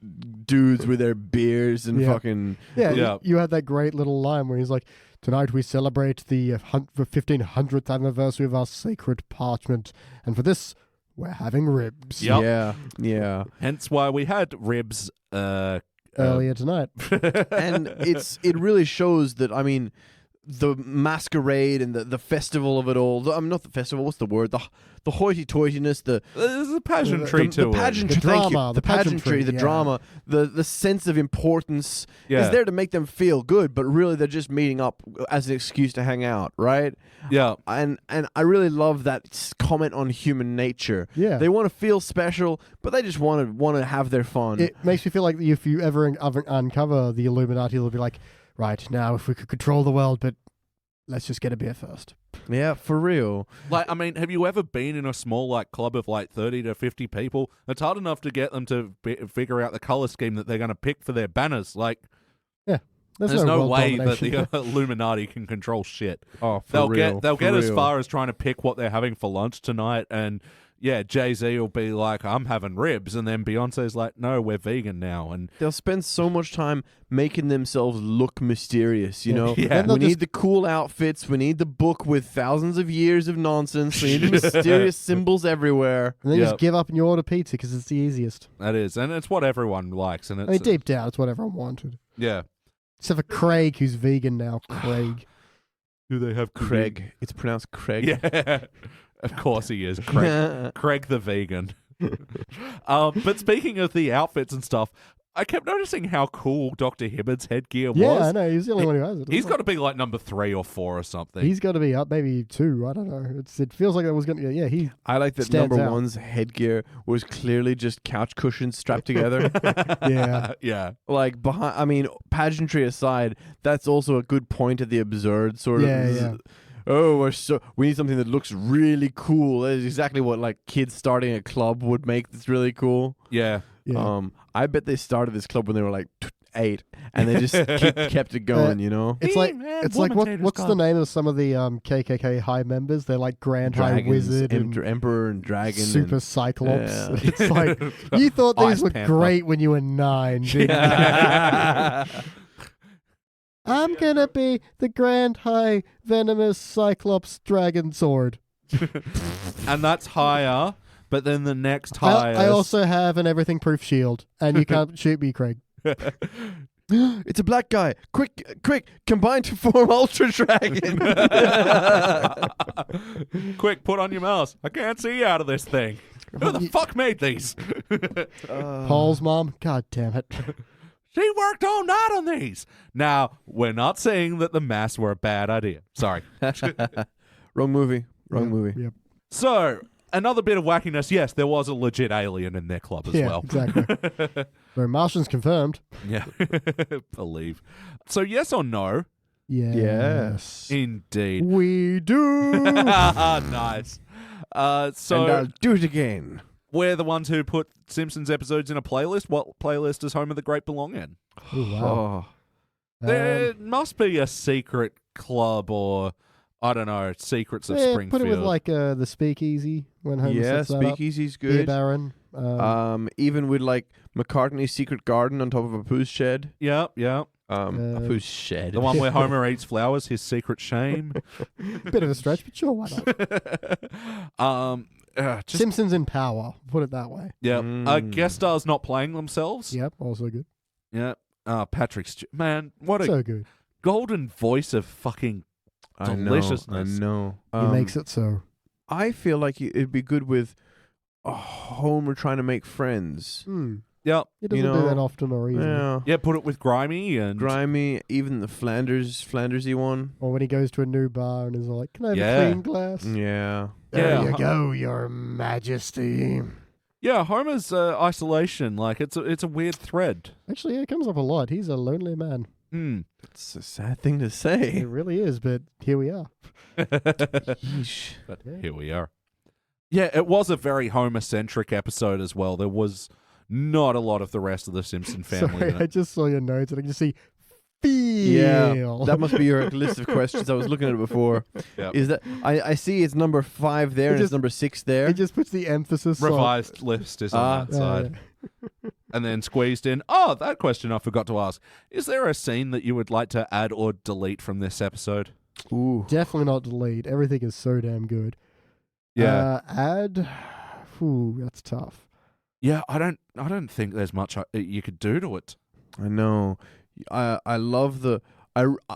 dudes with their beers and fucking... Yeah, you had that great little line where he's like, tonight we celebrate the 1500th anniversary of our sacred parchment, and for this, we're having ribs. Yep. Yeah. Hence why we had ribs Earlier tonight. And it really shows that, I mean, the masquerade and the festival of it all. Not the festival. What's the word? The hoity-toityness. There's a pageantry to the pageantry. The Thank drama, you. the The pageantry, pageantry, the yeah. drama, the sense of importance Yeah. is there to make them feel good. But really, they're just meeting up as an excuse to hang out, right? Yeah. And I really love that comment on human nature. Yeah. They want to feel special, but they just want to have their fun. It makes me feel like if you ever uncover the Illuminati, they'll be like, right, now if we could control the world, but let's just get a beer first. Yeah, for real. Like, I mean, have you ever been in a small, like, club of, like, 30 to 50 people? It's hard enough to get them to figure out the color scheme that they're going to pick for their banners. Like, there's no world way that domination. the Illuminati can control shit. Oh, for They'll real. get as far as trying to pick what they're having for lunch tonight, and yeah, Jay-Z will be like, I'm having ribs, and then Beyonce's like, no, we're vegan now, and They'll spend so much time making themselves look mysterious, you know? Yeah. We need the cool outfits. We need the book with thousands of years of nonsense. We need the mysterious symbols everywhere. And then Yep. just give up and you order pizza because it's the easiest. that is, and it's what everyone likes, and it's I mean, deep down, it's what everyone wanted. yeah. Except for Craig, who's vegan now. Craig. Do they have Craig. It's pronounced Craig. Yeah, of course he is. Craig the vegan. But speaking of the outfits and stuff, I kept noticing how cool Dr. Hibbard's headgear Yeah, was. I know. He's the only one who has it. He's got to be like number 3 or 4 or something. He's got to be up maybe 2. I don't know. It feels like that was going to... Yeah, he... I like that Stands number out. one's headgear was clearly just couch cushions strapped together. Yeah. Yeah. Like, pageantry aside, that's also a good point of the absurd sort of. Yeah. Oh, we need something that looks really cool. That is exactly what like kids starting a club would make. That's really cool. Yeah. Yeah. I bet they started this club when they were like 8, and they just kept it going. You know, It's like what's the name of some of the KKK high members? They're like Grand High Wizard and Emperor and Dragon, Super and, Cyclops. Yeah. It's like you thought these Ice were Panther. great when you were 9. Didn't you? I'm gonna be the Grand High Venomous Cyclops Dragon Sword. And that's higher, but then the next highest. I also have an everything proof shield, and you can't shoot me, Craig. It's a black guy. Quick, combine to form Ultra Dragon. Quick, put on your mask. I can't see out of this thing. Who the fuck made these? Paul's mom. God damn it. She worked all night on these. Now, we're not saying that the masks were a bad idea. Sorry. Wrong movie. Wrong movie. Yep. So, Another bit of wackiness. Yes, there was a legit alien in their club as well. Exactly. So Martians confirmed. Yeah, believe. So yes or no? Yes. Indeed. We do. Nice. So and I'll do it again. we're the ones who put Simpsons episodes in a playlist. What playlist does Home of the Great belong in? Oh, wow. There must be a secret club or, I don't know, Secrets of Springfield. Put it with like the Speakeasy when Homer Yeah, sets that up. Speakeasy's Beer good. Baron. Even with like McCartney's secret garden on top of Apu's shed. Yeah. Apu's shed. The one where Homer eats flowers, his secret shame. Bit of a stretch, but sure, why not? Just, Simpsons in power. Put it that way. yeah. Guest stars not playing themselves. Yep, also good. Yeah. Patrick man, what a So good. golden voice of fucking deliciousness. I know. He makes it so. I feel like it'd be good with Homer trying to make friends. Yep. He doesn't do that often or easily. Yeah. Yeah, put it with Grimy and Grimy, even the Flandersy one. Or when he goes to a new bar and is like, "Can I have Yeah. a clean glass?" Yeah. There Yeah. you go, Your Majesty. yeah, Homer's isolation, like it's a weird thread. Actually, it comes up a lot. He's a lonely man. It's a sad thing to It say. really is, but here we are. Yeesh. But Yeah. here we are. Yeah, it was a very Homer-centric episode as well. There was not a lot of the rest of the Simpson family. Sorry, in I it. just saw your notes and I can just see feel. Yeah, that must be your list of questions. I was looking at it before. Yep. Is that I see it's number 5 there and it's number 6 there. It just puts the emphasis Revised list is on that side. And then squeezed in, that question I forgot to ask. Is there a scene that you would like to add or delete from this episode? Ooh. Definitely not delete. Everything is so damn good. Yeah. Add. Ooh, that's tough. Yeah, I don't think there's much you could do to it. I know. I love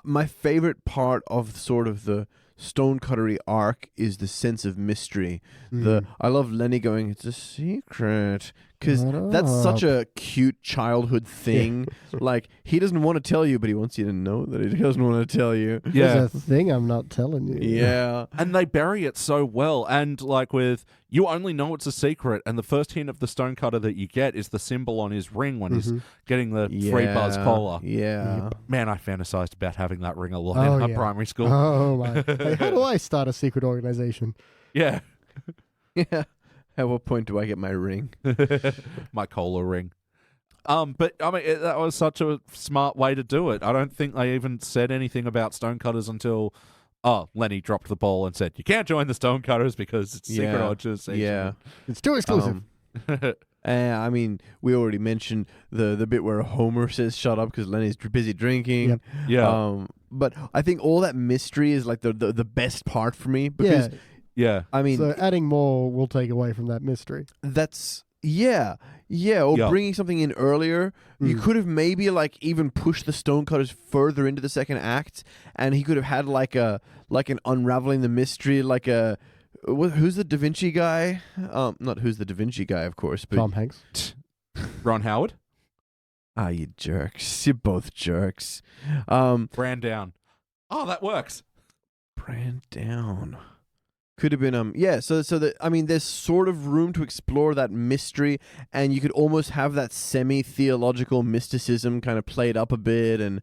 my favorite part of sort of the Stonecuttery arc is the sense of mystery. I love Lenny going, "It's a secret," because that's such a cute childhood thing. Like, he doesn't want to tell you, but he wants you to know that he doesn't want to tell you. Yeah. There's a thing I'm not telling you. Yeah. And they bury it so well. And like with, you only know it's a secret, and the first hint of the stonecutter that you get is the symbol on his ring when he's getting the free Buzz Cola. Yeah. Man, I fantasized about having that ring a lot Oh, in my yeah. primary school. Oh my! Like, how do I start a secret organization? Yeah. Yeah. At what point do I get my ring? My cola ring. But I mean, that was such a smart way to do it. I don't think they even said anything about stonecutters until Lenny dropped the ball and said, "You can't join the stonecutters because it's secret organization." Yeah. It's too exclusive. I mean, we already mentioned the bit where Homer says "shut up" because Lenny's busy drinking. Yep. Yeah. But I think all that mystery is like the best part for me because Yeah. I mean, So adding more will take away from that mystery. that's or bringing something in earlier. You could have maybe like even pushed the Stonecutters further into the second act, and he could have had like an unraveling the mystery, like a. Who's the Da Vinci guy? Not who's the Da Vinci guy, of course, but Tom Hanks. Ron Howard? you jerks! You're both jerks. Brand down. Oh, that works. Brand down. Could have been so that I mean there's sort of room to explore that mystery, and you could almost have that semi-theological mysticism kind of played up a bit, and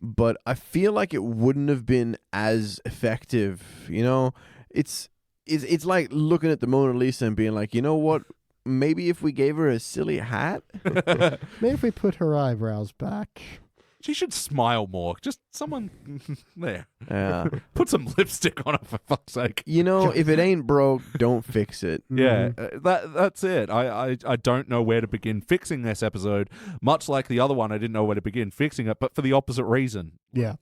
but I feel like it wouldn't have been as effective. You know, it's like looking at the Mona Lisa and being like, you know what? Maybe if we gave her a silly hat. Maybe if we put her eyebrows back. She should smile more. Just someone there. Yeah. Put some lipstick on her, for fuck's sake. You know, if it ain't broke, don't fix it. Yeah, that's it. I don't know where to begin fixing this episode. Much like the other one, I didn't know where to begin fixing it, but for the opposite reason. Yeah.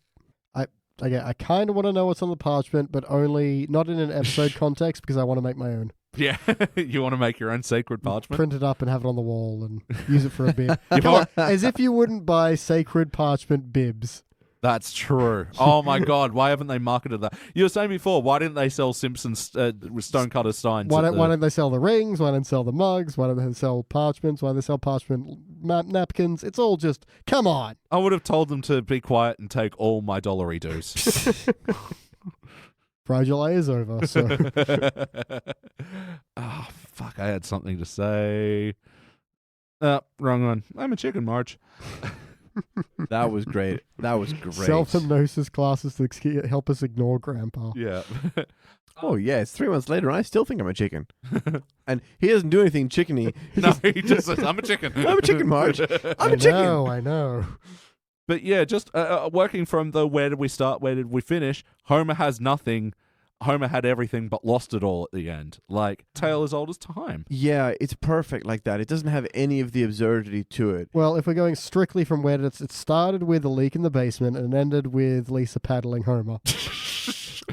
I kind of want to know what's on the parchment, but only not in an episode context because I want to make my own. Yeah, you want to make your own sacred parchment? Print it up and have it on the wall and use it for a bit. You've Come on, al- as if you wouldn't buy sacred parchment bibs. That's true. Oh my God, why haven't they marketed that? You were saying before, why didn't they sell Simpsons stonecutter signs? Why don't they sell the rings? Why don't they sell the mugs? Why don't they sell parchments? Why don't they sell parchment napkins? It's all just, come on. I would have told them to be quiet and take all my dollary dues. Fragile A is over. So Oh, fuck. I had something to say. Wrong one. I'm a chicken, Marge. That was great. That was great. self-hypnosis classes to help us ignore Grandpa. Yeah. Oh, yeah, it's 3 months later and I still think I'm a chicken. And he doesn't do anything chickeny. He just says, I'm a chicken. I'm a chicken, Marge. I'm a chicken. I know. But yeah, just working from the where did we start, where did we finish, Homer has nothing. Homer had everything but lost it all at the end. Like, tale as old as time. Yeah, it's perfect like that. It doesn't have any of the absurdity to it. Well, if we're going strictly from where it started with a leak in the basement and ended with Lisa paddling Homer.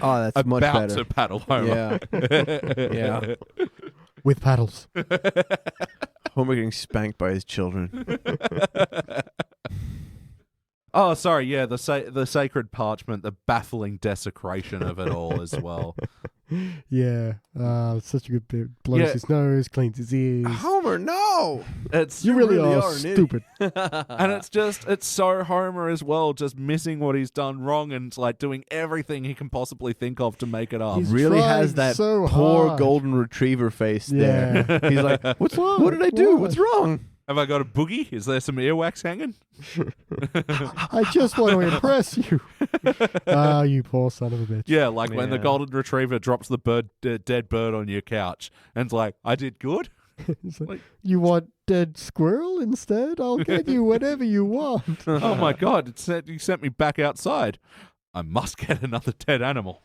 Oh, that's much About better. to paddle Homer. Yeah. Yeah. With paddles. Homer getting spanked by his children. Oh, sorry, yeah, the sacred parchment, the baffling desecration of it all as well. Yeah. It's such a good bit. Blows his nose, cleans his ears. Homer, no! It's You really are an stupid. and it's so Homer as well, just missing what he's done wrong and like doing everything he can possibly think of to make it up. He's Really has trying that so poor hard. golden retriever face Yeah. there. He's like, "What's wrong? What did I do? Why? What's wrong?" Have I got a boogie? Is there some earwax hanging? I just want to impress you. Ah, you poor son of a bitch. Yeah, like when the Yeah. golden retriever drops the dead bird on your couch and it's like, I did good? It's like, Like- you want dead squirrel instead? I'll get you whatever you want. Oh my god, you sent me back outside. I must get another dead animal.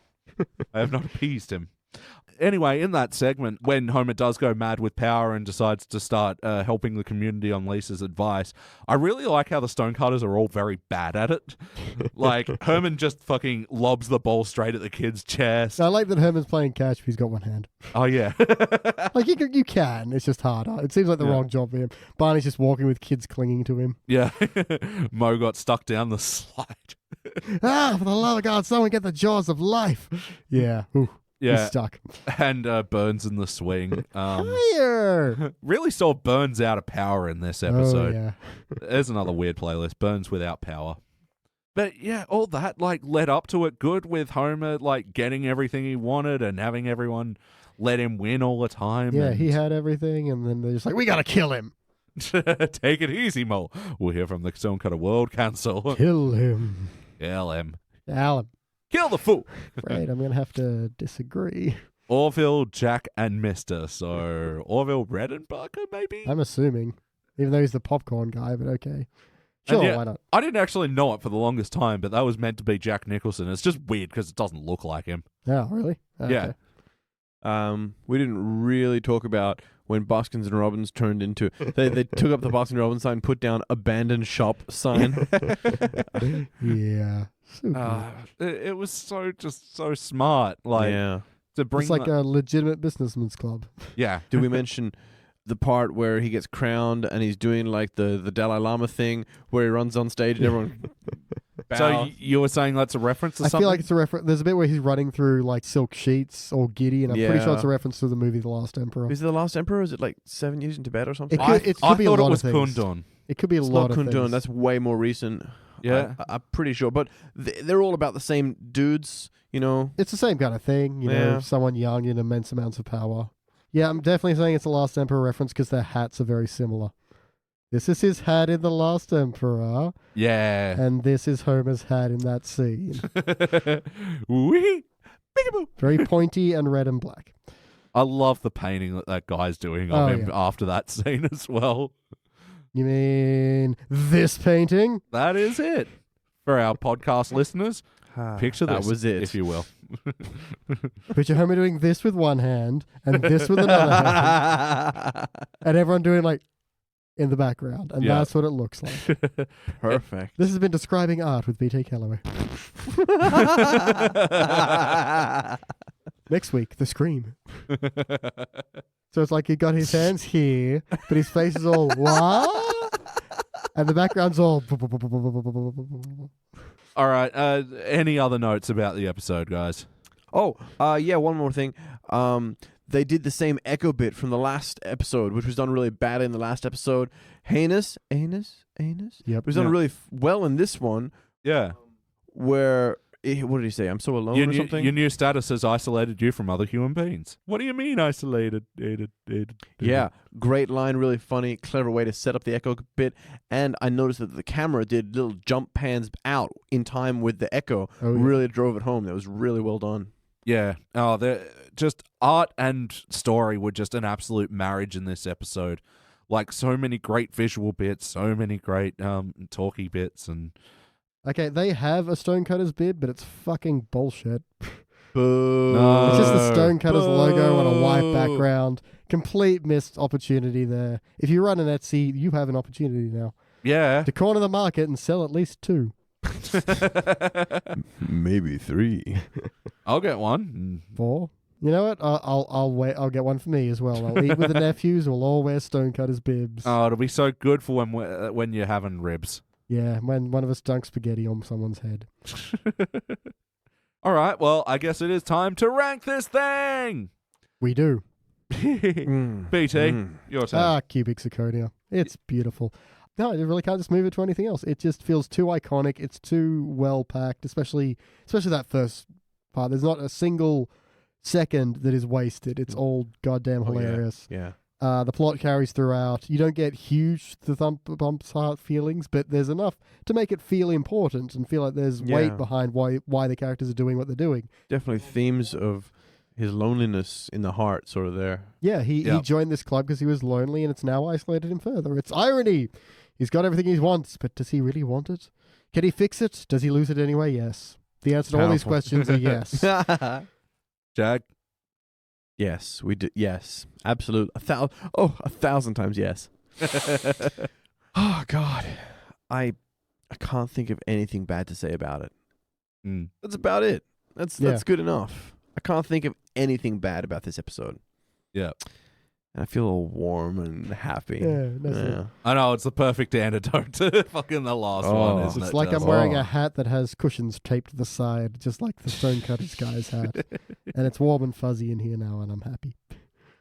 I have not appeased him. Anyway, in that segment, when Homer does go mad with power and decides to start helping the community on Lisa's advice, I really like how the Stonecutters are all very bad at it. Like, Herman just fucking lobs the ball straight at the kid's chest. I like that Herman's playing catch, but he's got one hand. Oh, yeah. Like, you can. It's just harder. It seems like the Yeah. wrong job for him. Barney's just walking with kids clinging to him. Yeah. Mo got stuck down the slide. Ah, for the love of God, someone get the jaws of life. Yeah. Ooh, he's Yeah. stuck. And Burns in the swing. Higher. Really saw Burns out of power in this episode. Oh, yeah. There's another weird playlist, Burns without power. But yeah, all that like led up to it good with Homer like getting everything he wanted and having everyone let him win all the time. Yeah, and he had everything, and then they're just like, we gotta kill him. Take it easy, Mo. We'll hear from the Stonecutter World Council. Kill him. Kill him. Alan. Kill the fool. Right, I'm gonna have to disagree. Orville, Jack, and Mister. So Orville, Redenbacher, maybe? I'm assuming. Even though he's the popcorn guy, but okay. Sure, yeah, why not? I didn't actually know it for the longest time, but that was meant to be Jack Nicholson. It's just weird because it doesn't look like him. Oh, really? Yeah. We didn't really talk about when Baskins and Robbins turned into... They took up the Baskins and Robbins sign, put down abandoned shop sign. Yeah. So good. It was so smart. Like, yeah. to bring It's like that- a legitimate businessman's club. yeah. Did we mention the part where he gets crowned and he's doing like the Dalai Lama thing where he runs on stage and everyone bows? So you were saying that's a reference to I something? feel like it's a reference. There's a bit where he's running through like silk sheets, all giddy, and I'm pretty sure Yeah. it's a reference to the movie The Last Emperor. Is it The Last Emperor or is it like 7 Years in Tibet or something? It could- it I be a thought lot it was of things. Kundun. It could be a It's lot not of Kundun. things. That's way more recent. Yeah. I'm pretty sure. But they're all about the same dudes, you know? It's the same kind of thing, you know, Yeah. someone young in immense amounts of power. Yeah, I'm definitely saying it's a Last Emperor reference because their hats are very similar. This is his hat in The Last Emperor, Yeah. and this is Homer's hat in that scene. Wee. Peekaboo. Very pointy and red and black. I love the painting that guy's doing of Oh, him yeah. after that scene as well. You mean this painting? That is it. For our podcast listeners, picture that this, was it. if you will. Picture Homer doing this with one hand and this with another hand, and everyone doing like in the background, and Yeah. that's what it looks like. Perfect. This has been Describing Art with BT Calloway. Next week, the scream. So it's like he got his hands here, but his face is all what? And the background's all. All right. Any other notes about the episode, guys? Oh, yeah, one more thing. They did the same echo bit from the last episode, which was done really bad in the last episode. Anus. Yep. It was done Yeah. really well in this one, Yeah. where what did he say? I'm so alone Your or new, something? your new status has isolated you from other human beings. What do you mean isolated? Yeah, great line, really funny, clever way to set up the echo bit. And I noticed that the camera did little jump pans out in time with the echo. Oh, yeah. Really drove it home. That was really well done. Yeah. Oh, just art and story were just an absolute marriage in this episode. Like, so many great visual bits, so many great talky bits, and Okay, they have a Stonecutter's bib, but it's fucking bullshit. Boo. No. It's just the Stonecutter's logo on a white Boo. background. Complete missed opportunity there. If you run an Etsy, you have an opportunity now yeah. to corner the market and sell at least 2. Maybe 3. I'll get one. 4. You know what? I'll wait. I'll get one for me as well. I'll eat with the nephews. We'll all wear Stonecutter's bibs. Oh, it'll be so good for when you're having ribs. Yeah, when one of us dunks spaghetti on someone's head. All right, well, I guess it is time to rank this thing. We do. BT, your turn. Cubic zirconia. It's beautiful. No, you really can't just move it to anything else. It just feels too iconic. It's too well packed, especially that first part. There's not a single second that is wasted. It's all goddamn hilarious. Yeah. The plot carries throughout. You don't get huge bumps heart feelings, but there's enough to make it feel important and feel like there's weight behind why the characters are doing what they're doing. Definitely themes of his loneliness in the heart sort of there. Yeah, he joined this club because he was lonely, and it's now isolated him further. It's irony. He's got everything he wants, but does he really want it? Can he fix it? Does he lose it anyway? Yes. The answer to all these questions are yes. Jag? Yes, we do. Yes, absolute. 1,000 times yes. Oh God, I can't think of anything bad to say about it. That's about it. That's good enough. I can't think of anything bad about this episode. Yeah. And I feel all warm and happy. Yeah, that's it. I know, it's the perfect antidote to fucking the last one, isn't it? It's like I'm wearing a hat that has cushions taped to the side, just like the Stonecutter's guy's hat. And it's warm and fuzzy in here now, and I'm happy.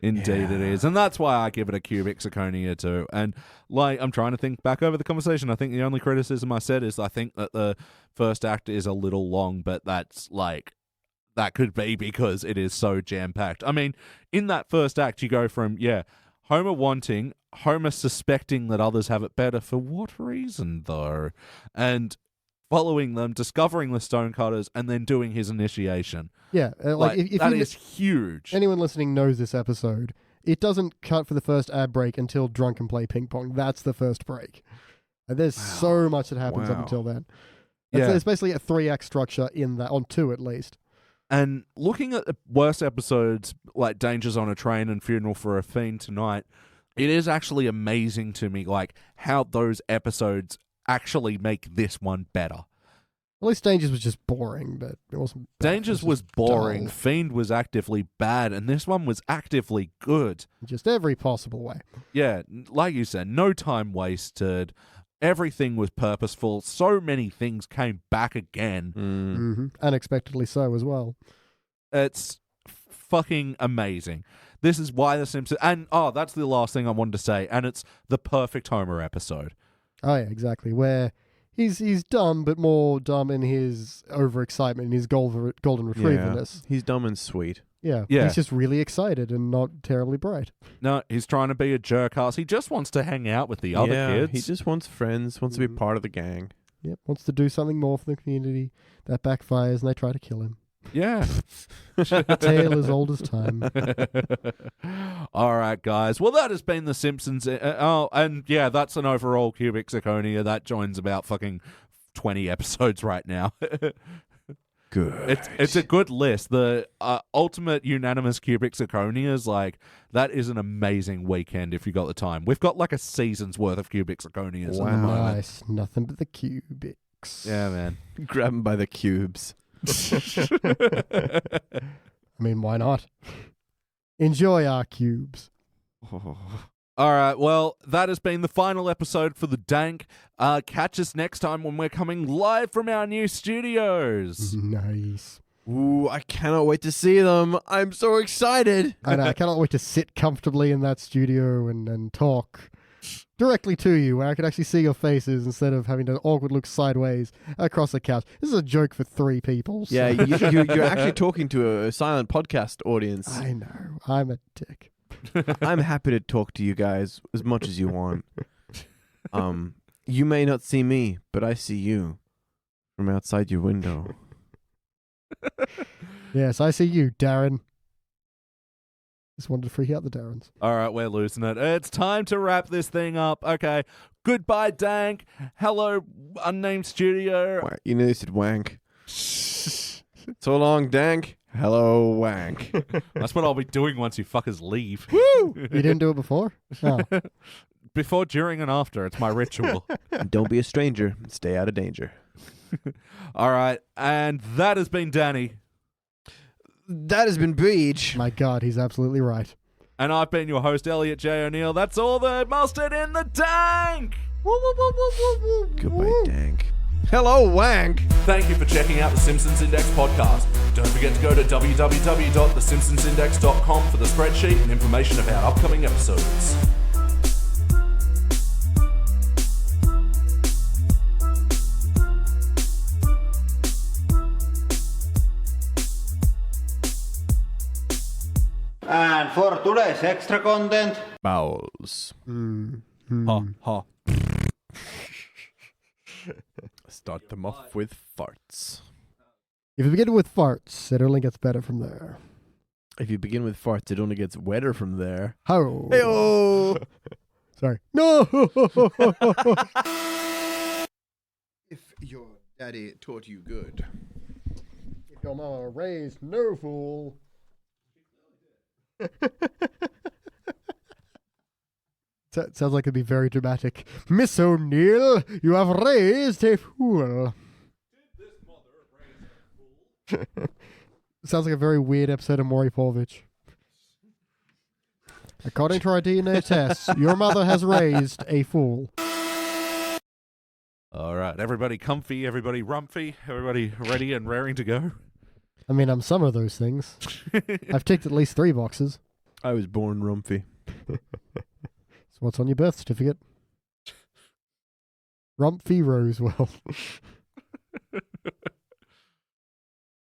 Indeed it is. And that's why I give it a cubic zirconia too. And like, I'm trying to think back over the conversation. I think the only criticism I said is I think that the first act is a little long, but that's like, that could be because it is so jam-packed. I mean, in that first act, you go from, Homer wanting, Homer suspecting that others have it better. For what reason, though? And following them, discovering the Stonecutters, and then doing his initiation. Yeah, if that is huge. Anyone listening knows this episode. It doesn't cut for the first ad break until Drunk and Play Ping Pong. That's the first break. And there's so much that happens up until then. It's basically a 3-act structure in that, on 2 at least. And looking at the worst episodes like Dangers on a Train and Funeral for a Fiend Tonight, it is actually amazing to me like how those episodes actually make this one better. At least Dangers was just boring, but it wasn't bad. Dangers was boring, dull. Fiend was actively bad, and this one was actively good. Just every possible way. Yeah, like you said, no time wasted. Everything was purposeful. So many things came back again. Mm-hmm. Unexpectedly so as well. It's fucking amazing. This is why The Simpsons... And, that's the last thing I wanted to say. And it's the perfect Homer episode. Oh, yeah, exactly. Where he's dumb, but more dumb in his overexcitement, in his golden retrievedness. He's dumb and sweet. Yeah. He's just really excited and not terribly bright. No, he's trying to be a jerk-ass. He just wants to hang out with the other kids. He just wants friends, wants to be part of the gang. Yep, wants to do something more for the community. That backfires and they try to kill him. Yeah. Tale as old as time. All right, guys. Well, that has been The Simpsons. That's an overall cubic zirconia. That joins about fucking 20 episodes right now. Good. It's a good list. The ultimate unanimous cubic zirconias, like, that is an amazing weekend if you got the time. We've got like a season's worth of cubic zirconias at the moment. Nice. Nothing but the cubics. Yeah, man. Grab them by the cubes. I mean, why not? Enjoy our cubes. All right, well, that has been the final episode for The Dank. Catch us next time when we're coming live from our new studios. Nice. Ooh, I cannot wait to see them. I'm so excited. I know, I cannot wait to sit comfortably in that studio and talk. directly to you, where I could actually see your faces instead of having to awkward look sideways across the couch. This is a joke for 3 people. So. Yeah, you're actually talking to a silent podcast audience. I know. I'm a dick. I'm happy to talk to you guys as much as you want. You may not see me, but I see you from outside your window. Yes, I see you, Darren. Just wanted to freak out the Darrens. All right, we're losing it. It's time to wrap this thing up. Okay. Goodbye, Dank. Hello, unnamed studio. You nearly said wank. So long, Dank. Hello, wank. That's what I'll be doing once you fuckers leave. Woo! You didn't do it before? Oh. Before, during, and after. It's my ritual. Don't be a stranger. Stay out of danger. All right. And that has been Danny. That has been Beach. My God, he's absolutely right. And I've been your host, Elliot J. O'Neill. That's all the mustard in the tank. Goodbye, Dank. Hello, wank. Thank you for checking out the Simpsons Index podcast. Don't forget to go to www.thesimpsonsindex.com for the spreadsheet and information about upcoming episodes. And for today's extra content, Bowels. Ha, ha. Start them off with farts. If you begin with farts, it only gets better from there. If you begin with farts, it only gets wetter from there. Ho! Hey-oh! Sorry. No! If your daddy taught you good. If your mama raised no fool. Sounds like it'd be very dramatic. Miss O'Neill, you have raised a fool. Sounds like a very weird episode of Maury Povich. According to our DNA tests, your mother has raised a fool. All right. Everybody comfy, everybody rumpy, everybody ready and raring to go. I mean, I'm some of those things. I've ticked at least 3 boxes. I was born rumpy. So what's on your birth certificate? Rumpy Rosewell.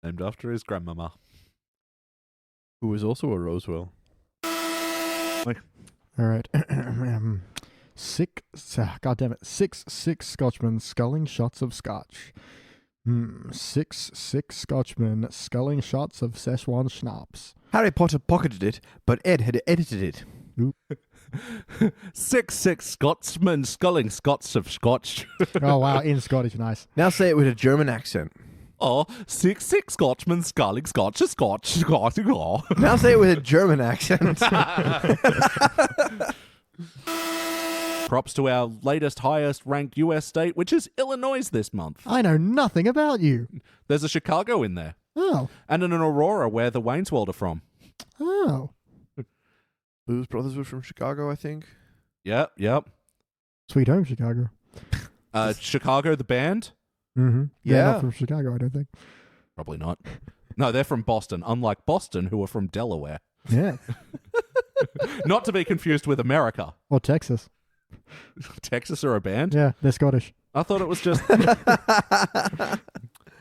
Named after his grandmama. Who was also a Rosewell. All right. God damn it. 6 Scotchmen sculling shots of scotch. 6 Scotchmen sculling shots of Szechuan schnapps. Harry Potter pocketed it, but Ed had edited it. 6 Scotsmen sculling Scots of Scotch. Oh, wow. In Scottish. Nice. Now say it with a German accent. Oh, 6 Scotchmen sculling Scotch of Scotch. Now say it with a German accent. Props to our latest highest ranked US state, which is Illinois this month. I know nothing about you. There's a Chicago in there. Oh. And an Aurora where the Wayne's World are from. Oh. Blues Brothers were from Chicago, I think. Yep. Sweet Home Chicago. Chicago, the band? Mm-hmm. Yeah. They're not from Chicago, I don't think. Probably not. No, they're from Boston, unlike Boston, who are from Delaware. Yeah. Not to be confused with America. Or Texas. Texas are a band? Yeah, they're Scottish. I thought it was just...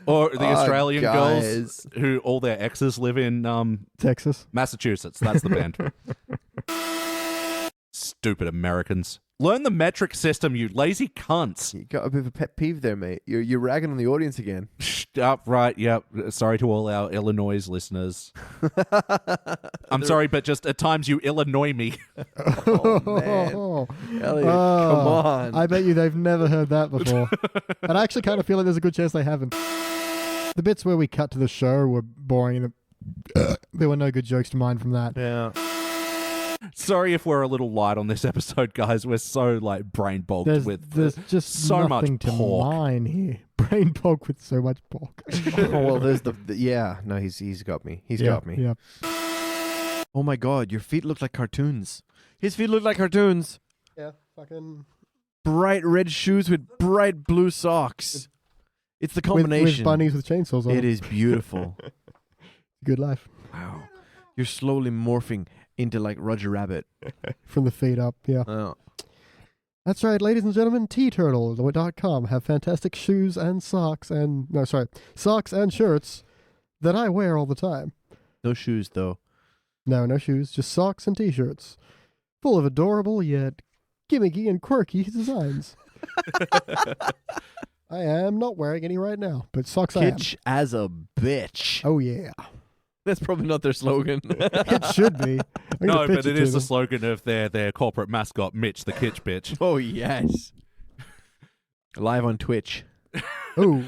Or the Australian girls who all their exes live in Texas. Massachusetts. That's the band. Stupid Americans. Learn the metric system, you lazy cunts. You got a bit of a pet peeve there, mate. You're ragging on the audience again. Right, yep. Sorry to all our Illinois listeners. I'm sorry, but just at times you Illinois me. Oh, man. Elliot, come on. I bet you they've never heard that before. And I actually kind of feel like there's a good chance they haven't. The bits where we cut to the show were boring. There were no good jokes to mine from that. Yeah. Sorry if we're a little light on this episode, guys. We're so brain bogged There's just so nothing much to pork. mine here. Brain bogged with so much pork. Oh, well, there's the yeah. No, he's got me. He's got me. Yeah. Oh my God, your feet look like cartoons. His feet look like cartoons. Yeah, fucking Bright red shoes with bright blue socks. It's the combination. with bunnies with chainsaws on. It is beautiful. Good life. Wow. You're slowly morphing into like Roger Rabbit. From the feet up, yeah. Oh. That's right, ladies and gentlemen, TeeTurtle.com have fantastic shoes and socks and shirts that I wear all the time. No shoes, though. No shoes, just socks and t-shirts. Full of adorable yet gimmicky and quirky designs. I am not wearing any right now, but socks I am. Kitsch as a bitch. Oh, yeah. That's probably not their slogan. It should be. I'm gonna No, pitch but it to is the them. slogan of their corporate mascot, Mitch the Kitsch Bitch. Oh, yes. Live on Twitch. Oh.